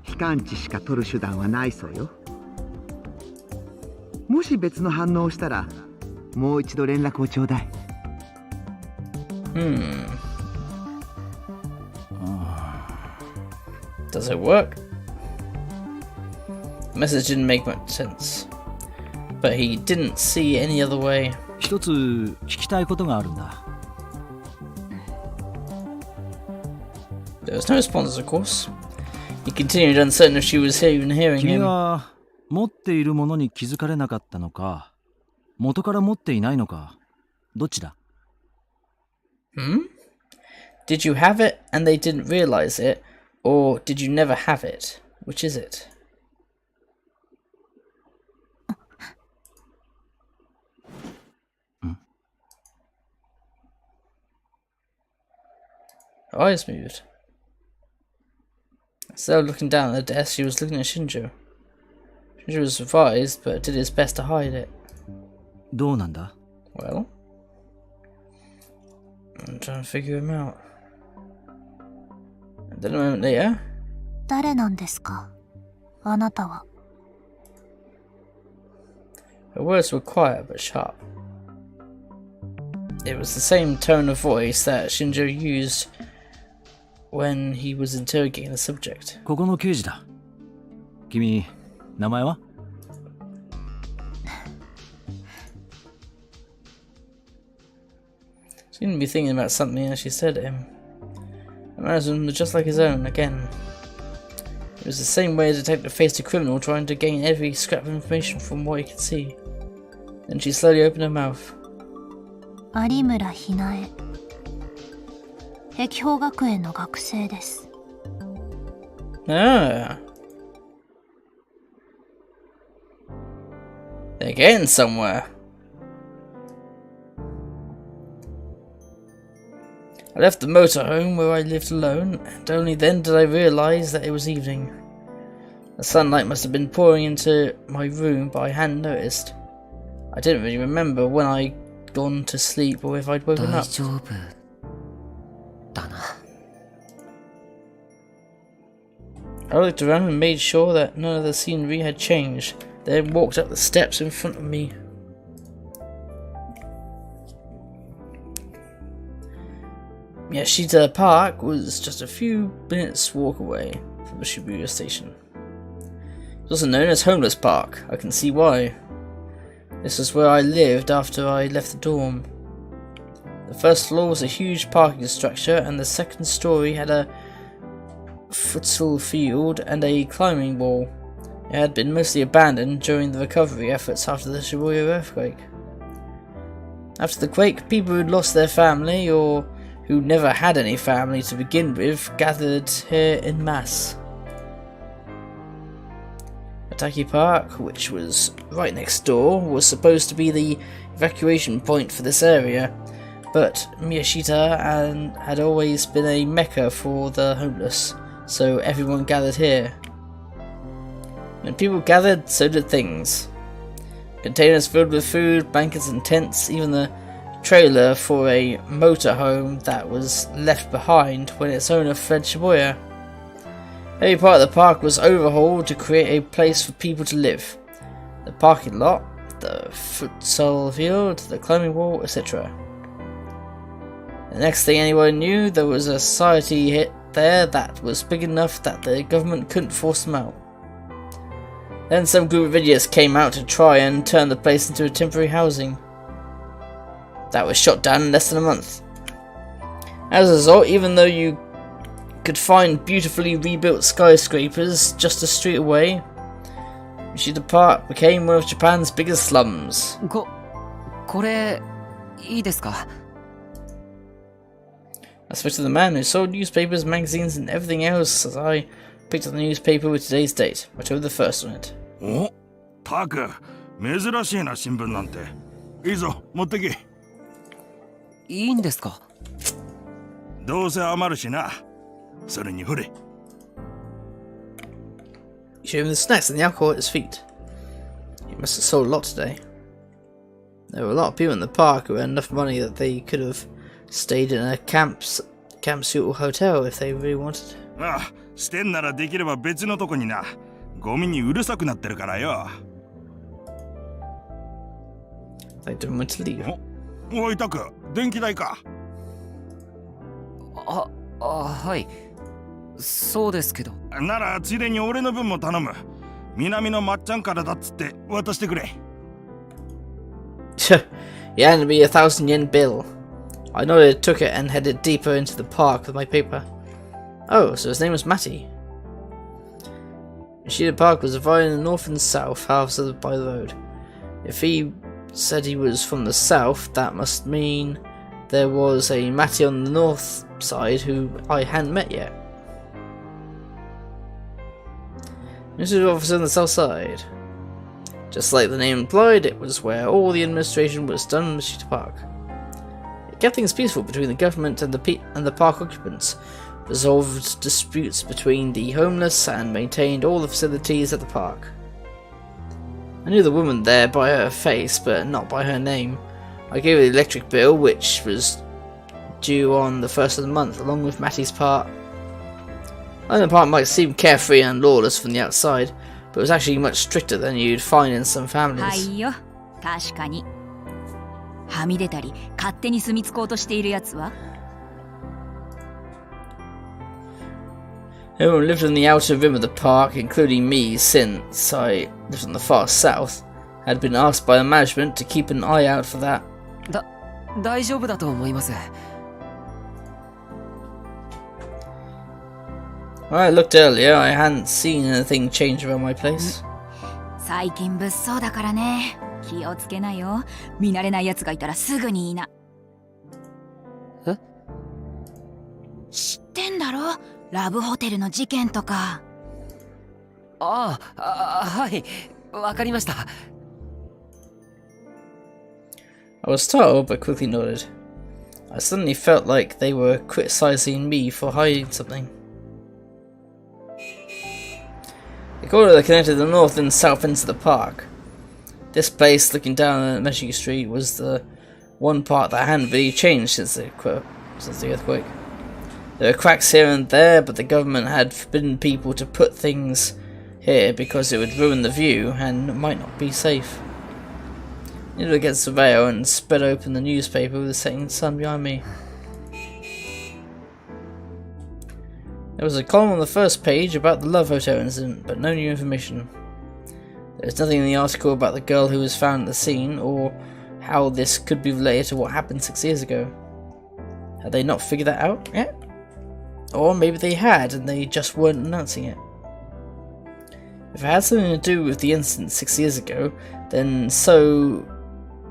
非感知しか取る手段はないそうよ。もし別の反応をしたら、もう一度連絡をちょうだい。Does it work? The message didn't make much sense, but he didn't see any other way. 一つ聞きたいことがあるんだ。 There was no response, of course. He continued, uncertain if she was even hearing 君 him. は持っているものに気づかれなかったのか、元から持っていないのか、どっちだ？ Did you have it and they didn't realize it, or did you never have it? Which is it? Her eyes moved. Instead of looking down at the desk, she was looking at Shinjo. Shinjo was surprised, but did his best to hide it. どうなんだ？ Well, I'm trying to figure him out. And then a moment later, 誰なんですかあなたは。 her words were quiet but sharp. It was the same tone of voice that Shinjo used when he was interrogating the subject. ここの刑事だ。君、名前は？ She seemed to be thinking about something as she said to him. Her mannerisms were just like his own again. It was the same way a detective faced a criminal trying to gain every scrap of information from what he could see. Then she slowly opened her mouth. 有村ひなえ。碧峰学園の学生です。Ah. They're getting somewhere. I left the motorhome where I lived alone, and only then did I realise that it was evening. The sunlight must have been pouring into my room, but I hadn't noticed. I didn't really remember when I'd gone to sleep or if I'd woken up. 大丈夫だな。 I looked around and made sure that none of the scenery had changed, then walked up the steps in front of me. Miyashita Park was just a few minutes walk away from the Shibuya station. It was also known as Homeless Park. I can see why. This was where I lived after I left the dorm. The first floor was a huge parking structure, and the second story had a futsal field and a climbing wall. It had been mostly abandoned during the recovery efforts after the Shibuya earthquake. After the quake, people who'd lost their family or who never had any family to begin with gathered here en masse. Ataki Park, which was right next door, was supposed to be the evacuation point for this area, but Miyashita had always been a mecca for the homeless, so everyone gathered here. When people gathered, so did things. Containers filled with food, blankets and tents, even the trailer for a motorhome that was left behind when its owner fled Shibuya. Every part of the park was overhauled to create a place for people to live. The parking lot, the futsal field, the climbing wall, etc. The next thing anyone knew, there was a society hit there that was big enough that the government couldn't force them out. Then some group of idiots came out to try and turn the place into a temporary housing. That was shot down in less than a month. As a result, even though you could find beautifully rebuilt skyscrapers just a street away, Miyashita Park became one of Japan's biggest slums. これいいですか? I spoke to the man who sold newspapers, magazines, and everything else as I picked up the newspaper with today's date, October the 1st on it. お、タク、珍しいな新聞なんて。いいぞ、持ってけ。いいんですか? どうせ余るしな。それにほれ。You showed him the snacks and the alcohol at his feet. He must have sold a lot today. There were a lot of people in the park who had enough money that they could have stayed in a campsuit or hotel if they really wanted. ああ、してんならできれば別のとこにな。ゴミにうるさくなってるからよ。They didn't want to leave. おいタク、電気代か。はい。そうですけど。ならついでに俺の分も頼む。南のまっちゃんからだっつって渡してくれ。He handed me a 1,000 yen bill. I nodded, took it, and headed deeper into the park with my paper. Oh, so his name was Matty. Miyashita Park was divided in the north and south halves by the road. If he said he was from the south, that must mean there was a Matty on the north side who I hadn't met yet. Administrative officer on the south side. Just like the name implied, it was where all the administration was done in Miyashita Park. It kept things peaceful between the government and the park occupants, resolved disputes between the homeless, and maintained all the facilities at the park. I knew the woman there by her face, but not by her name. I gave her the electric bill, which was due on the 1st of the month, along with Matty's part. I know the park might seem carefree and lawless from the outside, but it was actually much stricter than you'd find in some families. はいよ、確かに。はみ出たり、勝手に住み着こうとしているやつは? Everyone lived in the outer rim of the park, including me, since I lived on the far south, had been asked by the management to keep an eye out for that. 大丈夫だと思います。 When I looked earlier, I hadn't seen anything change around my place. 最近物騒だからね。気をつけなよ。見慣れない奴がいたらすぐに言いな。え？知ってんだろ？ラブホテルの事件とか。はい。わかりました。 I was startled, but quickly nodded. I suddenly felt like they were criticizing me for hiding something. The corridor connected the north and south ends of the park. This place, looking down at Michigan Street, was the one part that hadn't really changed since the earthquake. There were cracks here and there, but the government had forbidden people to put things here because it would ruin the view and might not be safe. I needed against the veil and spread open the newspaper with the setting sun behind me. There was a column on the first page about the Love Hotel incident, but no new information. There was nothing in the article about the girl who was found at the scene, or how this could be related to what happened 6 years ago. Had they not figured that out yet? Or maybe they had, and they just weren't announcing it. If it had something to do with the incident 6 years ago, then so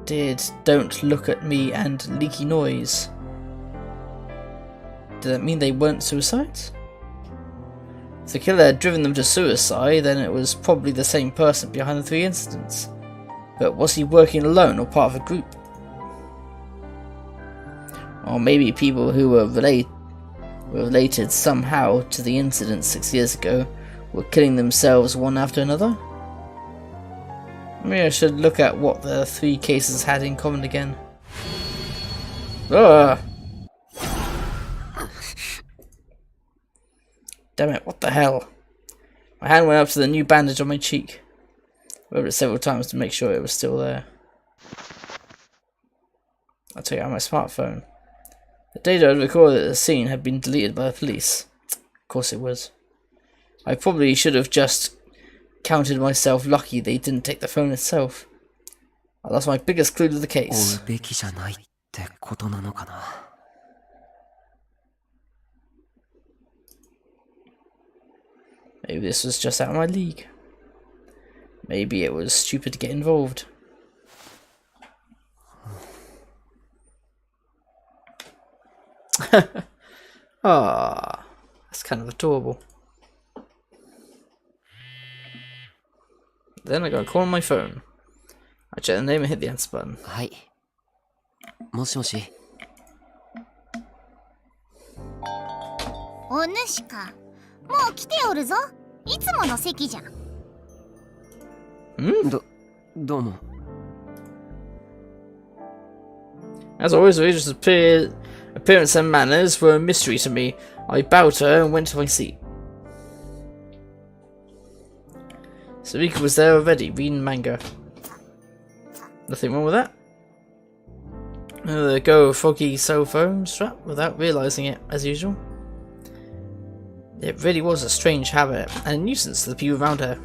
did Don't Look at Me and Leaky Noise. Did that mean they weren't suicides? If the killer had driven them to suicide, then it was probably the same person behind the 3 incidents. But was he working alone or part of a group? Or maybe people who were related somehow to the incident 6 years ago were killing themselves one after another? Maybe I should look at what the 3 cases had in common again. Ugh. Damn it, what the hell? My hand went up to the new bandage on my cheek. I rubbed it several times to make sure it was still there. I took it out of my smartphone. The data I'd recorded at the scene had been deleted by the police. Of course it was. I probably should have just counted myself lucky they didn't take the phone itself. I lost my biggest clue to the case. Maybe this was just out of my league. Maybe it was stupid to get involved. Ah, that's kind of adorable. Then I got a call on my phone. I checked the name and hit the answer button. Hi. Moshi. お主か。もう来ておるぞ。いつもの席じゃん。どうも。As always, Rita's appearance and manners were a mystery to me. I bowed to her and went to my seat. Sarika was there already, reading manga. Nothing wrong with that. There they go, foggy cell phone strap without realising it, as usual. It really was a strange habit, and a nuisance to the people around her.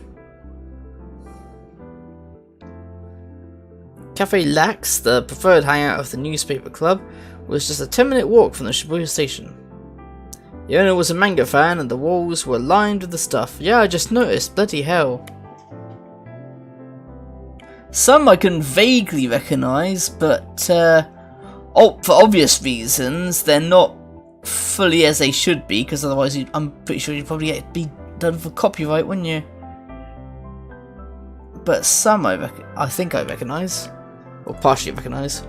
Cafe Lax, the preferred hangout of the newspaper club, was just a 10-minute walk from the Shibuya station. The owner was a manga fan, and the walls were lined with the stuff. Yeah, I just noticed, bloody hell. Some I can vaguely recognise, but for obvious reasons, they're not fully as they should be, because otherwise I'm pretty sure you'd probably be done for copyright, wouldn't you? But some I think I recognise, or partially recognise.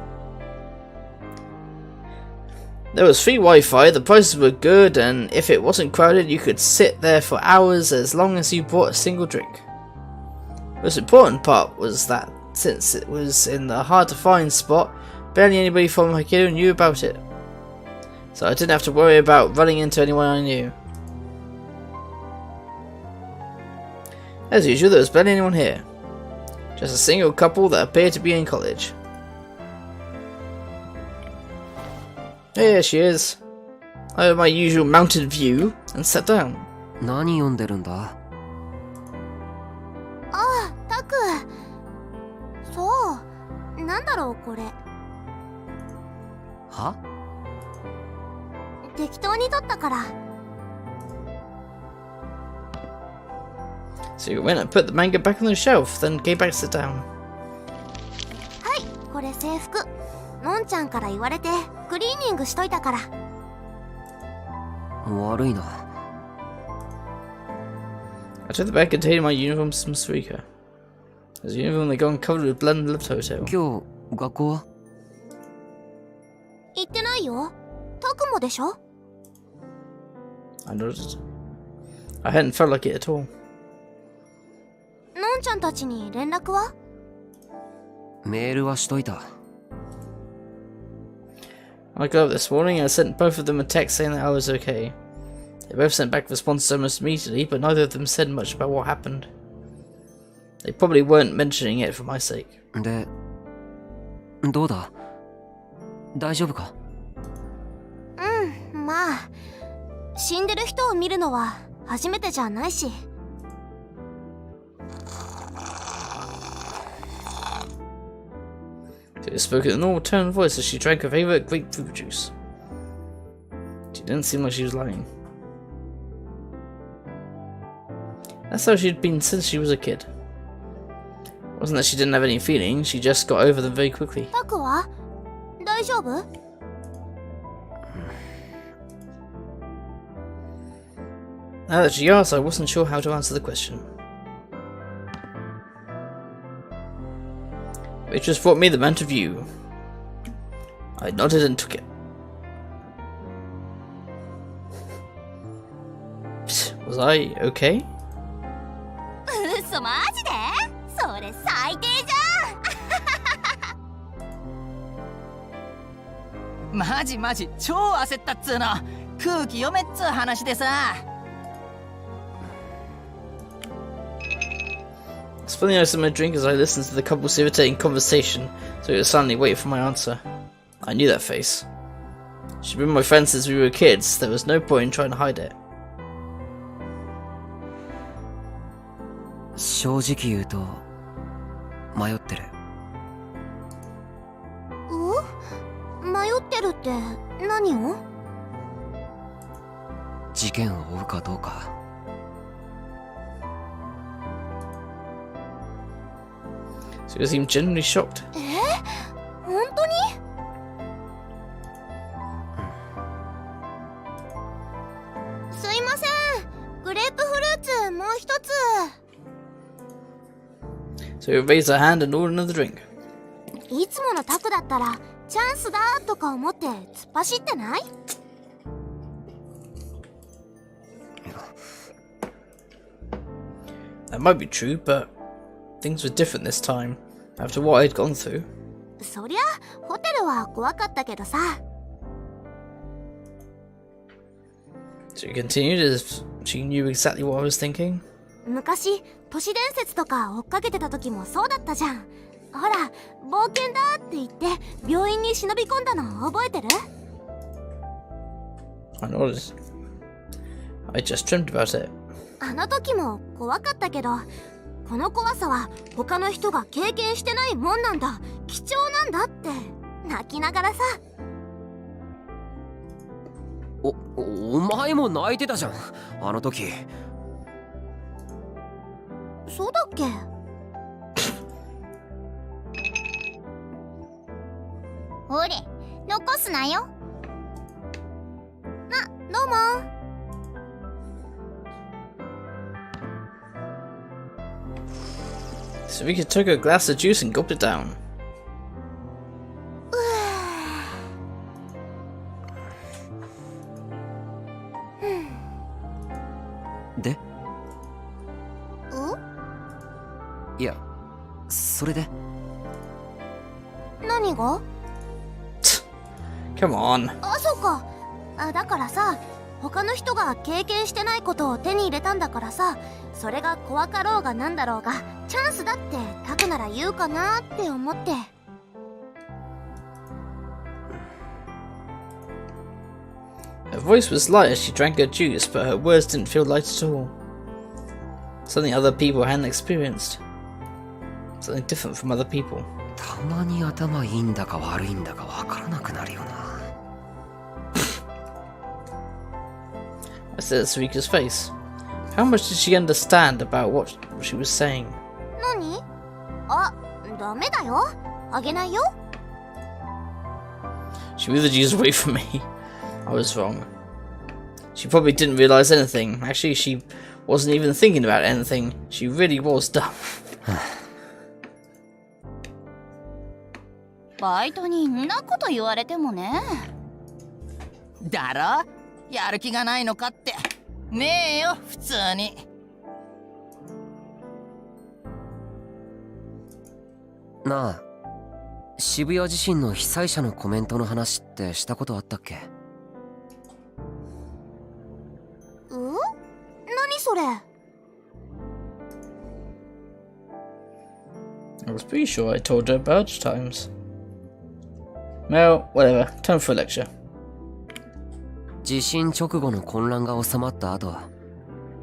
There was free Wi-Fi, the prices were good, and if it wasn't crowded you could sit there for hours as long as you bought a single drink. The most important part was that since it was in the hard to find spot, barely anybody from Hokkaido knew about it. So I didn't have to worry about running into anyone I knew. As usual, there was barely anyone here. Just a single couple that appeared to be in college. Here she is. I had my usual mounted view and sat down. 何読んでるんだ？ああ、タク。そう。なんだろうこれ。は？適当に撮ったから。So you went and put the manga back on the shelf, then came back to sit down. はい、これ制服。のんちゃんから言われてクリーニングしといたから。悪いな。I took the bag containing my uniforms from Sarika. There's a uniform they got covered with blood and left hotel. 今日学校は？言ってないよ。タクもでしょ？ I nodded. I hadn't felt like it at all. のんちゃんたちに連絡は？メールはしといた。I got up this morning and I sent both of them a text saying that I was okay. They both sent back responses almost immediately, but neither of them said much about what happened. They probably weren't mentioning it for my sake. で、どうだ？大丈夫か？うん、まあ死んでる人を見るのは初めてじゃないし。She spoke in a normal tone of voice as she drank her favorite grapefruit juice. She didn't seem like she was lying. That's how she'd been since she was a kid. It wasn't that she didn't have any feelings, she just got over them very quickly. タクは大丈夫？ Now that she asked, I wasn't sure how to answer the question. Waitress brought me the Mountain View. I nodded and took it. Was I okay? 嘘マジで？それ最低じゃん。マジマジ超焦ったっつーの。空気読めっつう話でさ。Spilling out some of my drink as I listened to the couple's irritating conversation, so it was silently waiting for my answer. I knew that face. She'd been my friend since we were kids, there was no point in trying to hide it. 正直言うと迷ってる。迷ってるって何を？事件を追うかどうか。So you seemed genuinely shocked. 本当に？すいません。グレープフルーツもう一つ。So you raised her hand and ordered another drink. いつものタクだったらチャンスだとか思って突っ走ってない？ That might be true, but things were different this time, after what I'd gone through. そりゃホテルは怖かったけどさ。So you continued as she knew exactly what I was thinking. 昔都市伝説とか追っかけてた時もそうだったじゃん。ほら冒険だって言って病院に忍び込んだの覚えてる？ I nodded. I just dreamt about it. あの時も怖かったけど、この怖さは他の人が経験してないもんなんだ、貴重なんだって泣きながらさ。お前も泣いてたじゃんあの時。そうだっけ？ほれ残すなよ。どうも。Sarika took a glass of juice and gulped it down. で？いや、それで？何が？ Come on. あ、そうか。だからさ、他の人が経験してないことを手に入れたんだからさ、それが怖かろうがなんだろうがチャンスだってタクなら言うかなって思って。Her voice was light as she drank her juice, but her words didn't feel light at all. Something other people hadn't experienced. Something different from other people. たまに頭いいんだか悪いんだかわからなくなるよな。I stared at Sarika's face. How much did she understand about what she was saying? 何？あ、ダメだよ。あげないよ。She moved the juice away from me. I was wrong. She probably didn't realize anything. Actually, she wasn't even thinking about anything. She really was dumb. バイトにんなこと言われてもね。だろ、やる気がないのかってねえよ普通に。なあ、渋谷地震の被災者のコメントの話ってしたことあったっけ？何それ？ I was pretty sure I told her about times. Well, whatever. Time for a lecture. 地震直後の混乱が収まった後、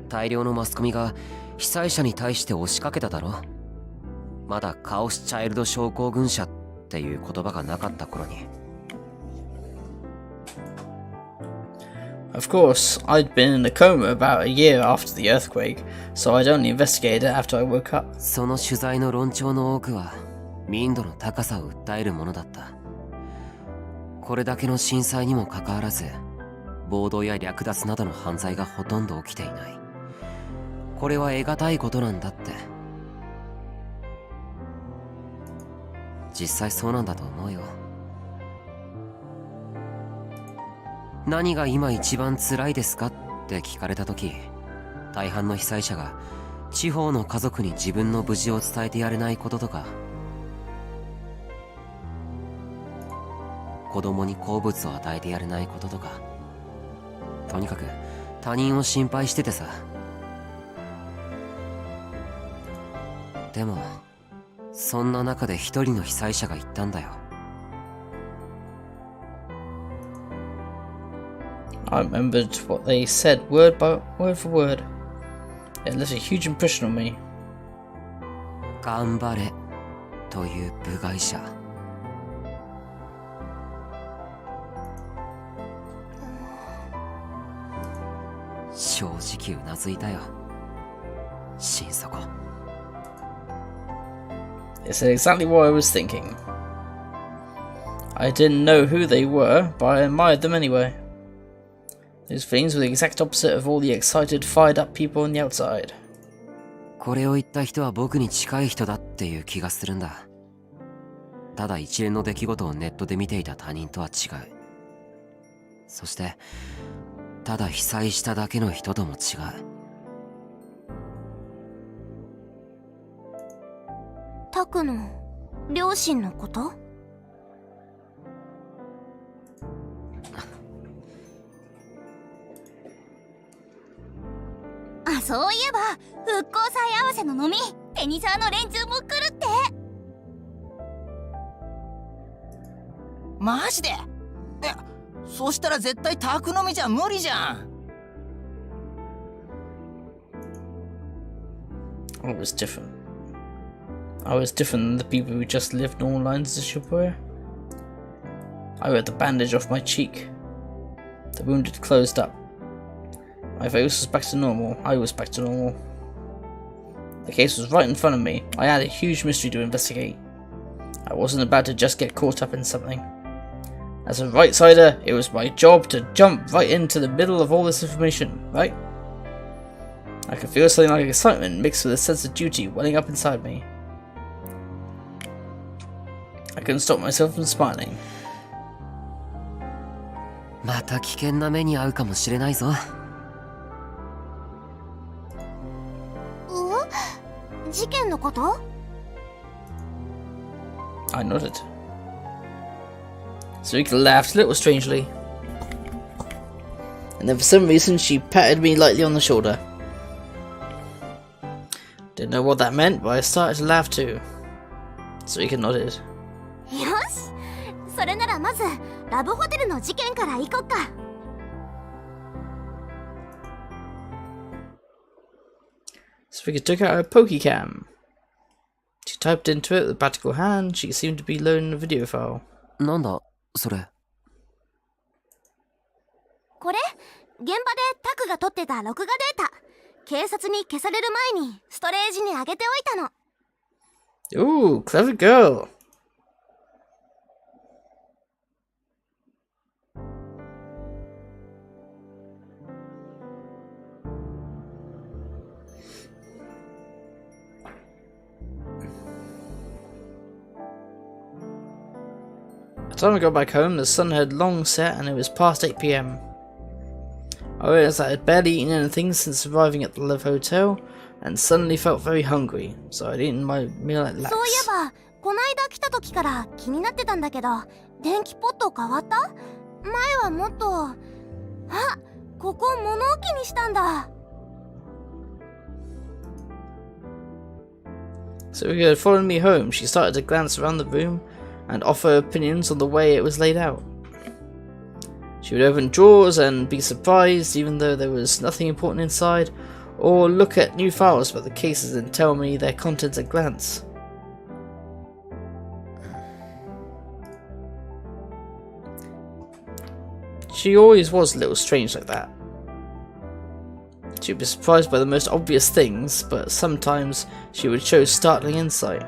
大量のマスコミが被災者に対して押しかけただろ。まだカオスチャイルド症候群者っていう言葉がなかった頃に。Of course, I'd been in a coma about a year after the earthquake, so I'd only investigated it after I woke up. その取材の論調の多くは民度の高さを訴えるものだった。これだけの震災にもかかわらず、暴動や略奪などの犯罪がほとんど起きていない。これは得難いことなんだって。実際そうなんだと思うよ。何が今一番辛いですかって聞かれた時、大半の被災者が地方の家族に自分の無事を伝えてやれないこととか、子供に好物を与えてやれないこととか、とにかく他人を心配しててさ。でもそんな中で一人の被災者が言ったんだよ。I remembered what they said word for word. It left a huge impression on me. 頑張れという部外者。正直うなずいたよ、心底。It said exactly what I was thinking. I didn't know who they were, but I admired them anyway. Those feelings were the exact opposite of all the excited, fired up people on the outside. これを言った人は僕に近い人だっていう気がするんだ。ただ一連の出来事をネットで見ていた他人とは違う。そしてただ被災しただけの人とも違う。タクの両親のこと？あ、そういえば復興祭合わせの飲み、テニサーの連中も来るって。マジで？そしたら絶対タク飲みじゃ無理じゃん。I was different. I was different than the people who just lived normal lives as Shibuya. I had the bandage off my cheek. The wound had closed up. My face was back to normal. I was back to normal. The case was right in front of me. I had a huge mystery to investigate. I wasn't about to just get caught up in something. As a right-sider, it was my job to jump right into the middle of all this information, right? I could feel something like excitement mixed with a sense of duty welling up inside me. I couldn't stop myself from smiling. また危険な目に遭うかもしれないぞ。事件のこと？ I nodded. Suika laughed a little strangely. And then for some reason she patted me lightly on the shoulder. Didn't know what that meant, but I started to laugh too. Suika nodded. よし、それならまずラブホテルの事件から行こっか。Suika took out her Pokecam. She typed into it with a practical hand. She seemed to be loading a video file. なんだそれ。これ現場でタクが撮ってた録画データ。警察に消される前にストレージに上げておいたの。Ooh, clever girl. time I got back home, the sun had long set and it was past 8 p.m. I realized I had barely eaten anything since arriving at the Love Hotel and suddenly felt very hungry, so I'd eaten my meal at Lax. そういえばこないだ来た時から気になってたんだけど、電気ポット変わった？前はもっと。あ、ここ物置にしたんだ。So he had followed me home. She started to glance around the room and offer opinions on the way it was laid out. She would open drawers and be surprised even though there was nothing important inside, or look at new files about the cases and tell me their contents at a glance. She always was a little strange like that. She'd be surprised by the most obvious things, but sometimes she would show startling insight.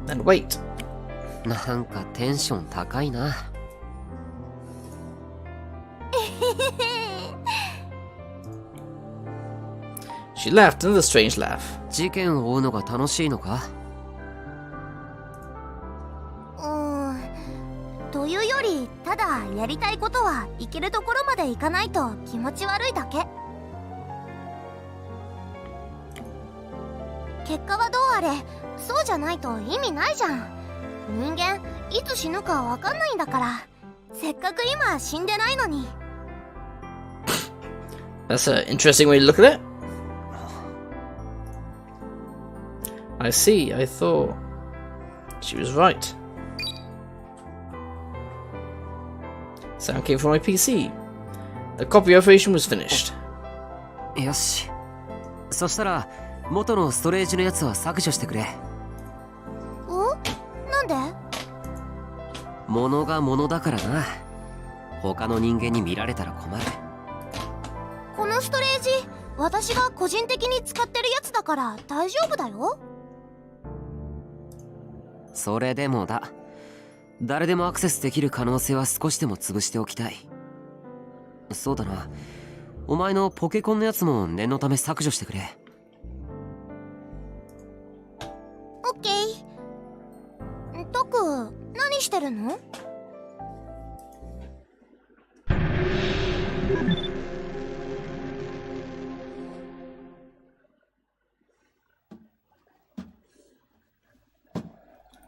And wait. なんかテンション高いな。She laughed another strange laugh. 事件を追うのが楽しいのか？というより、ただやりたいことは行けるところまで行かないと気持ち悪いだけ。結果はどうあれ、そうじゃないと意味ないじゃん。人間いつ死ぬかわかんないんだから。せっかく今死んでないのに。That's an interesting way to look at it. I see, I thought. She was right. Sound came from my PC. The copy operation was finished. よし。そしたら元のストレージのやつは削除してくれ。なんで？物が物だからな。他の人間に見られたら困る。このストレージ、私が個人的に使ってるやつだから大丈夫だよ。それでもだ。誰でもアクセスできる可能性は少しでも潰しておきたい。そうだな。お前のポケコンのやつも念のため削除してくれ。オッケー。トク、何してるの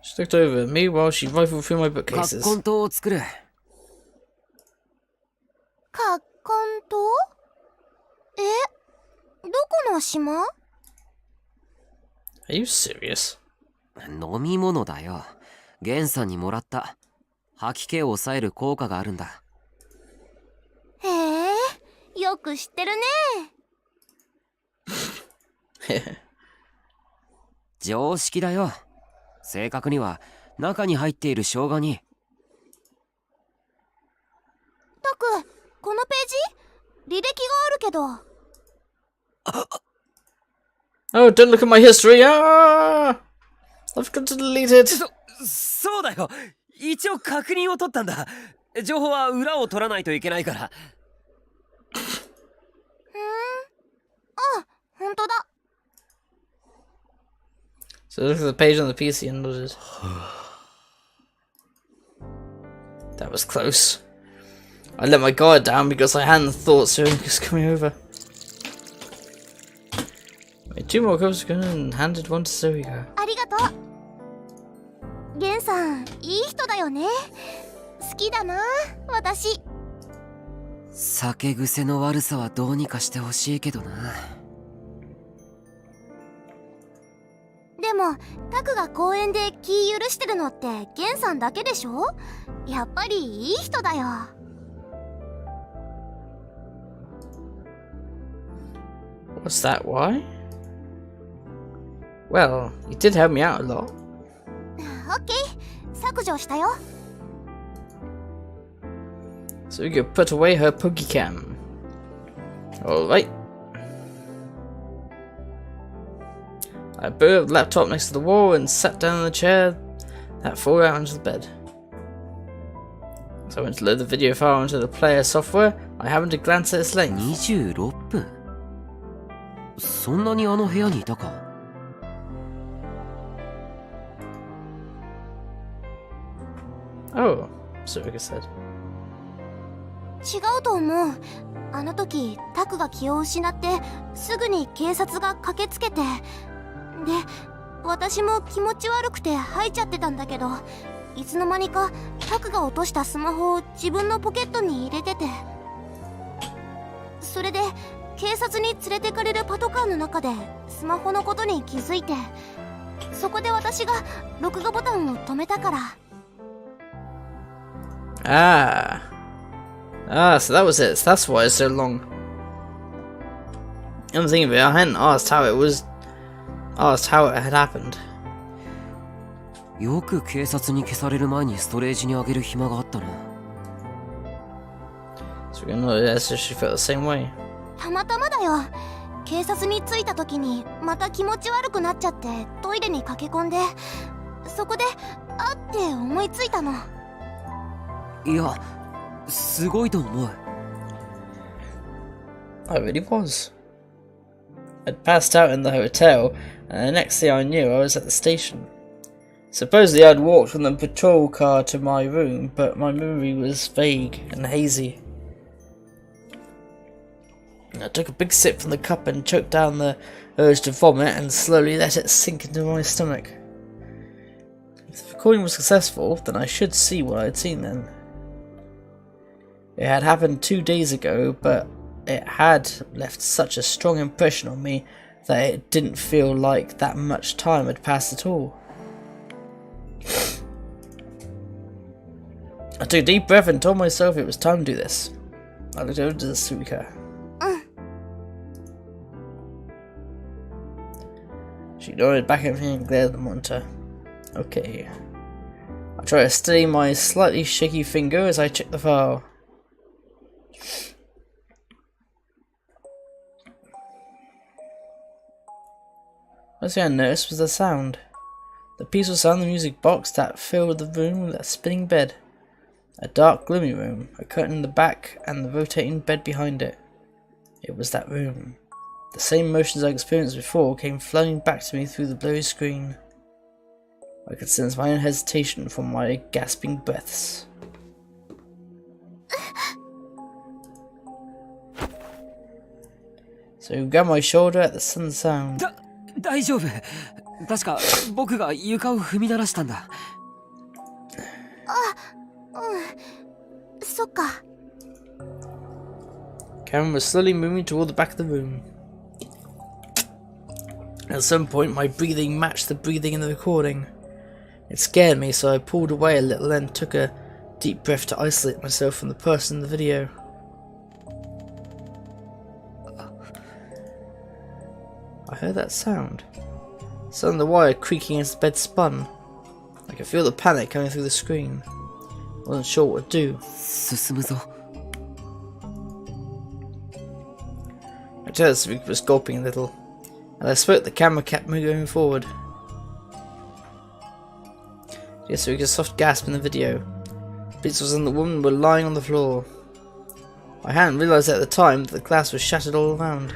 She looked over at me while she rifled through my bookcases. 葛根島を作る。葛根島？どこの島？ Are you serious? 飲み物だよ。ゲンさんにもらった。吐き気を抑える効果があるんだ。へえ、よく知ってるね。常識だよ。正確には中に入っている生姜に。タク、このページ？履歴があるけど。Oh, don't look at my history! Ah! I've got to delete it! そうだよ。一応確認を取ったんだ。情報は裏を取らないといけないから。あ、本当だ。So look at the page on the PC and nodded. That was close. I let my guard down because I hadn't thought Soren was coming over. Made 2 more copies and handed one to Sohika. ありがとう。ゲンさん、いい人だよね。好きだな、私。酒癖の悪さはどうにかしてほしいけどな。でもタクが公園で気許してるのってゲンさんだけでしょ。やっぱりいい人だよ。What's that? Why? Well, you did help me out a lot. オッケー、削除したよ。So we could put away her Pokecam. Alright. I put the laptop next to the wall and sat down in the chair that fell out onto the bed. So I went to load the video file into the player software. I happened to glance at its length. 26分? そんなにあの部屋にいたか? Oh, Suruka said. 違うと思う。あの時タクが気を失ってすぐに警察が駆けつけて、で私も気持ち悪くて吐いちゃってたんだけど、いつの間にかタクが落としたスマホを自分のポケットに入れてて、それで警察に連れてかれるパトカーの中でスマホのことに気づいて、そこで私が録画ボタンを止めたから。So that was it. So that's why it's so long. I'm thinking of it, I hadn't asked how it had happened. よく警察に消される前にストレージにあげる暇があったな。So we can know that she felt the same way. たまたまだよ。警察に着いた時にまた気持ち悪くなっちゃってトイレに駆け込んで、そこであって思いついたの。いや、すごいと思う。I really was. I'd passed out in the hotel, and the next thing I knew, I was at the station. Supposedly I'd walked from the patrol car to my room, but my memory was vague and hazy. I took a big sip from the cup and choked down the urge to vomit and slowly let it sink into my stomach. If the recording was successful, then I should see what I'd seen then. It had happened 2 days ago, but it had left such a strong impression on me that it didn't feel like that much time had passed at all. I took a deep breath and told myself it was time to do this. I looked over to the Suika. She nodded back at me and glared at the monitor. Okay. I tried to steady my slightly shaky finger as I checked the file. First thing I noticed was the sound. The peaceful sound of the music box that filled the room with a spinning bed. A dark, gloomy room, a curtain in the back, and the rotating bed behind it. It was that room. The same emotions I experienced before came flooding back to me through the blurry screen. I could sense my own hesitation from my gasping breaths. So he grabbed my shoulder at the sudden sound. 大丈夫。確か僕が床を踏み鳴らしたんだ。そっか。Cameron was slowly moving toward the back of the room. At some point, my breathing matched the breathing in the recording. It scared me, so I pulled away a little and took a deep breath to isolate myself from the person in the video. I heard that sound. Suddenly the wire creaking as the bed spun. I could feel the panic coming through the screen. I wasn't sure what to do. 進むぞ。I tell the speaker was gulping a little. As I spoke, the camera kept moving forward. Yes, we could soft gasp in the video. Pixels and the woman were lying on the floor. I hadn't realised at the time that the glass was shattered all around.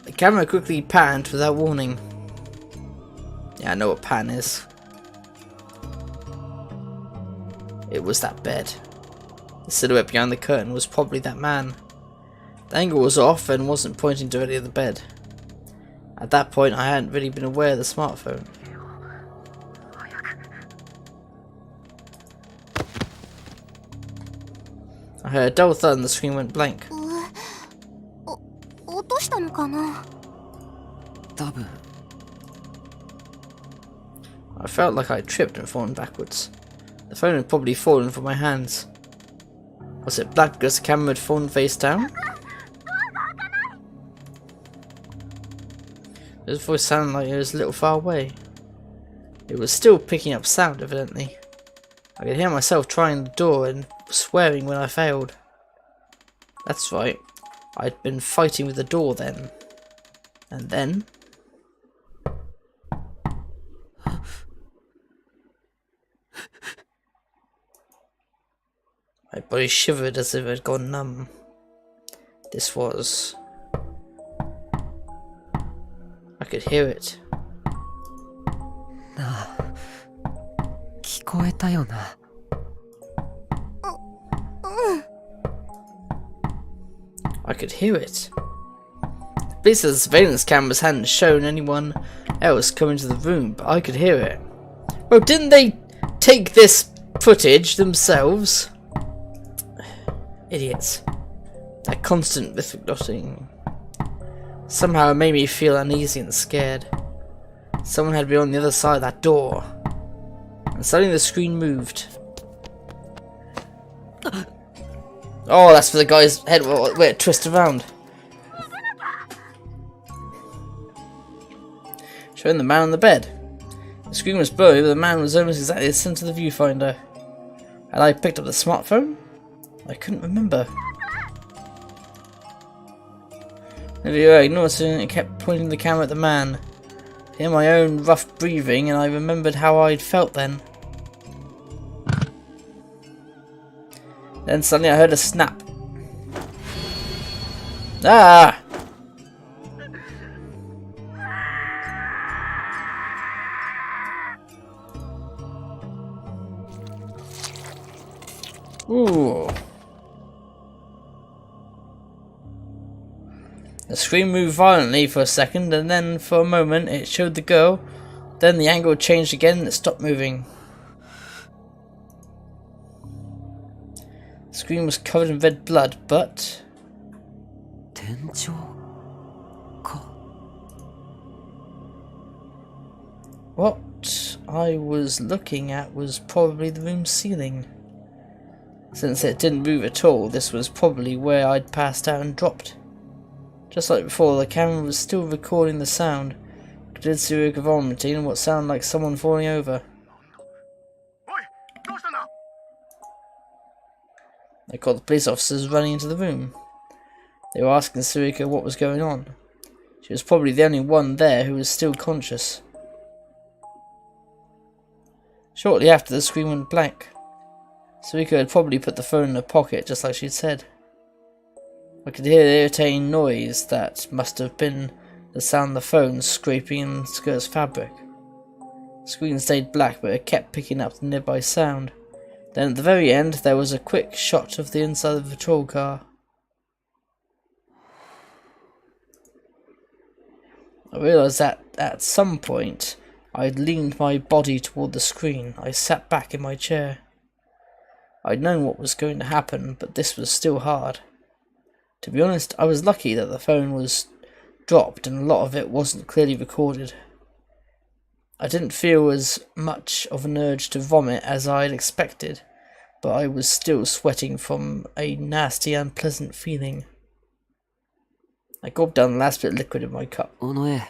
The camera quickly panned without warning. Yeah, I know what pan is. It was that bed. The silhouette behind the curtain was probably that man. The angle was off and wasn't pointing directly at the bed. At that point, I hadn't really been aware of the smartphone. I heard a dull thud and the screen went blank. 落としたのかな？多分。I felt like I tripped and fallen backwards. The phone had probably fallen from my hands. Was it black because the camera had fallen face down? His voice sounded like it was a little far away. It was still picking up sound, evidently. I could hear myself trying the door and swearing when I failed. That's right. I'd been fighting with the door then. And then... my body shivered as if it had gone numb. This was... I could hear it. なあ、聞こえたよな。I could hear it. The police said the surveillance cameras hadn't shown anyone else come into the room, but I could hear it. Well, didn't they take this footage themselves? Idiots. That constant dotting. Somehow it made me feel uneasy and scared. Someone had been on the other side of that door. And suddenly the screen moved. Oh, that's for the guy's head where it twists around. Showing the man on the bed. The screen was blurry, but the man was almost exactly the centre of the viewfinder. Had I picked up the smartphone? I couldn't remember. Anyway, I ignored it and kept pointing the camera at the man. I hear my own rough breathing, and I remembered how I'd felt then. Then suddenly I heard a snap. Ah! Ooh. The screen moved violently for a second, and then for a moment it showed the girl. Then the angle changed again and it stopped moving. The screen was covered in red blood, but... what I was looking at was probably the room's ceiling. Since it didn't move at all, this was probably where I'd passed out and dropped. Just like before, the camera was still recording the sound. I did Suika vomiting and what sounded like someone falling over. I called the police officers running into the room. They were asking Suika what was going on. She was probably the only one there who was still conscious. Shortly after, the screen went blank. Suika had probably put the phone in her pocket, just like she'd said. I could hear the irritating noise that must have been the sound of the phone scraping in the skirt's fabric. The screen stayed black, but it kept picking up the nearby sound. Then at the very end, there was a quick shot of the inside of the patrol car. I realised that at some point, I'd leaned my body toward the screen. I sat back in my chair. I'd known what was going to happen, but this was still hard. To be honest, I was lucky that the phone was dropped and a lot of it wasn't clearly recorded. I didn't feel as much of an urge to vomit as I'd expected, but I was still sweating from a nasty, unpleasant feeling. I gulped down the last bit of liquid in my cup. I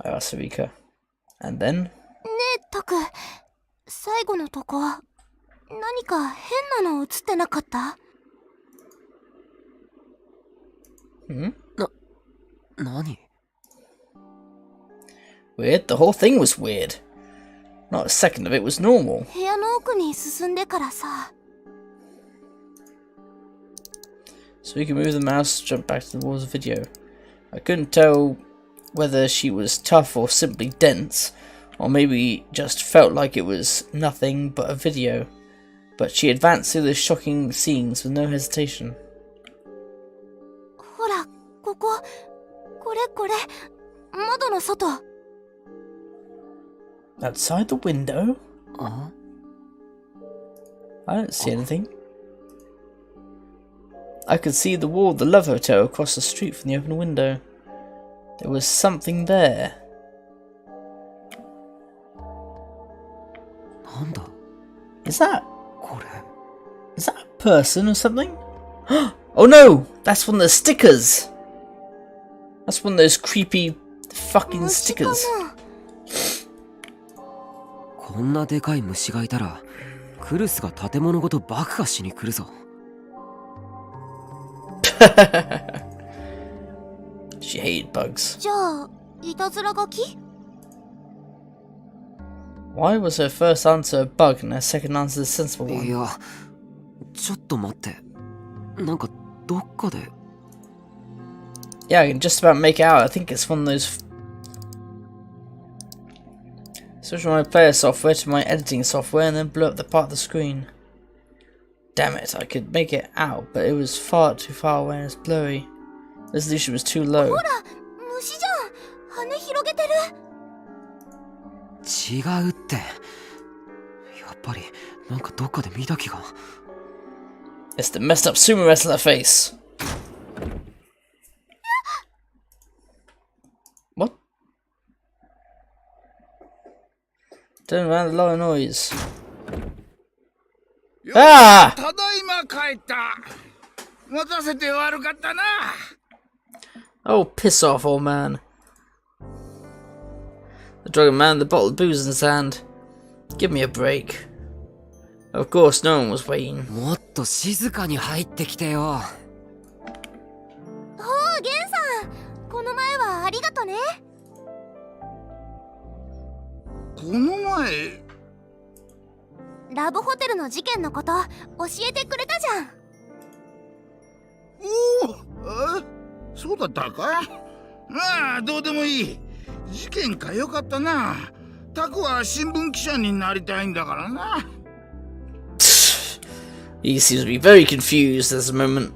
asked Sarika. And then? ねえ、タク、最後のとこ、何か変なの映ってなかった？ 何? Weird? The whole thing was weird. Not a second of it was normal. 部屋の奥に進んでからさ。 So we could move the mouse, jump back to the walls of video. I couldn't tell whether she was tough or simply dense, or maybe just felt like it was nothing but a video. But she advanced through the shocking scenes with no hesitation. ほら、ここ、これ、窓の外。 Outside the window? I don't see anything. I could see the wall of the Love Hotel across the street from the open window. There was something there. Is that a person or something? Oh no! That's one of the stickers! That's one of those creepy fucking stickers. こんなでかい虫がいたら、クルスが建物ごと爆破しに来るぞ。She hated bugs. じゃあ、いたずら書き？ Why was her first answer a bug and her second answer a sensible one? いや、ちょっと待って。なんかどっかで Yeah, I can just about make it out. I think it's one of those... Switch from my player software to my editing software and then blew up the part of the screen. Damn it, I could make it out, but it was far too far away and it's blurry. Resolution was too low. 虫じゃん。羽広げてる。違うって。やっぱりなんかどっかで見た気が。It's the messed up sumo wrestler face. What? Turn around, the lower noise. Ah! ただいま帰った。待たせて悪かったな。Oh, piss off, old man. The drunken man, the bottle of booze in his hand. Give me a break. Of course, no one was waiting. もっと静かに入ってきてよ。おう、ゲンさん。この前はありがとね。この前。ラブホテルの事件のこと教えてくれたじゃん。おお、そうだったか。ああ、どうでもいい。事件か、よかったな。タクは新聞記者になりたいんだからな。He seems to be very confused at the moment.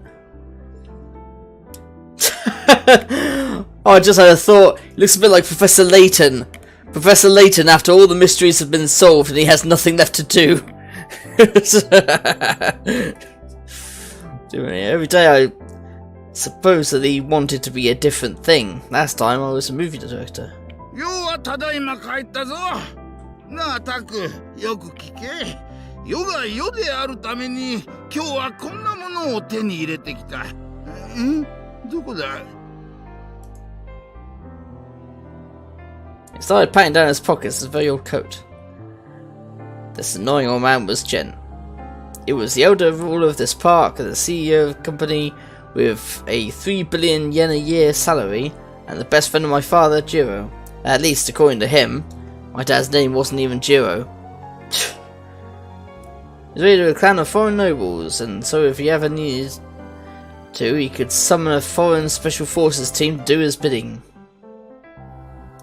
Oh, I just had a thought. He looks a bit like Professor Layton. Professor Layton, after all the mysteries have been solved and he has nothing left to do. Every day I suppose that he wanted to be a different thing. Last time I was a movie director. ようはただいま帰ったぞ。なあ、タク、よく聞け。世が世であるために今日はこんなものを手に入れてきた。どこだ？ He started patting down his pockets, his very old coat. This annoying old man was Jen. He was the elder ruler of this park and the CEO of the company with a 3 billion yen a year salary and the best friend of my father, Jiro. At least according to him. My dad's name wasn't even Jiro. He's leader of a clan of foreign nobles, and so if he ever needed to, he could summon a foreign special forces team to do his bidding.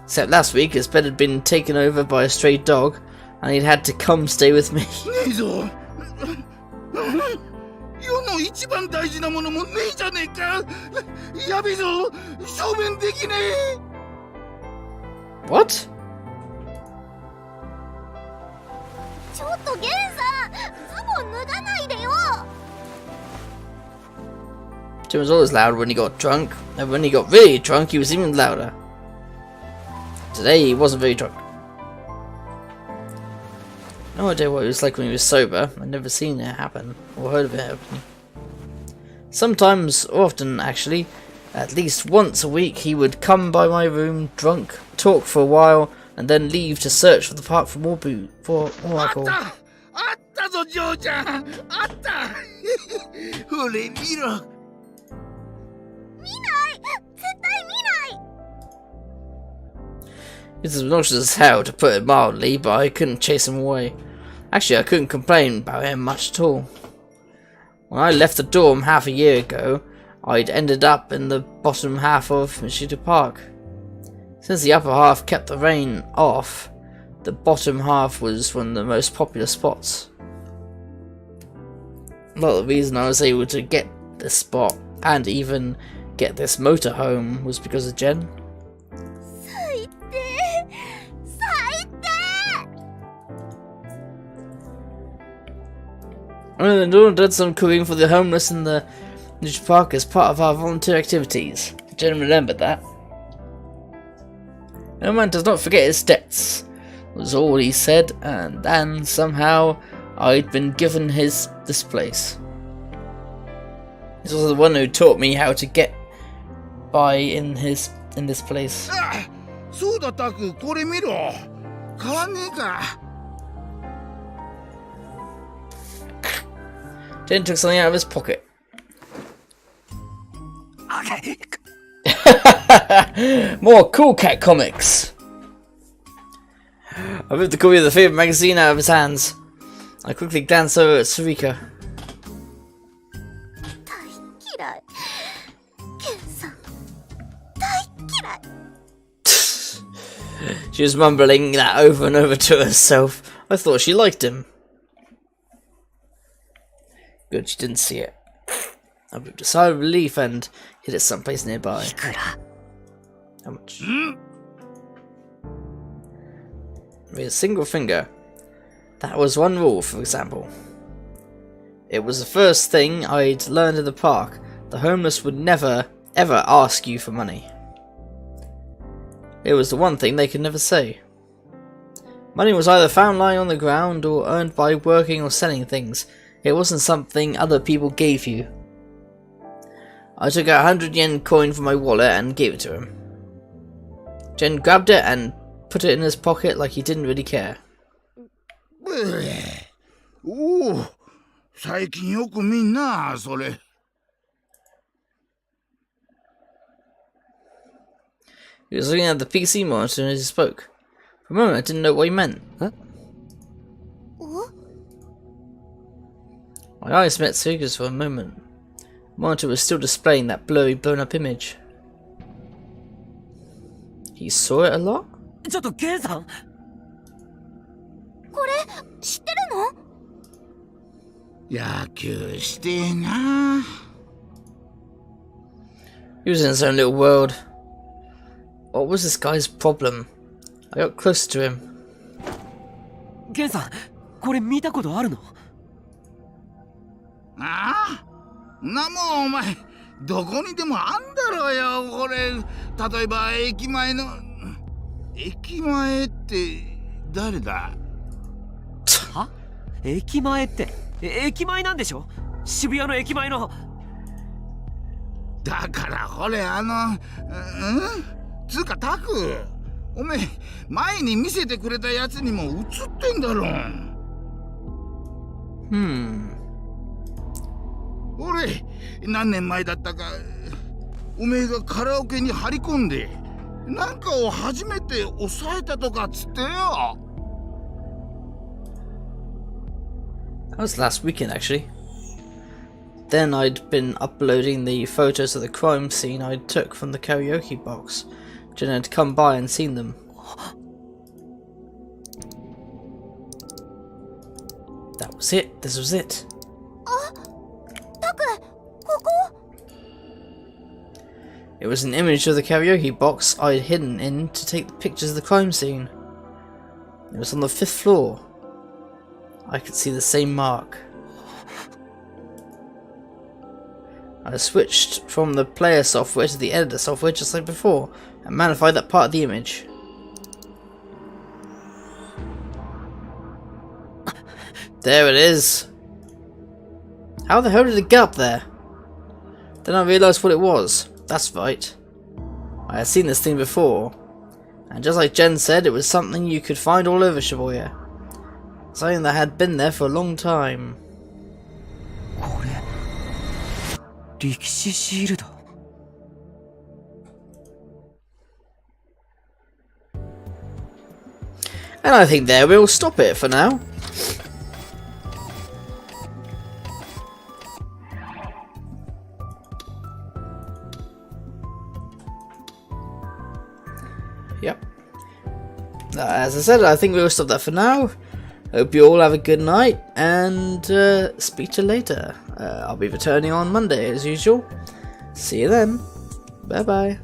Except last week, his bed had been taken over by a stray dog, and he'd had to come stay with me. 世の一番大事なものもねえじゃねえか。やべえぞ、正面できねえ。What? ちょっとゲンさん、ズボン脱がないでよ。Jim was always loud when he got drunk, and when he got really drunk, he was even louder. Today, he wasn't very drunk. No idea what it was like when he was sober. I'd never seen it happen, or heard of it happening. Sometimes, or often actually, at least once a week, he would come by my room drunk, talk for a while, and then leave to search for the park for more booze, for more alcohol. あったぞ、ジョーちゃん。あった。ほれ、見ろ。見ない。絶対見ない。 It was obnoxious as hell, to put it mildly, but I couldn't chase him away. Actually, I couldn't complain about him much at all. When I left the dorm half a year ago, I'd ended up in the bottom half of Mishita Park. Since the upper half kept the rain off, the bottom half was one of the most popular spots. A lot of the reason I was able to get this spot, and even get this motorhome, was because of Jen. And then did some cooking for the homeless in the Mishita Park as part of our volunteer activities. Jen remembered that. No man does not forget his debts, was all he said, and then somehow I'd been given this place. He's also the one who taught me how to get by in this place. そうだ、タク、これ見ろ。変わんねえか。Jen took something out of his pocket. More Cool Cat comics! I ripped the copy of the favourite magazine out of his hands. I quickly glanced over at Sarika. 大嫌い。ゲンさん。She was mumbling that over and over to herself. I thought she liked him. Good, she didn't see it. I blew a sigh of relief and hid it someplace nearby. How much? With a single finger. That was one rule, for example. It was the first thing I'd learned in the park. The homeless would never, ever ask you for money. It was the one thing they could never say. Money was either found lying on the ground or earned by working or selling things. It wasn't something other people gave you. I took a 100 yen coin from my wallet and gave it to him. Jen grabbed it and put it in his pocket like he didn't really care. おお、最近よく見んな、それ。He was looking at the PC monitor as he spoke. For a moment I didn't know what he meant. Huh? My eyes met Suga's for a moment. The monitor was still displaying that blurry, blown up image. He saw it a lot? ちょっとケンさん。これ知ってるの？野球してえな。He was in his own little world. What was this guy's problem? I got close to him. ケンさん、これ見たことあるの？ああ、なもんお前どこにでもあんだろうよ。これ例えば駅前の。駅前って誰だ？は？駅前って駅前なんでしょ？渋谷の駅前の。だからこれつうかタク、おめえ前に見せてくれたやつにも映ってんだろ。俺何年前だったか、おめえがカラオケに張り込んでなんかを初めて抑えたとかっつってよ。That was last weekend actually. Then I'd been uploading the photos of the crime scene I took from the karaoke box. Jen had come by and seen them. That was it. This was it. It was an image of the karaoke box I'd hidden in to take the pictures of the crime scene. It was on the 5th floor. I could see the same mark. I switched from the player software to the editor software just like before and magnified that part of the image. There it is. How the hell did it get up there? Then I realised what it was. That's right. I had seen this thing before. And just like Jen said, it was something you could find all over Shibuya. Something that had been there for a long time. これ力士シールド。And I think there we'll stop it for now. Yep. As I said, I think we'll stop that for now. Hope you all have a good night and speak to you later. I'll be returning on Monday as usual. See you then. Bye bye.